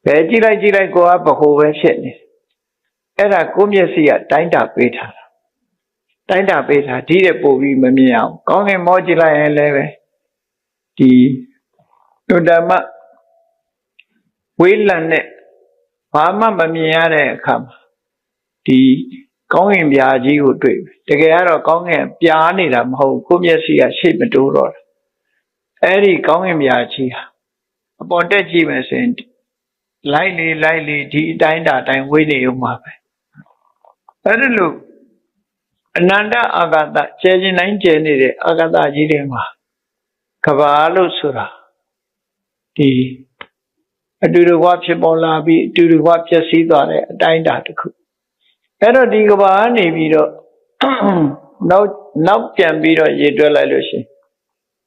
ဘယ်ကြည့်လိုက်ကိုကဘဟုပဲဖြစ်နေအဲ့ဒါကိုမျက်စိကတိုင်းတာပေးထားတာတိုင်းတာပေးထားဒီတဲ့ပို့ပြီးမမြင်အောင်ကောင်းကင်မောကြည့်လိုက်ရင်လည်းပဲဒီတုဒ္ဓမဝေးလံနဲ့ဘာမှမမြင်ရတဲ့အခါမှာဒီကောင်းကင်ပြာကြီးကိုတွေ့တကယ်ကတော့ကောင်းကင်ပြာနေတာမဟုတ်ကိုမျက်စိကရှေ့မတိုးတော့တာအဲ့ဒီကောင်းကင်ပြာကြီးဟာအပေါ်တက်ကြည့်မယ်ဆိုရင်လိုက်လေဒီအတိုင်းတာတိုင်းဝေးနေဦးမှာပဲအဲ့ဒါလို့အနန္တအာဂတကျဲခြင်းတိုင်းကျဲနေတဲ့အာဂတကြီးတွေမှာကဘာလို့ဆိုတာဒီအတူတူကဖြစ်ပေါ်လာပြီးအတူတူကပြည့်စည်သွားတဲ့အတိုင်းတာတစ်ခုအဲ့တော့ဒီကဘာကနေပြီးတော့နောက်ပြန်ပြီးတော့ရေတွက်လိုက်လို့ရှိရင်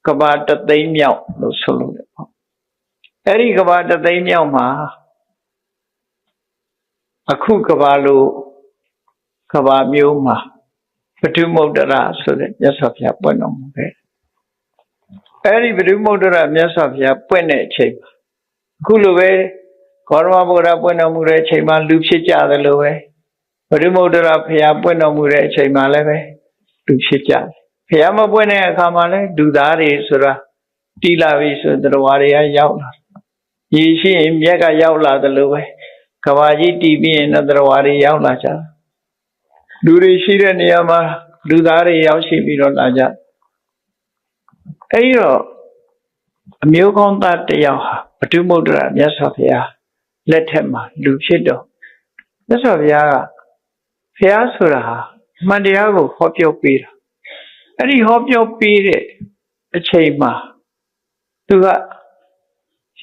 ကဘာတသိန်းမြောက်လို့ဆိုလို့ရတယ်ပေါ့အဲ့ဒီကဘာတသိန်းမြောက်မှာအခုကဘာလိုကဘာမျိုးမှာပထမုဒ္ဒရာဆိုတဲ့မြတ်စွာဘုရားပွင့်တော်မူခဲ့အဲ့ဒီပထမုဒ္ဒရာမြတ်စွာဘုရားပွင့်တဲ့အချိန်မှာအခုလိုပဲဂေါရမဗုဒ္ဓပွင့်တော်မူတဲ့အချိန်မှာလူဖြစ်ကြတယ်လို့ပဲပထမုဒ္ဒရာဘုရားပွင့်တော်မူတဲ့အချိန်မှာလည်းပဲလူဖြစ်ကြတယ်ဘုရားမပွင့်တဲ့အခါမှာလည်းလူသားတွေဆိုတာတီးလာပြီဆိုတရားတွေကရောက်လာရည်ရှိရင်မြက်ကရောက်လာတယ်လို့ပဲကဘာကြီးတီးပြီးရင်တရားတွေရောက်လာကြလူတွေရှိတဲ့နေရာမှာလူသားတွေရောက်ရှိပြီးတော့လာကြအဲဒီတော့အမျိုးကောင်းသားတယောက်ဟာပထမုဒ္ဒရာမြတ်စွာဘုရားလက်ထက်မှာလူဖြစ်တော့မြတ်စွာဘုရားကဘုရားဆိုတာဟာမှန်တရားကိုဟောပြောပေးတာအဲ့ဒီဟောပြောပေးတဲ့အချိန်မှာသူက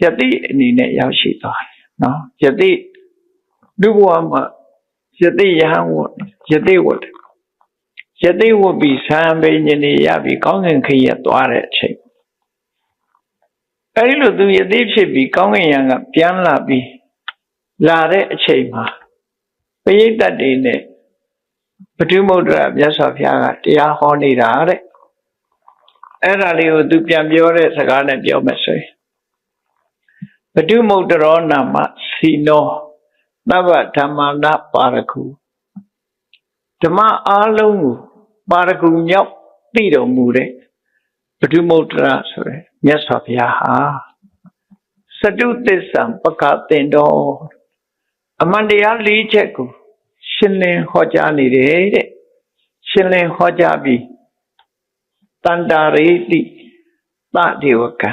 ယတိအနေနဲ့ရောက်ရှိသွားတယ်နော်ယတိလူဘဝမှာယတိယဟန်ဝတ်ယတိဝတ်ပြီးဆံပိညနေရပြီးကောင်းကင်ခရီးသွားတဲ့အချိန်အဲဒီလိုသူယတိဖြစ်ပြီးကောင်းကင်ယံကပြန်လာပြီးလာတဲ့အချိန်မှာပရိသတ်တွေနဲ့ပထမုဒ္ဒရာမြတ်စွာဘုရားကတရားဟောနေတာတဲ့အဲ့ဒါလေးကိုသူပြန်ပြောတဲ့စကားနဲ့ပြောမယ်ဆိုရင်ပထမုဒ္ဒရောနာမစီနောသဗ္ဗဓမ္မနာပါရခုဓမ္မအားလုံးကိုပါရခုမြောက်သိတော်မူတဲ့ပထမုဒ္ဒရာဆိုရယ်မြတ်စွာဘုရားဟာစတုသစ္ဆံပကသင်တော် အမှန်တရား၄ချက်ကိုရှင်းလင်းဟောကြားနေတယ်တဲ့ရှင်းလင်းဟောကြားပြီးတန္တာရိတိသဒေဝကံ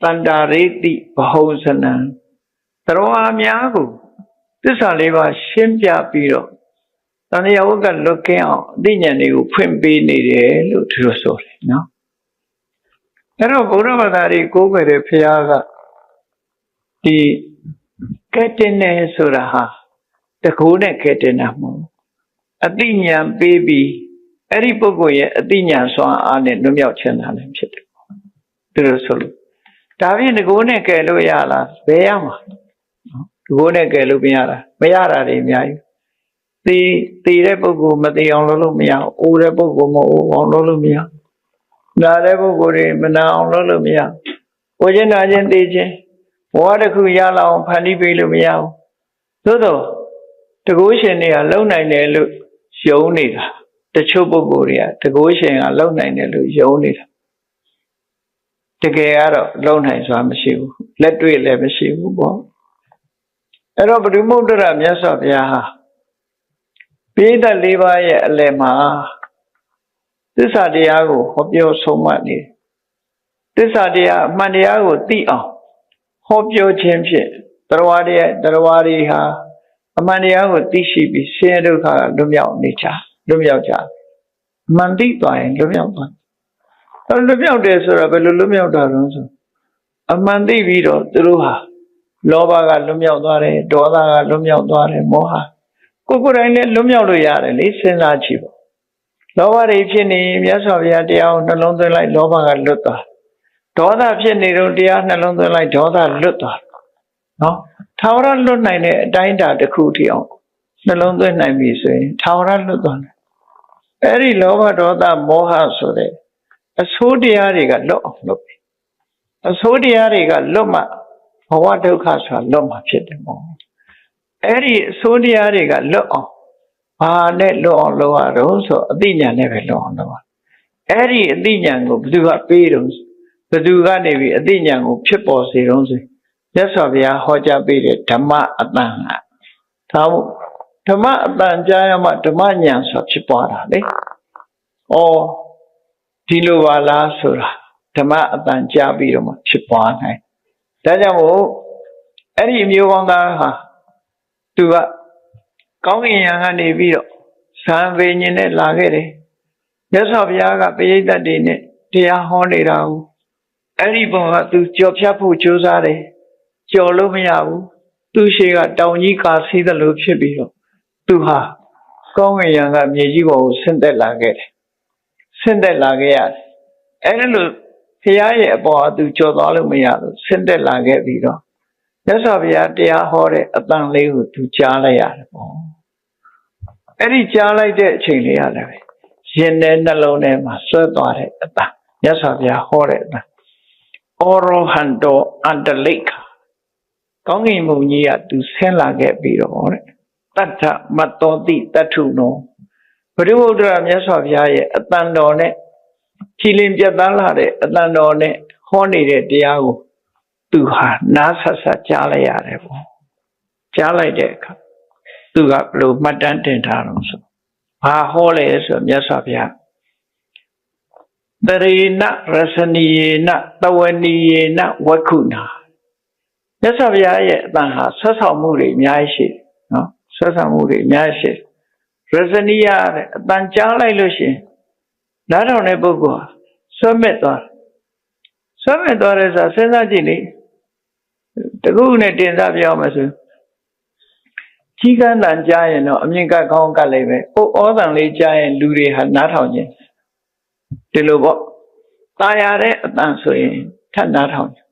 တန္တာရိတိဘဟုဇနံတရားများကိုသစ္စာလေးပါးရှင်းပြပြီးတော့တဏှာဝကလွတ်ကင်းအောင်အသိဉာဏ်တွေကိုဖွင့်ပေးနေတယ်လို့သူတို့ဆိုတယ်နော်အဲ့တော့ဘုရားဘာသာတွေကိုးကွယ်တဲ့ဘုရားကဒီကဲတင်နေဆိုတာဟာတကူနဲ့ကဲတင်တာမဟုတ်အသိဉာဏ်ပေးပြီးအဲ့ဒီပုဂ္ဂိုလ်ရဲ့အသိဉာဏ်စွမ်းအားနဲ့လွတ်မြောက်ခြင်းသာလည်းဖြစ်တယ်သူတို့ဆိုလို့ဒါဖြင့်တကူနဲ့ကဲလို့ရလားဘယ်ရမှာတကူနဲ့ကဲလို့မရတာမရတာတွေအများကြီးသိတဲ့ပုဂ္ဂိုလ်မသိအောင်လုပ်လို့မရဘူးအိုးတဲ့ပုဂ္ဂိုလ်မအိုးအောင်လုပ်လို့မရနာတဲ့ပုဂ္ဂိုလ်တွေမနာအောင်လုပ်လို့မရဝိဉ္ဇနာချင်းသိချင်းဘဝတစ်ခုရလာအောင်ဖန်တီးပေးလို့မရဘူးသို့တော့တကူရှင်တွေကလုံနိုင်တယ်လို့ယုံနေတာတချို့ပုဂ္ဂိုလ်တွေကတကူရှင်ကလုံနိုင်တယ်လို့ယုံနေတာတကယ်ကတော့လုံနိုင်စွာမရှိဘူးလက်တွေ့လည်းမရှိဘူးပေါ့အဲ့တော့ပရိမုဒ္ဒရာမြတ်စွာဘုရားဟာပိဋက၄ပါးရဲ့အလယ်မှာသစ္စာတရားကိုဟောပြောဆုံးမနေသစ္စာတရားအမှန်တရားကိုသိအောင်ဟောပြောခြင်းဖြင့်တရားတွေဟာအမှန်တရားကိုသိရှိပြီးဆင်းရဲဒုက္ခကလွတ်မြောက်ကြအမှန်သိသွားရင်လွတ်မြောက်သွားလွတ်မြောက်တယ်ဆိုတာဘယ်လိုလွတ်မြောက်တာလဲဆိုအမှန်သိပြီးတော့သူတို့ဟာလောဘကလွတ်မြောက်သွားတယ်ဒေါသကလွတ်မြောက်သွားတယ်မောဟကိုယ်တိုင်လည်းလွတ်မြောက်လို့ရတယ်လေစဉ်းစားကြည့်ပေါ့လောဘတွေဖြစ်နေမြတ်စွာဘုရားတရားကိုနှလုံးသွင်းလိုက်လောဘကလွတ်သွားဒေါသဖြစ်နေတော့တရားနှလုံးသွင်းလိုက်ဒေါသလွတ်သွားနော်ထာဝရလွတ်နိုင်တဲ့အတိုင်းအတာတစ်ခုထိအောင်နှလုံးသွင်းနိုင်ပြီဆိုရင်ထာဝရလွတ်သွားတယ်အဲ့ဒီလောဘဒေါသမောဟဆိုတဲ့အဆိုးတရားတွေကလွတ်အောင်လုပ်ပြီအဆိုးတရားတွေကလွတ်မှဘဝဒုက္ခဆိုတာလွတ်မှဖြစ်တယ်ပေါ့အဲ့ဒီအဆိုးတရားတွေကလွတ်အောင်ဘာနဲ့လွတ်အောင်လုပ်ရတော့ဆိုအသိဉာဏ်နဲ့ပဲလွတ်အောင်လုပ်ရအဲ့ဒီအသိဉာဏ်ကိုဘယ်သူကပေးတော့ဘယ်သူကနေပြီးအသိဉာဏ်ကိုဖြစ်ပေါ်စေတော့ဆိုမြတ်စွာဘုရားဟောကြားပေးတဲ့ဓမ္မအတန်ကဒါမို့ဓမ္မအတန်ကြားရမှဓမ္မဉာဏ်ဆိုတာဖြစ်ပေါ်တာလေဩဒီလိုပါလားဆိုတာဓမ္မအတန်ကြားပြီးတော့မှဖြစ်ပေါ်နိုင်ဒါကြောင့်မို့အဲ့ဒီမျိုးကောင်းသားဟာသူကကောင်းကင်ယံကနေပြီးတော့ဇံဝိညာဉ်နဲ့လာခဲ့တယ်မြတ်စွာဘုရားကပရိသတ်တွေနဲ့တရားဟောနေတာကိုအဲ့ဒီပုံကသူကြော်ဖြတ်ဖို့ကြိုးစားတယ်ကြော်လို့မရဘူးသူရှိကတောင်ကြီးကာစီးသလိုဖြစ်ပြီးတော့သူဟာကောင်းကင်ယံကမြေကြီးပေါ်ကိုဆင်းသက်လာခဲ့တယ်ဆင်းသက်လာခဲ့ရတယ်အဲ့ဒါလို့ဘုရားရဲ့အပေါ်သူကြော်သွားလို့မရဘူးဆင်းသက်လာခဲ့ပြီးတော့မြတ်စွာဘုရားတရားဟောတဲ့အတန်လေးကိုသူကြားလိုက်ရတယ်ပေါ့အဲ့ဒီကြားလိုက်တဲ့အချိန်လေးရလည်းပဲရင်ထဲနှလုံးထဲမှာဆွဲသွားတဲ့အတန်မြတ်စွာဘုရားဟောတဲ့အတန်ဩရောဟန္တောအန္တလိခကောင်းကင်ဘုံကြီးကသူဆင်းလာခဲ့ပြီးတော့တဲ့တတ္ထမတ္တောတိတတ္ထုနောဘုရားဗုဒ္ဓရာမြတ်စွာဘုရားရဲ့အတန်တော်နဲ့ဖြီလင်းပြတ်သားလာတဲ့အတန်တော်နဲ့ဟောနေတဲ့တရားကိုသူဟာနားဆက်ဆက်ကြားလိုက်ရတယ်ပေါ့ကြားလိုက်တဲ့အခါသူကဘလို့မှတ်တမ်းတင်ထားတော့ဆိုဘာဟောလဲဆိုမြတ်စွာဘုရားတရေနရစနီယေနတဝနီယေနဝက္ခုနာမြတ်စွာဘုရားရဲ့အတန်ဟာဆက်ဆောင်မှုတွေအများကြီးရှိတယ်နော်ဆက်ဆောင်မှုတွေအများကြီးရှိရစနီယတဲ့အတန်ကြားလိုက်လို့ရှိရင်နားထောင်တဲ့ပုဂ္ဂိုလ်ဟာဆွဲမဲ့သွားတယ်ဆိုစဉ်းစားကြည့်လေတခုနဲ့တင်စားပြောမယ်ဆိုကြီးကန်းတန်ကြားရင်တော့အမြင့်ကကောင်းကလည်းပဲဩသံလေးကြားရင်လူတွေဟာနားထောင်ခြင်းဒီလိုပေါ့ตายရတဲ့အတန်ဆိုရင်ထပ်နားထောင်ခြင်း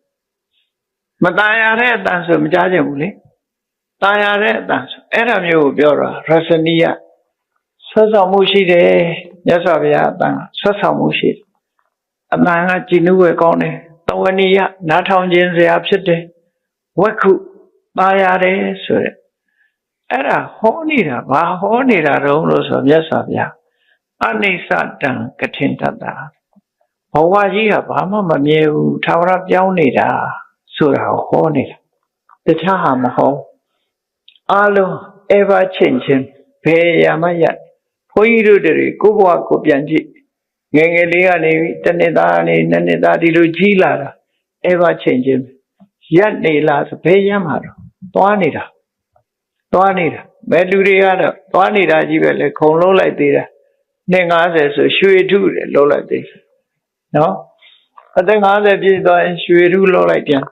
မตายရတဲ့အတန်ဆိုမကြားကြဘူးလေตายရတဲ့အတန်ဆိုအဲ့ဒါမျိုးကိုပြောတာရစနီယဆွဆောင်မှုရှိတယ်မြတ်စွာဘုရားအတန်ဆွဆောင်မှုရှိတယ်အတန်ကကြည်နူးဝဲကောင်းတယ်တဝနီယနားထောင်ခြင်းစရာဖြစ်တယ်ဝက္ခုตายရတယ်ဆိုတဲ့အဲ့ဒါဟောနေတာဘာဟောနေတာတုံးလို့ဆိုမြတ်စွာဘုရားအနိစ္စတံကထင်တတ်တာဘဝကြီးကဘာမှမမြဲဘူးထာဝရပြောင်းနေတာဆိုတာကိုဟောနေတာတခြားဟာမဟော Alo, ever changing, pay Yamaya. For you to the Kuba Kopianji. Gangeliani, Tanedani, Nanedadi Gila, ever changing. Yet Nila, pay Yamaro. Tuanida. Tuanida. Meduriana, Tuanida, Jibele, Kolo like this. Nengas, so shui do low like this. No? I think other people shui do low like that.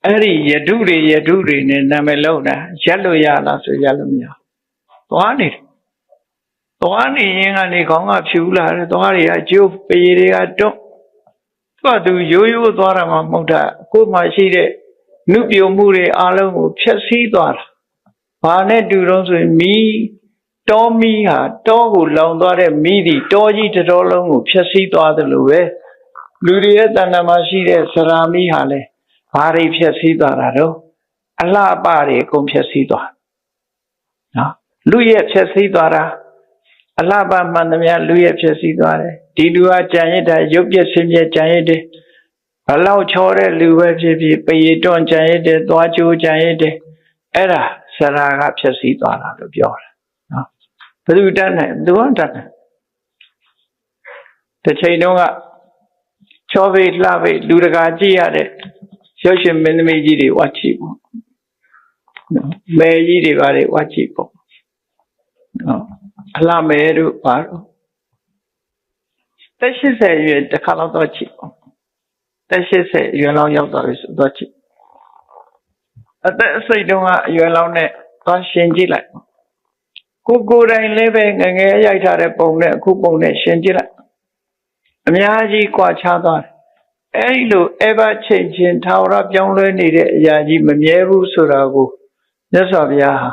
Ari Yaduri, Namelona, Yellow Yala, so yellow me. Tuanid. Tuani and the Konga Chula, Tuaria, Joe, Peria, don't. What do you, Dora Mota, Kuma Side, Nupio Muri, Alam, Chessy Dora. Pane Duros with me, Tommy, Togu, Londore, Midi, Toji, Tolong, Chessy Dora, Lue, Luria, Namashide, Sarami Hale. Pari Piasi Dorado, Allah Pari cum Piasido. No, Louis Piasidora, Allah Mandamia, Louis Piasidore, Didua Janita, Yopia Simia Janite, allow Chore, Louis Payton Janite, Doju Janite, Era, Saraga Piasidora, the Bior. No, but we done it, do one done. The Chainoa Chove, Lave, Ludagaji at it. Social Menimiji, watch it. Meiji, watch it. No, Allah Meru Paro. That she said, the color of the that she said, you allow your daughters to watch it. At that say, you allow it, don't change it like. Kuku and living and a yata pone, coupon, change it. Miyaji Quachada. Elo ever changing tower up young needed Yaji Mamieru Surago. That's of Yaha.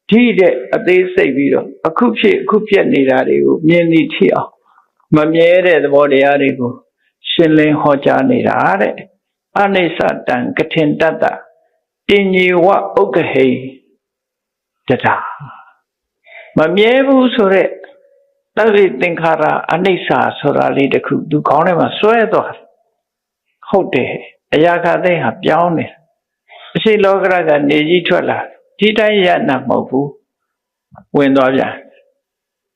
Tea a day say video. A coupia nidarigo, nearly tea. Mamiere the body arigo. Shinling Hoja nidare. Anisa dan Katin Dada. Dini wa okahe. Dada. Mamieru Sure. Tari Tinkara Anisa Sorali the cook do call him a swear. How day, a yaka they have young. See Logra than Neji Twella. Did I yet not movu? Wind of yan.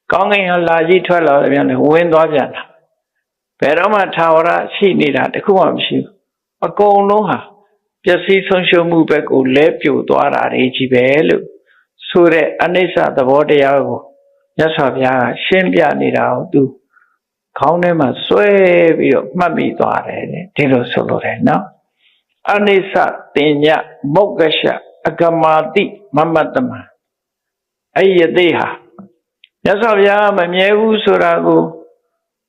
Gonging a large twella, wind of yan. Peroma Tower, she need at the Kumamshu. A go no ha. Just see some show move back or left you to our H. Belu. Sure, Anissa the body ago. Just have ya, Shimpia need out do. Kaunema sway, Mammy Dore, Tilo Solore, no? Anisa, Tenya, Mogasha, Agamati, Mamatama. Ayadeha. Yasavia, Mamievu Surago,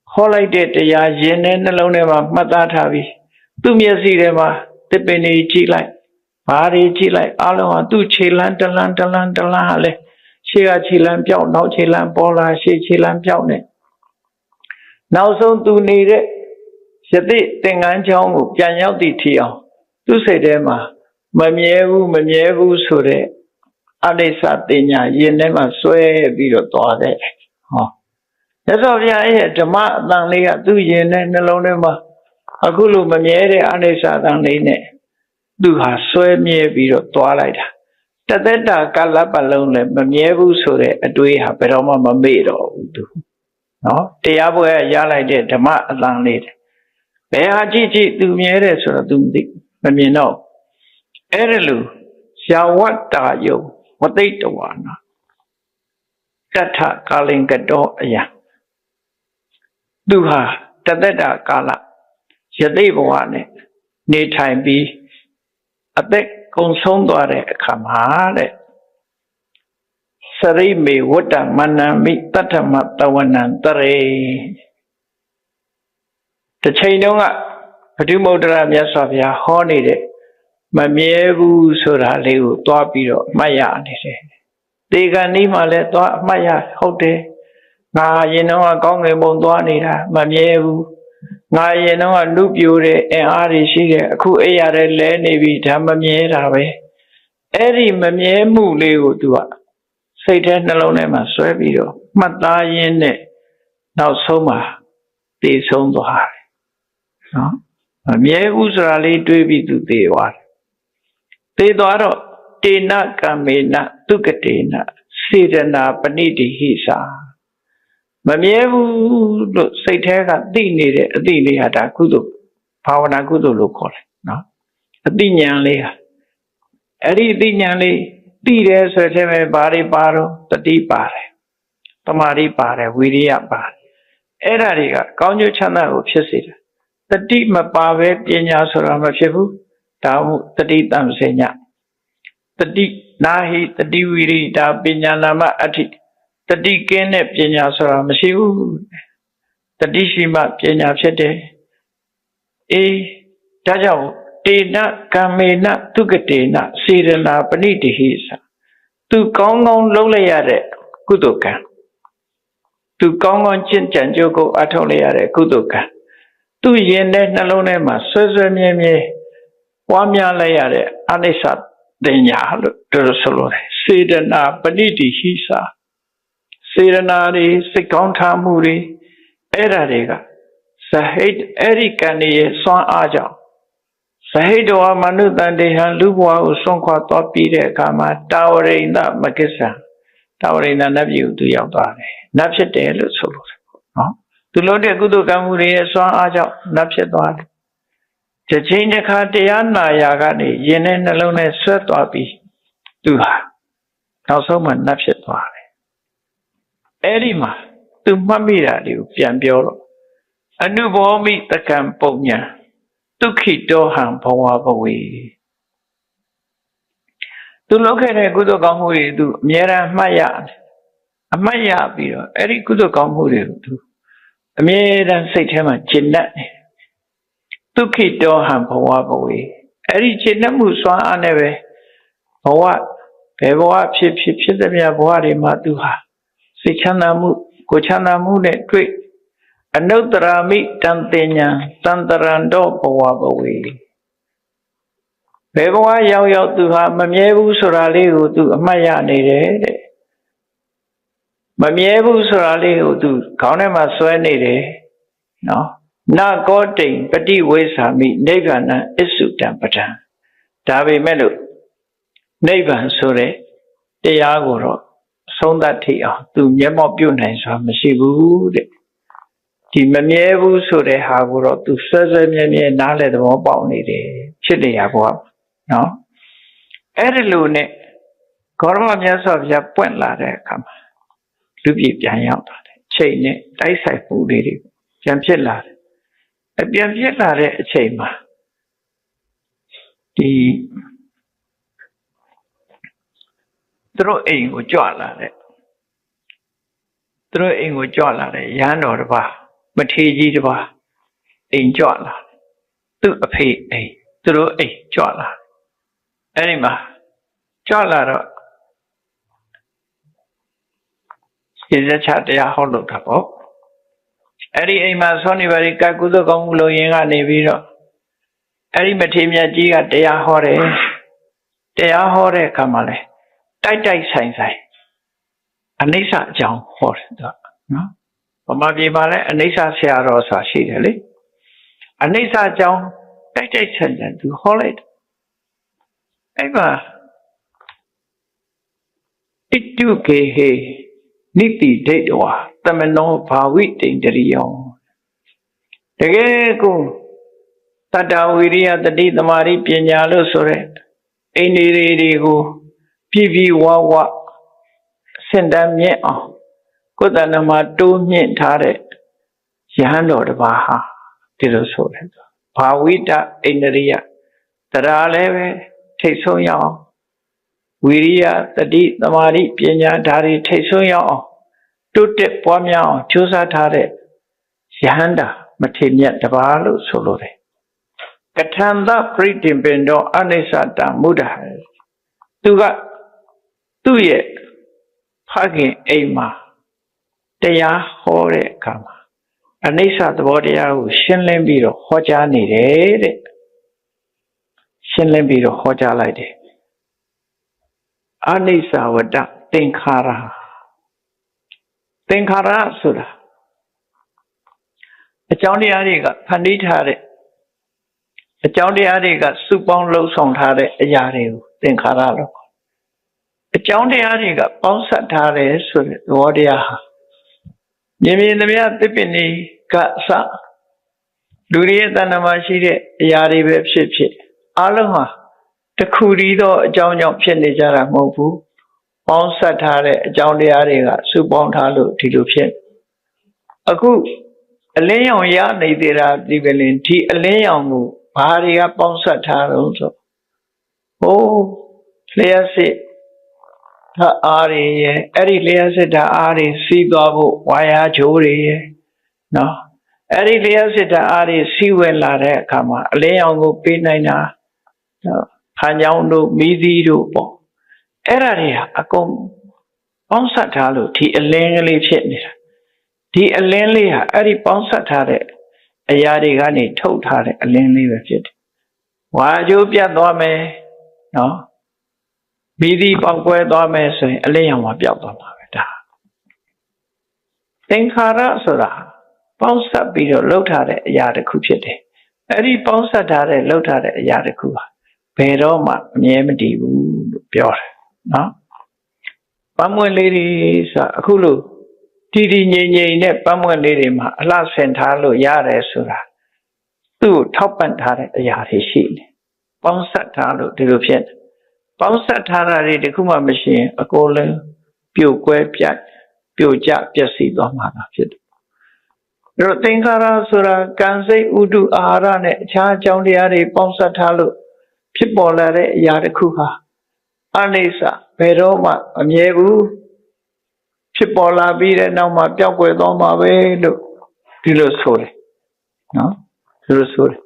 Holiday, Ya Yen and Alonema, Matatavi, Tumiasidema, Tepeni Chilai, Pari Chilai, Aloha, Tu Chilan, Talantale, Chia Chilan Piao, no Chilan Pola, She Chilan Piaone. Now so do need it. Shadi Tengan Chong, Janyao Tio. To say them, Mamievu Sure, Adesa Tenya, Yenema Sue, Bido Tode. That's all I had to mark Langlia, 2 yen and Alonema. Akulu Mamiere, Adesa Langline. Do her Sue me Bido Twilight. Tadeta Calapalone, Mamievu Sure, a dwe, Peroma Mamedo. No, the Abu Yala did the mat long lead. Beaji do me so do the Mamino. Erelu, shall what are you? What they do one? Tata calling the door, ya. Do her, Tadeta Kala. Shadiva one, need time be a big consondore come hard. Sarimi Wutta Manami Tatamatawan Tare. The Chainonga Padumodra Yasavia Honey, Mamievu Suraliu, Topido, Maya. They can Nimale, Maya, Hote. Now you know a gong a Monduanida, Mamievu. Now you know a Nubure and Arishide, Kuayare Leni Vita Mamiera. Eri Mamiemu Leo to her. Satan alone must swear you. Mata yen now soma, they son to her. No? A mere Usrali do be to the one. They do တေနကံမေနဒုက္ကတေနစေတနာပဏိတိဟိစာမမြဲဘူးလို့စိတ်ထဲကသိနေတဲ့အသိလေးဟာဒါကုသိုလ်ဘာဝနာကုသိုလ်လို့ခေါ်တယ်နော်အသိဉာဏ်လေးဟာအဲ့ဒီအသိဉာဏ်လေးသိတယ်ဆိုတဲ့ထဲမှာဘာတွေပါတော့တတိပါတယ်တမာတိပါတယ်ဝိရိယပါတယ်အဲ့ဒါတွေကကောင်းကျိုးချမ်းသာကိုဖြစ်စေတယ်တတိမပါပဲပညာဆိုတာမဖြစ်ဘူးဒါမှမဟုတ်တတိတံစေညတတိနာဟိတတိဝိရိတာပညာနာမအဋ္ဌိတတိကင်းတဲ့ပညာဆိုတာမရှိဘူးတတိရှိမှပညာဖြစ်တယ်အေးဒါကြောင့်တေနကံမေနဒုက္ကတေနစေရနာပဏိတိဟိသသူကောင်းကောင်းလုပ်လိုက်ရတဲ့ကုသိုလ်ကံသူကောင်းကောင်းကျင့်ကြံကြိုးကိုအထောက်လိုက်ရတဲ့ကုသိုလ်ကံသူရင်တဲ့နှလုံးထဲမှာဆွဲဆွဲမြဲမြဲပွားများလိုက်ရတဲ့အနိစ္စတင်ညာလို့တို့ဆိုလို့စေရနာပဏိတိဟိသစေရနာတွေစိတ်ကောင်းထားမှုတွေအဲ့ဒါတွေကဇဟိတ်အဲ့ဒီကံရဲ့စွမ်းအားကြောင့်ဇဟိတောမနုတန်တေဟံလူဘဝကိုဆွန့်ခွာသွားပြီးတဲ့အခါမှာတာဝရိန္ဒမကိစ္စံတာဝရိန္ဒနတ်ပြည်ကိုသူရောက်သွားတယ်နတ်ဖြစ်တယ်လို့ဆိုလို့နော်သူလုပ်တဲ့ကုသိုလ်ကံမှုတွေရဲ့စွမ်းအားကြောင့်နတ်ဖြစ်သွားတယ်တစ်ချိန်တစ်ခါတရားနာရာကနေယင်တဲ့နှလုံးနဲ့ဆွဲသွားပြီးသူဟာနောက်ဆုံးမှနတ်ဖြစ်သွားတယ်အဲ့ဒီမှာသူမှတ်မိတာတွေကိုပြန်ပြောတော့အနုဘောမိတကံပုံညာဒုက္ခိတောဟံဘဝဘဝေသူလုပ်ခဲ့တဲ့ကုသိုလ်ကောင်းမှုတွေသူအမြဲတမ်းမှတ်ရတယ်အမှတ်ရပြီးတော့အဲ့ဒီကုသိုလ်ကောင်းမှုတွေကိုသူအမြဲတမ်းစိတ်ထဲမှာကျင့်တတ်တယ်ဒုက္ခိတောဟံဘဝဘဝေအဲ့ဒီကျင့်တတ်မှုစွမ်းအားနဲ့ပဲဘဝဘယ်ဘဝဖြစ်တဲ့မြတ်ဘဝတွေမှာသူဟာစိတ်ချမ်းသာမှုကိုချမ်းသာမှုနဲ့တွေ့အနုတ္တရာမိတံတင်ညာတံတရံတော့ဘဝဘဝေဘယ်ဘဝရောက်သူဟာမမြဲဘူးဆိုတာလေးကိုသူအမှတ်ရနေတယ်တဲ့မမြဲဘူးဆိုတာလေးကိုသူခေါင်းထဲမှာဆွဲနေတယ်နော်နကောတိပฏิဝေစာမိနိဗ္ဗာန်အစ္စုတံပဒံဒါပေမဲ့လို့နိဗ္ဗာန်ဆိုတဲ့တရားကိုတော့ဆုံးသတ်ထိအောင်သူမျက်မှောက်ပြုနိုင်စွာမရှိဘူးတဲ့ဒီမမြဲဘူးဆိုတဲ့ဟာကိုတော့သူဆွဲဆွဲမြဲမြဲနားလည်သဘောပေါက်နေတယ်ဖြစ်နေရဘွားနော်အဲ့ဒီလိုနဲ့ဂေါရမမြတ်စွာဘုရားပွင့်လာတဲ့အခါမှာလူပြည်ပြန်ရောက်လာတယ်အချိန်နဲ့တိုက်ဆိုင်မှုတွေပြန်ဖြစ်လာတယ်အပြန်ဖြစ်လာတဲ့အချိန်မှာဒီသူတို့အိမ်ကိုကြွလာတဲ့ရဟန်းတော်တစ်ပါးမထေရကြီးတစ်ပါးအိမ်ကြွလာသူ့အဖေအိမ်သူတို့အိမ်ကြွလာအဲ့ဒီမှာကြွလာတော့ဒီစချတရားဟောလို့တာပေါ့အဲ့ဒီအိမ်မှာသောနေပါရီကကုသကောင်းမှုလုပ်ရင်ကနေပြီးတော့အဲ့ဒီမထေရမြတ်ကြီးကတရားဟောတယ်တရားဟောတဲ့အခါမှာလဲတိုက်ဆိုင်အနိစ္စအကြောင်းဟောတယ်တော့နော်ဗမာပြည်မှာလည်းအနိစ္စဆရာတော်ဆိုတာရှိတယ်လေအနိစ္စအကြောင်းတိုက်ဆိုင်သူဟောလိုက်အဲ့မှာဣတုကေဟေနိတိဒိဋ္ဌဝါသမနောဘာဝိတိန္ဒရိယောတကယ်ကိုတတ္တဝိရိယတတိသမารိပညာလို့ဆိုရဲအိန္ဒိရီတွေကိုပြဝဝစင်တမ်းမြင့်အောင်ကိုယ်တဏ္ဍမှာတိုးမြင့်ထားတဲ့ယဟန်တော်တစ်ပါးဟာဒီလိုဆိုတယ်ဘာဝိတအိန္ဒရိယတရားလည်းပဲထိတ်ဆုံးရအောင်ဝိရိယတတိသမာဓိပညာဓာတ်တွေထိတ်ဆုံးရအောင်တိုးတက်ပွားများအောင်ကြိုးစားထားတဲ့ယဟန္တာမထေရမြတ်တစ်ပါးလို့ဆိုလိုတယ်ကထံသပရိတိပင်တော်အနိစ္စတမုဒ္ဒဟသူကသူ့ရဲ့ဖခင်အိမ်မှာတရားဟောတဲ့အခါမှာအနိစ္စသဘောတရားကိုရှင်းလင်းပြီးတော့ဟောကြားနေတယ်တဲ့ရှင်းလင်းပြီးတော့ဟောကြားလိုက်တယ်အနိစ္စဝတ္တသင်္ခါရဆိုတာအကြောင်းတရားတွေကဖန်တီးထားတဲ့အကြောင်းတရားတွေကစုပေါင်းလှုပ်ဆောင်ထားတဲ့အရာတွေကိုသင်္ခါရလို့ အကြောင်းတရားတွေကပေါင်းစပ်ထားတယ်ဆိုတဲ့သဘောတရားဟာမြင်မြင်သမျှသစ်ပင်တွေကအစလူတွေရဲ့တဏ္ဍာမှာရှိတဲ့အရာတွေပဲဖြစ်ဖြစ်အလုံးဟာတစ်ခုတည်းသောအကြောင်းကြောင့်ဖြစ်နေကြတာမဟုတ်ဘူးပေါင်းစပ်ထားတဲ့အကြောင်းတရားတွေကစုပေါင်းထားလို့ဒီလိုဖြစ်အခုအလင်းရောင်ရနေသေးတာဒီပဲလင်ဒီအလင်းရောင်ကိုဘာတွေကပေါင်းစပ်ထားတော့ဆိုဟိုးလျှက်စစ်ဓာတ်အားတွေရဲ့အဲ့ဒီလျှက်စစ်ဓာတ်အားတွေစီးသွားဖို့ဝါယာကြိုးတွေရဲ့နော်အဲ့ဒီလျှက်စစ်ဓာတ်အားတွေစီးဝင်လာတဲ့အခါမှာအလင်းရောင်ကိုပေးနိုင်တာဖန်ကြောင်းတို့မီးသီးတို့ပေါ့အဲ့ဒါတွေဟာအကုန်ပေါင်းစပ်ထားလို့ဒီအလင်းကလေးဖြစ်နေတာဒီအလင်းလေးဟာအဲ့ဒီပေါင်းစပ်ထားတဲ့အရာတွေကနေထုတ်ထားတဲ့အလင်းလေးပဲဖြစ်တယ်ဝါကြိုးပြတ်သွားမယ်နော်မီးသီးပေါက်ကွဲသွားမယ်ဆိုရင်အလင်းရောင်မှာပျောက်သွားမှာပဲဒါသင်္ခါရဆိုတာပေါင်းစပ်ပြီးတော့လှုပ်ထားတဲ့အရာတစ်ခုဖြစ်တယ်အဲ့ဒီပေါင်းစပ်ထားတဲ့လှုပ်ထားတဲ့အရာတစ်ခုဟာဘယ်တော့မှအမြဲမတည်ဘူးလို့ပြောတယ်နော်ပန်းမွင့်လေးတွေဆိုအခုလို့တည်တည်ငြိမ်ငြိမ်နဲ့ပန်းမွင့်လေးတွေမှာအလှဆင်ထားလို့ရတယ်ဆိုတာသူ့ကိုထောက်ပံ့ထားတဲ့အရာတွေရှိတယ်ပေါင်းစပ်ထားလို့ဒီလိုဖြစ်တယ်ပေါင်းစပ်ထားတာတွေတခုမှမရှိရင်အကုန်လုံးပြိုကွဲပြတ်ပြိုကျပျက်စီးသွားမှာဖြစ်တယ်အဲ့တော့သင်္ခါရဆိုတာကံစိတ်ဥဒုအာဟာရနဲ့အခြားအကြောင်းတရားတွေပေါင်းစပ်ထားလို့ဖြစ်ပေါ်လာတဲ့အရာတစ်ခုဟာအနိစ္စဘယ်တော့မှအမြဲဘူးဖြစ်ပေါ်လာပြီးတဲ့နောက်မှာပျောက်ကွယ်သွားမှာပဲလို့ဒီလိုဆိုတယ်နော်ဒီလိုဆိုတယ်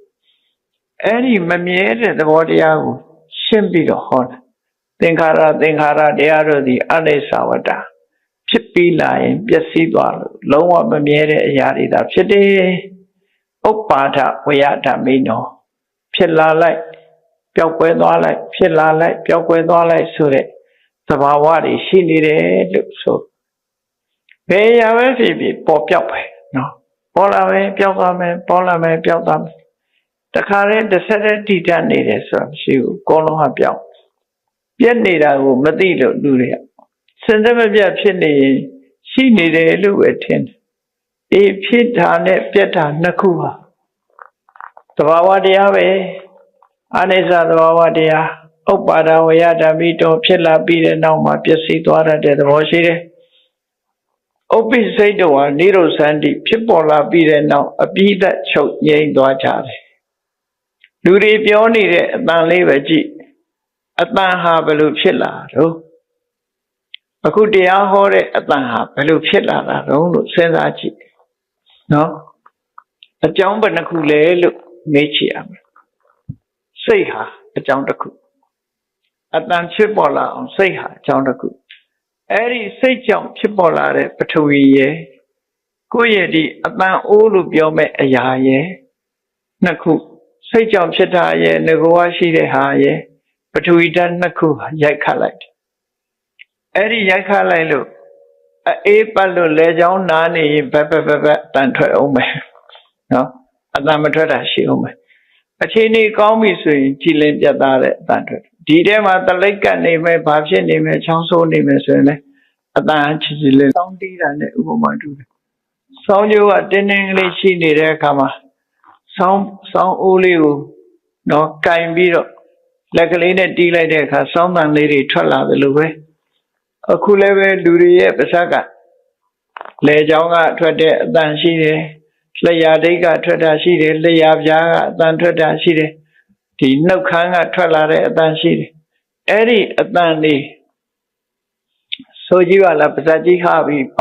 အဲ့ဒီမမြဲတဲ့သဘောတရားကိုရှင်းပြီးတော့ဟောတယ်သင်္ခါရတရားတို့သည်အနိစ္စဝတ္တဖြစ်ပြီးလာရင်ပျက်စီးသွားလို့လုံးဝမမြဲတဲ့အရာတွေဒါဖြစ်တယ်ဥပ္ပါဒဝေယဓမ္မိနောဖြစ်လာလိုက်ပျောက်ကွယ်သွားလိုက်ဖြစ်လာလိုက်ပျောက်ကွယ်သွားလိုက်ဆိုတဲ့သဘာဝတွေရှိနေတယ်လို့ဆိုဘယ်အရာပဲဖြစ်ဖြစ်ပေါ်ပြောက်ပဲနော်ပေါ်လာမယ်ပျောက်သွားမယ်ပေါ်လာမယ်ပျောက်သွားမယ်တခါတည်းတစ်ဆက်တည်းတည်တတ်နေတယ်ဆိုတာမရှိဘူးအကုန်လုံးဟာပျောက်ပြက်နေတာကိုမသိလို့လူတွေကစင်စစ်မပြတ်ဖြစ်နေရင်ရှိနေတယ်လို့ပဲထင်တယ်အေးဖြစ်တာနဲ့ပြက်တာနှစ်ခုဟာသဘာဝတရားပဲအနိစ္စသဘာဝတရားဥပ္ပါဒဝေယဓမ္မိတောဖြစ်လာပြီးတဲ့နောက်မှာပျက်စီးသွားတဲ့သဘောရှိတယ်ဥပ္ပိစိတ်တော်ဟာနိရောဓန္တိဖြစ်ပေါ်လာပြီးတဲ့နောက်အပြီးသက်ချုပ်ငြိမ်းသွားကြတယ်လူတွေပြောနေတဲ့အတန်လေးပဲကြည့်အတန်ဟာဘယ်လိုဖြစ်လာတော့အခုတရားဟောတဲ့အတန်ဟာဘယ်လိုဖြစ်လာတာတော့လို့စဉ်းစားကြည့်နော်အကြောင်းဘယ်နှခုလဲလို့မေးချင်ရမယ်စိတ်ဟာအကြောင်းတစ်ခုအတန်ဖြစ်ပေါ်လာအောင်စိတ်ဟာအကြောင်းတစ်ခုအဲ့ဒီစိတ်ကြောင့်ဖြစ်ပေါ်လာတဲ့ပထဝီရဲ့ကိုယ့်ရဲ့ဒီအတန်အိုးလို့ပြောမဲ့အရာရဲ့နှစ်ခုစိတ်ကြောင့်ဖြစ်တာရဲ့ငကောရှိတဲ့ဟာရဲ့ပထဝီဓာတ်နှစ်ခုဟာရိုက်ခတ်လိုက်တယ်အဲ့ဒီရိုက်ခတ်လိုက်လို့အေးပတ်လို့လေချောင်းနားနေရင်ဘက်တန်ထွက်အောင်မယ်နော်အတန်မထွက်တာရှိအောင်မယ်အခြေအနေကောင်းပြီဆိုရင်ကြည်လင်ပြတ်သားတဲ့အတန်ထွက်ဒီထဲမှာတလိပ်ကပ်နေမယ်ဘာဖြစ်နေမယ်ချောင်းဆိုးနေမယ်ဆိုရင်လည်းအတန်ချစ်ချစ်လေးစောင်းတီးတာနဲ့ဥပမာတူတယ်စောင်းကျိုးကတင်းတင်းကလေးရှိနေတဲ့အခါမှာစောင်းအိုးလေးကိုတော့ကင်ပြီးတော့လက်ကလေးနဲ့တီးလိုက်တဲ့အခါစောင်းတန်လေးတွေထွက်လာတယ်လို့ပဲအခုလည်းပဲလူတွေရဲ့ပါးစပ်ကလေချောင်းကထွက်တဲ့အတန်ရှိတယ်လျှာဒိတ်ကထွက်တာရှိတယ်လျှာပြားကအတန်ထွက်တာရှိတယ်ဒီနှုတ်ခမ်းကထွက်လာတဲ့အတန်ရှိတယ်အဲ့ဒီအတန်လေးဆိုကြည့်ပါလားပါးစပ်ကြီးခါပြီးပ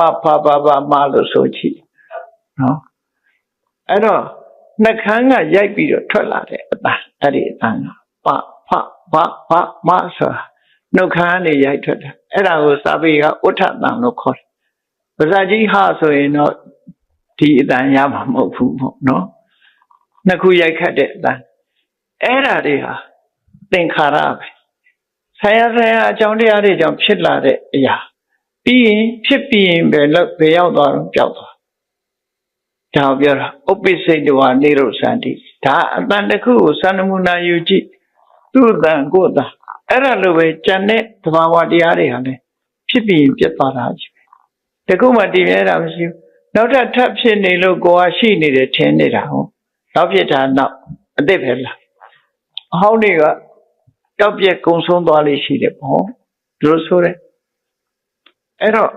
မလို့ဆိုကြည့်နော်အဲ့တော့နှုတ်ခမ်းကရိုက်ပြီးတော့ထွက်လာတဲ့အတန်အဲ့ဒီအတန်ကမဆိုတာနှုတ်ခမ်းကနေရိုက်ထွက်တာအဲ့ဒါကိုစာပေကဥထတန်လို့ခေါ်တယ်ပါးစပ်ကြီးဟာဆိုရင်တော့ဒီအတန်ရမှာမဟုတ်ဘူးပေါ့နော်နှစ်ခုရိုက်ခတ်တဲ့အတန်အဲ့ဒါတွေဟာသင်္ခါရပဲဆရာအကြောင်းတရားတွေကြောင့်ဖြစ်လာတဲ့အရာပြီးရင်ဖြစ်ပြီးရင်ပဲဘယ်ရောက်သွားတော့ပျောက်သွားဒါကိုပြောတာဥပ္ပိစိတ်တော်နိရောဓန္တိဒါအတန်တစ်ခုကိုစံနမူနာယူကြည့်သူ့အတန်ကိုယ်အတန် အဲ့ဒါလိုပဲကြံတဲ့သဘာဝတရားတွေဟာလည်းဖြစ်ပြီးပြတ်သွားတာကြီးပဲတခုမှတည်မြဲတာမရှိဘူးနောက်ထပ်ဖြစ်နေလို့ကိုယ်ကရှိနေတယ်ထင်နေတာဟုတ်နောက်ဖြစ်တာနောက်အစ်စ်ပဲလားအဟောင်းတွေကတောက်ပြက်ကုံဆုံးသွားလိမ့်ရှိတယ်ပေါ့ဒီလိုဆိုတယ်အဲ့တော့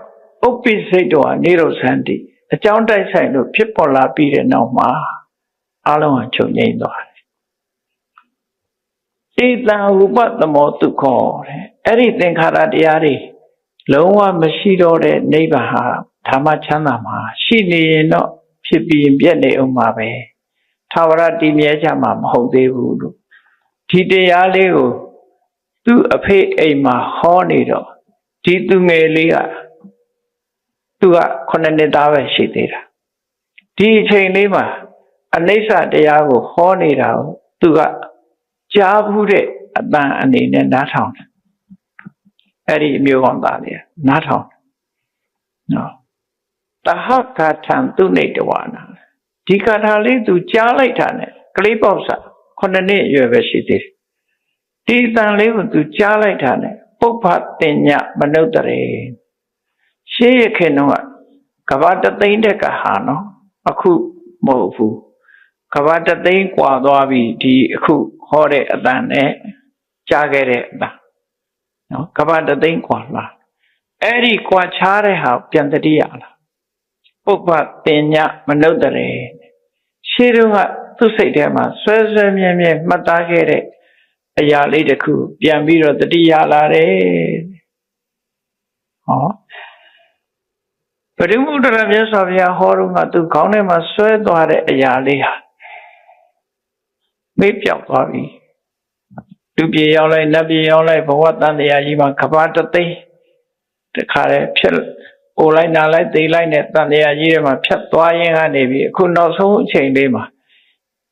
ဥပ္ပိစိတ်တော်ကနေရောစန္တိအကြောင်းတိုက်ဆိုင်လို့ဖြစ်ပေါ်လာပြီးတဲ့နောက်မှာအလုံးဟာချုပ်ငြိမ်းသွားတယ်ဧတံဥပသမောဒုက္ခောတဲ့အဲ့ဒီသင်္ခါရတရားတွေလုံးဝမရှိတော့တဲ့နိဗ္ဗာန်ဟာဓမ္မချမ်းသာမှာရှိနေရင်တော့ဖြစ်ပြီးပြည့်နေအောင်ပါပဲသာဝရတည်မြဲကြမှာမဟုတ်သေးဘူးလို့ဒီတရားလေးကိုသူ့အဖေအိမ်မှာဟောနေတော့ဒီသူငယ်လေးကသူက9နှစ်သားပဲရှိသေးတာဒီအချိန်လေးမှာအနိစ္စတရားကိုဟောနေတာကိုသူကကြားဘူးတဲ့အတန်အနေနဲ့နားထောင်တယ်အဲ့ဒီအမျိုးကောင်းသားလေးနားထောင်နော်တဟကထံသူနေတဝနာဒီကထာလေးသူကြားလိုက်တာနဲ့ကလေးပေါက်စာ9နှစ်အရွယ်ပဲရှိသေးတယ်ဒီတန်လေးကိုသူကြားလိုက်တာနဲ့ပုပ္ပတင်ညမနုဿရေရှေးရခင်တော့ကဘာတသိန်းတဲ့ကဟာနော်အခုမဟုတ်ဘူးကဘာတသိန်းกว่าသွားပြီဒီအခုဟောတဲ့အတန်နဲ့ကြားခဲ့တဲ့အတန်နော်ကဘာတသိန်းกว่าလားအဲ့ဒီกว่าချားတဲ့ဟာပြန်တတိယလားပုပ္ပတင်ညမနုဿရေရှေးတုန်းကသူ့စိတ်ထဲမှာဆွဲဆွဲမြဲမြဲမှတ်သားခဲ့တဲ့အရာလေးတစ်ခုပြန်ပြီးတော့တတိယလာတယ်ဟောပရိမုဒ္ဒရာမြတ်စွာဘုရားဟောတော့ကသူခေါင်းထဲမှာဆွဲသွားတဲ့အရာလေးဟာမေ့ပြောက်သွားပြီလူပြေရောက်လိုက်နတ်ပြေရောက်လိုက်ဘဝတန်တရားကြီးမှာကဘာတသိန်းတခါတည်းဖြစ်အိုလိုက်နာလိုက်သိလိုက်နဲ့တန်တရားကြီးတွေမှာဖြတ်သွားရင်းကနေပြီအခုနောက်ဆုံးအချိန်လေးမှာ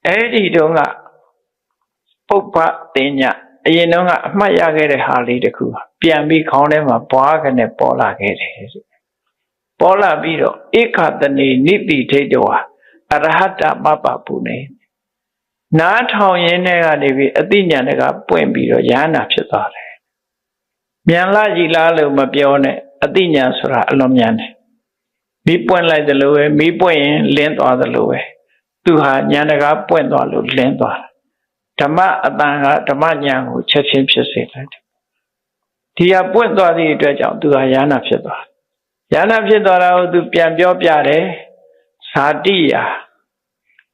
အဲ့ဒီတုန်းကပုပ္ပတင်ညအရင်တုန်းကအမှတ်ရခဲ့တဲ့ဟာလေးတစ်ခုပြန်ပြီးခေါင်းထဲမှာပွားကနေပေါ်လာခဲ့တယ်ပေါ်လာပြီးတော့ဧကတနေနိတိထိတ်တော်အရဟတမပပုနေနားထောင်ရင်းနဲ့ကနေပြီးအသိဉာဏ်တွေကပွင့်ပြီးတော့ယန္နာဖြစ်သွားတယ်မြန်လာကြီးလားလို့မပြောနဲ့အသိဉာဏ်ဆိုတာအလွန်မြန်တယ်မီးပွင့်လိုက်တယ်လို့ပဲမီးပွင့်ရင်လင်းသွားတယ်လို့ပဲသူဟာဉာဏ်တွေကပွင့်သွားလို့လင်းသွားတယ်ဓမ္မအတန်ကဓမ္မဉာဏ်ကိုချက်ချင်းဖြစ်စေလိုက်တယ်ဒီဟာပွင့်သွားသည့်အတွက်ကြောင့်သူဟာယန္နာဖြစ်သွားယန္နာဖြစ်သွားတာကိုသူပြန်ပြောပြတယ်ဇာတိယ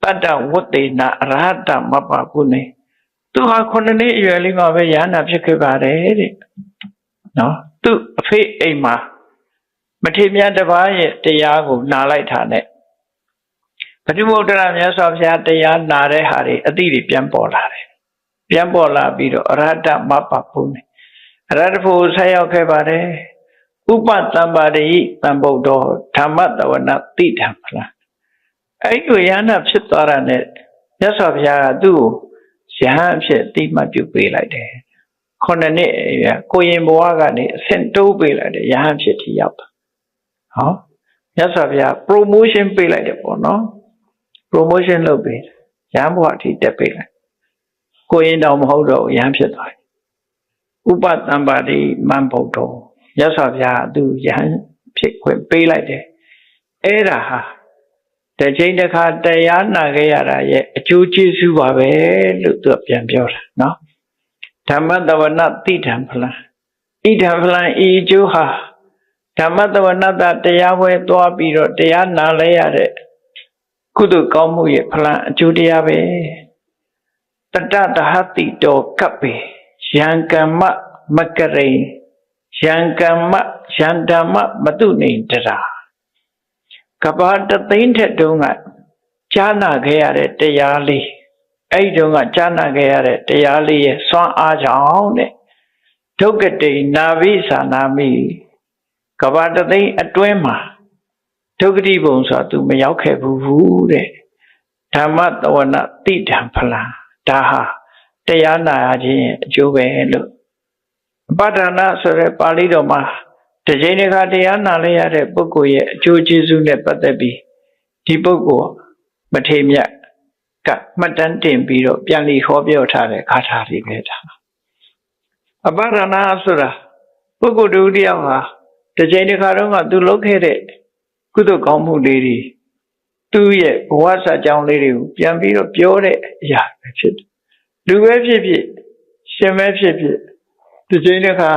တတ္တဝတ္တေနအရဟတမပပုနေသူဟာ9နှစ်အရွယ်လေးမှာပဲယန္နာဖြစ်ခဲ့ပါတယ်တဲ့နော်သူအဖေအိမ်မှာမထေရမြတ်တစ်ပါးရဲ့တရားကိုနားလိုက်တာနဲ့ပฏิမုဒ္ဒရာမြတ်စွာဘုရားတရားနာတဲ့ဟာတွေအတိတွေပြန်ပေါ်လာတယ်ပြန်ပေါ်လာပြီးတော့အရဟတမပပုနေအရဟတဖို့ဆက်ရောက်ခဲ့ပါတယ်ဥပတံပါရိတံဗုဒ္ဓဓမ္မတဝနာတိဓမ္မလားအဲ့ဒီယန္နာဖြစ်သွားတာနဲ့မြတ်စွာဘုရားကသူ့ကိုယဟန်အဖြစ်တိမှတ်ပြုပေးလိုက်တယ်9နှစ်ကိုရင်ဘဝကနေအဆင့်တိုးပေးလိုက်တယ်ယဟန်ဖြစ်ထိရောက်တာဟောမြတ်စွာဘုရား promotion ပေးလိုက်တယ်ပေါ့နော် promotion လုပ်ပေးတယ်ယဟန်ဘဝအထိတက်ပေးလိုက်ကိုရင်တောင်မဟုတ်တော့ယဟန်ဖြစ်သွားတယ်ဥပတံပါတိမံဗုဒ္ဓမြတ်စွာဘုရားသူယဟန်ဖြစ်ခွင့်ပေးလိုက်တယ်အဲ့ဒါဟာတစ်ချိန်တစ်ခါတရားနာခဲ့ရတာရဲ့အကျိုးကျေးဇူးပါပဲလို့သူပြန်ပြောတာနော်ဓမ္မတဝနတိဓမ္ဖလံဣဓမ္ဖလံဤအကျိုးဟာဓမ္မတဝနတတရားပွဲသွားပြီးတော့တရားနာလဲရတဲ့ကုသိုလ်ကောင်းမှုရဲ့ဖလံအကျိုးတရားပဲတတ္တတဟတိတောကပ္ပေယံကမ္မမကရိယံကမ္မယံဓမ္မမတုနေတရာကဘာတသိန်းထက်တုန်းကကြားနာခဲ့ရတဲ့တရားလေးအဲ့ဒီတုန်းကကြားနာခဲ့ရတဲ့တရားလေးရဲ့စွမ်းအားကြောင့်တဲ့ဒုက္ကတိနာဘိသာနာမိကဘာတသိန်းအတွင်းမှာဒုက္ကတိဘုံဆိုတာသူမရောက်ခဲ့ဘူးတဲ့ဓမ္မတဝနာတိဓမ္ဖလာဒါဟာတရားနာခြင်းရဲ့အကျိုးပဲလို့ပဋ္ဌာနာဆိုတဲ့ပါဠိတော်မှာတစ်ချိန်တစ်ခါတရားနာလဲရတဲ့ပုဂ္ဂိုလ်ရဲ့အကျိုးကျေးဇူးနဲ့ပတ်သက်ပြီးဒီပုဂ္ဂိုလ်မထေမြတ်ကမှတ်တမ်းတင်ပြီးတော့ပြန်လည်ဟောပြောထားတဲ့ဂါထာတွေပဲဒါ အပရဏဆိုတာပုဂ္ဂိုလ်တူတယောက်ဟာတစ်ချိန်တစ်ခါတော့ကသူလုပ်ခဲ့တဲ့ကုသိုလ်ကောင်းမှုလေးတွေသူ့ရဲ့ဘဝစာကြောင်းလေးတွေကိုပြန်ပြီးတော့ပြောတဲ့အရာပဲဖြစ်တယ်လူပဲဖြစ်ဖြစ်ရှင်ပဲဖြစ်ဖြစ်တစ်ချိန်တစ်ခါ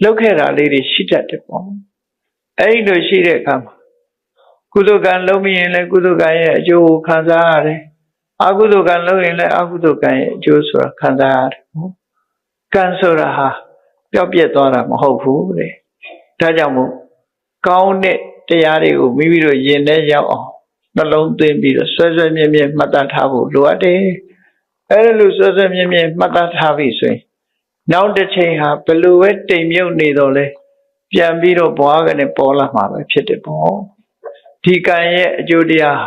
လုပ်ခဲ့တာလေးတွေရှိတတ်တယ်ပေါ့အဲ့လိုရှိတဲ့အခါမှာကုသိုလ်ကံလုပ်မိရင်လည်းကုသိုလ်ကံရဲ့အကျိုးကိုခံစားရတယ်အကုသိုလ်ကံလုပ်ရင်လည်းအကုသိုလ်ကံရဲ့အကျိုးဆိုတာခံစားရတယ်ကံဆိုတာဟာပျောက်ပြက်သွားတာမဟုတ်ဘူးတဲ့ဒါကြောင့်မို့ကောင်းတဲ့တရားတွေကိုမိမိတို့ယင်ထဲရောက်အောင်နှလုံးသွင်းပြီးတော့ဆွဲဆွဲမြဲမြဲမှတ်သားထားဖို့လိုအပ်တယ်အဲ့လိုဆွဲဆွဲမြဲမြဲမှတ်သားထားပြီဆိုရင်နောက်တစ်ချိန်ဟာဘယ်လိုပဲတိမ်မြုပ်နေတော့လဲပြန်ပြီးတော့ဘွားကနေပေါ်လာမှာပဲဖြစ်တယ်ပေါ့ဒီကံရဲ့အကျိုးတရား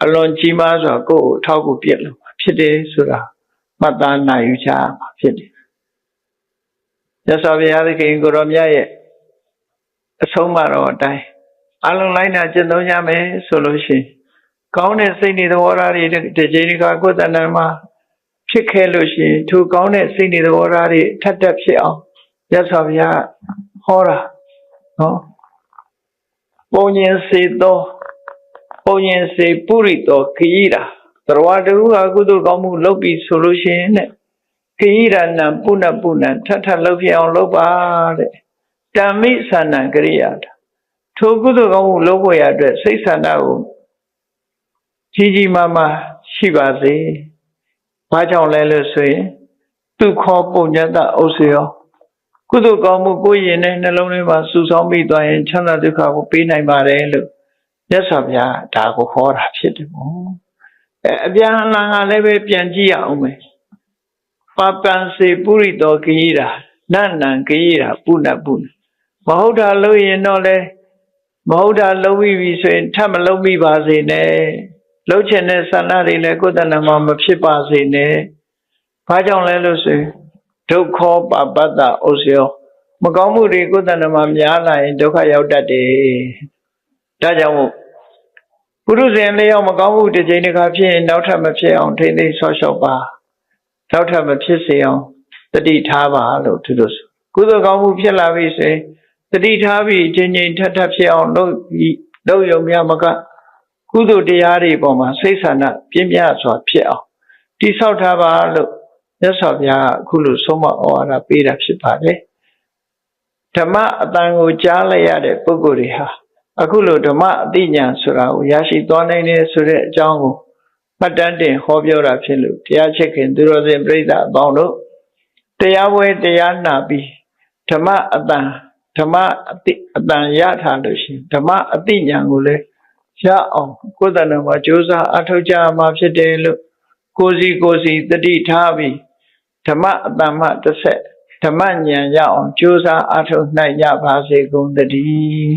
အလွန်ကြီးမားစွာကိုယ့်ကိုထောက်ကူပြည့်လို့ဖြစ်တယ်ဆိုတာမှတ်သားနိုင်ယူချမှာဖြစ်တယ်ရသော်ဘုရားသခင်ကိုရောမြတ်ရဲ့အဆုံးအမတော်အတိုင်းအလုံးလိုက်နာကျင့်သုံးကြမယ်ဆိုလို့ရှိရင်ကောင်းတဲ့စိတ်နေသဘောထားတွေဒီချိန်ဒီခါကိုယ်တဏ္ဍာမှာဖြစ်ခဲ့လို့ရှိရင်ထိုကောင်းတဲ့စိတ်နေသဘောထားတွေထပ်တက်ဖြစ်အောင်ရသော်ဘုရားဟောတာနော်ပုံရင်စေသောပုံရင်စေပုရိသောခရီးတာသရဝတူဟာကုသိုလ်ကောင်းမှုလုပ်ပြီးဆိုလို့ရှိရင်ခရီးတာနံပုဏ္ဏပုဏ္ဏထထလုပ်ပြအောင်လုပ်ပါတဲ့တမ္မိသန္နံကရိယာထိုကုသိုလ်ကောင်းမှုလုပ်ဖို့ရအတွက်စိတ်ဆန္ဒကိုကြီးကြီးမားမားရှိပါစေ။ဘာကြောင့်လဲလို့ဆိုရင်သူခောပုညတဥစ္စယောကုသိုလ်ကောင်းမှုကိုယ်ရင်နဲ့နှလုံးထဲမှာစုဆောင်းပြီးသွားရင်ချမ်းသာဒုက္ခကိုပေးနိုင်ပါတယ်လို့မြတ်စွာဘုရားဒါကိုဟောတာဖြစ်တယ်ပေါ့။အပြန်အလှန်ကလည်းပဲပြန်ကြည့်ရအောင်မယ်။ပပံစေပုရိသောခရီးတာနန္နံခရီးတာပုဏ္ဏပုဏ္ဏမဟုတ်တာလို့ရင်တော့လေမဟုတ်တာလုံးပြီးပြီဆိုရင်ထပ်မလုံးမိပါစေနဲ့လှုပ်ချင်တဲ့ဆန္ဒတွေလည်းကိုယ်တဏ္ဍာမှာမဖြစ်ပါစေနဲ့ဘာကြောင့်လဲလို့ဆိုရင်ဒုက္ခပပတ္တဥစ္စယောမကောင်းမှုတွေကိုယ်တဏ္ဍာမှာများလာရင်ဒုက္ခရောက်တတ်တယ်ဒါကြောင့်မို့ပုရုဇဉ်လေးယောက်မကောင်းမှုတစ်ချိန်တစ်ခါဖြစ်ရင်နောက်ထပ်မဖြစ်အောင်ထိမ့်သိမ်းဆော့ရှော့ပါနောက်ထပ်မဖြစ်စေအောင်တတိထားပါလို့သူတို့ဆိုကုသိုလ်ကောင်းမှုဖြစ်လာပြီဆိုရင်တတိထားပြီးချင်းချင်းထပ်ထပ်ဖြစ်အောင်လုပ်ရုံများမကကုသိုလ်တရားတွေပေါ်မှာစိတ်ဆန္ဒပြင်းပြစွာဖြစ်အောင်တိဆောက်ထားပါလို့မြတ်စွာဘုရားကအခုလိုဆုံးမဩဝါဒပေးတာဖြစ်ပါတယ်ဓမ္မအတန်ကိုကြားလိုက်ရတဲ့ပုဂ္ဂိုလ်တွေဟာအခုလိုဓမ္မအသိဉာဏ်ဆိုတာကိုရရှိသွားနိုင်တယ်ဆိုတဲ့အကြောင်းကိုမှတ်တမ်းတင်ဟောပြောတာဖြစ်လို့တရားချစ်ခင်သူတော်စင်ပြိဿအပေါင်းတို့တရားပွဲတရားနာပြီးဓမ္မအတန်ဓမ္မအတန်ရထားလို့ရှိရင်ဓမ္မအသိဉာဏ်ကိုလည်းရအောင်ကိုယ်တဏ္ဍာမှာကြိုးစားအထောက်ကြမှာဖြစ်တယ်လို့ကိုယ်စီတတိထားပြီးဓမ္မအတန်မှတစ်ဆက်ဓမ္မဉာဏ်ရအောင်ကြိုးစားအထောက်နိုင်ကြပါစေကုန်သတည်း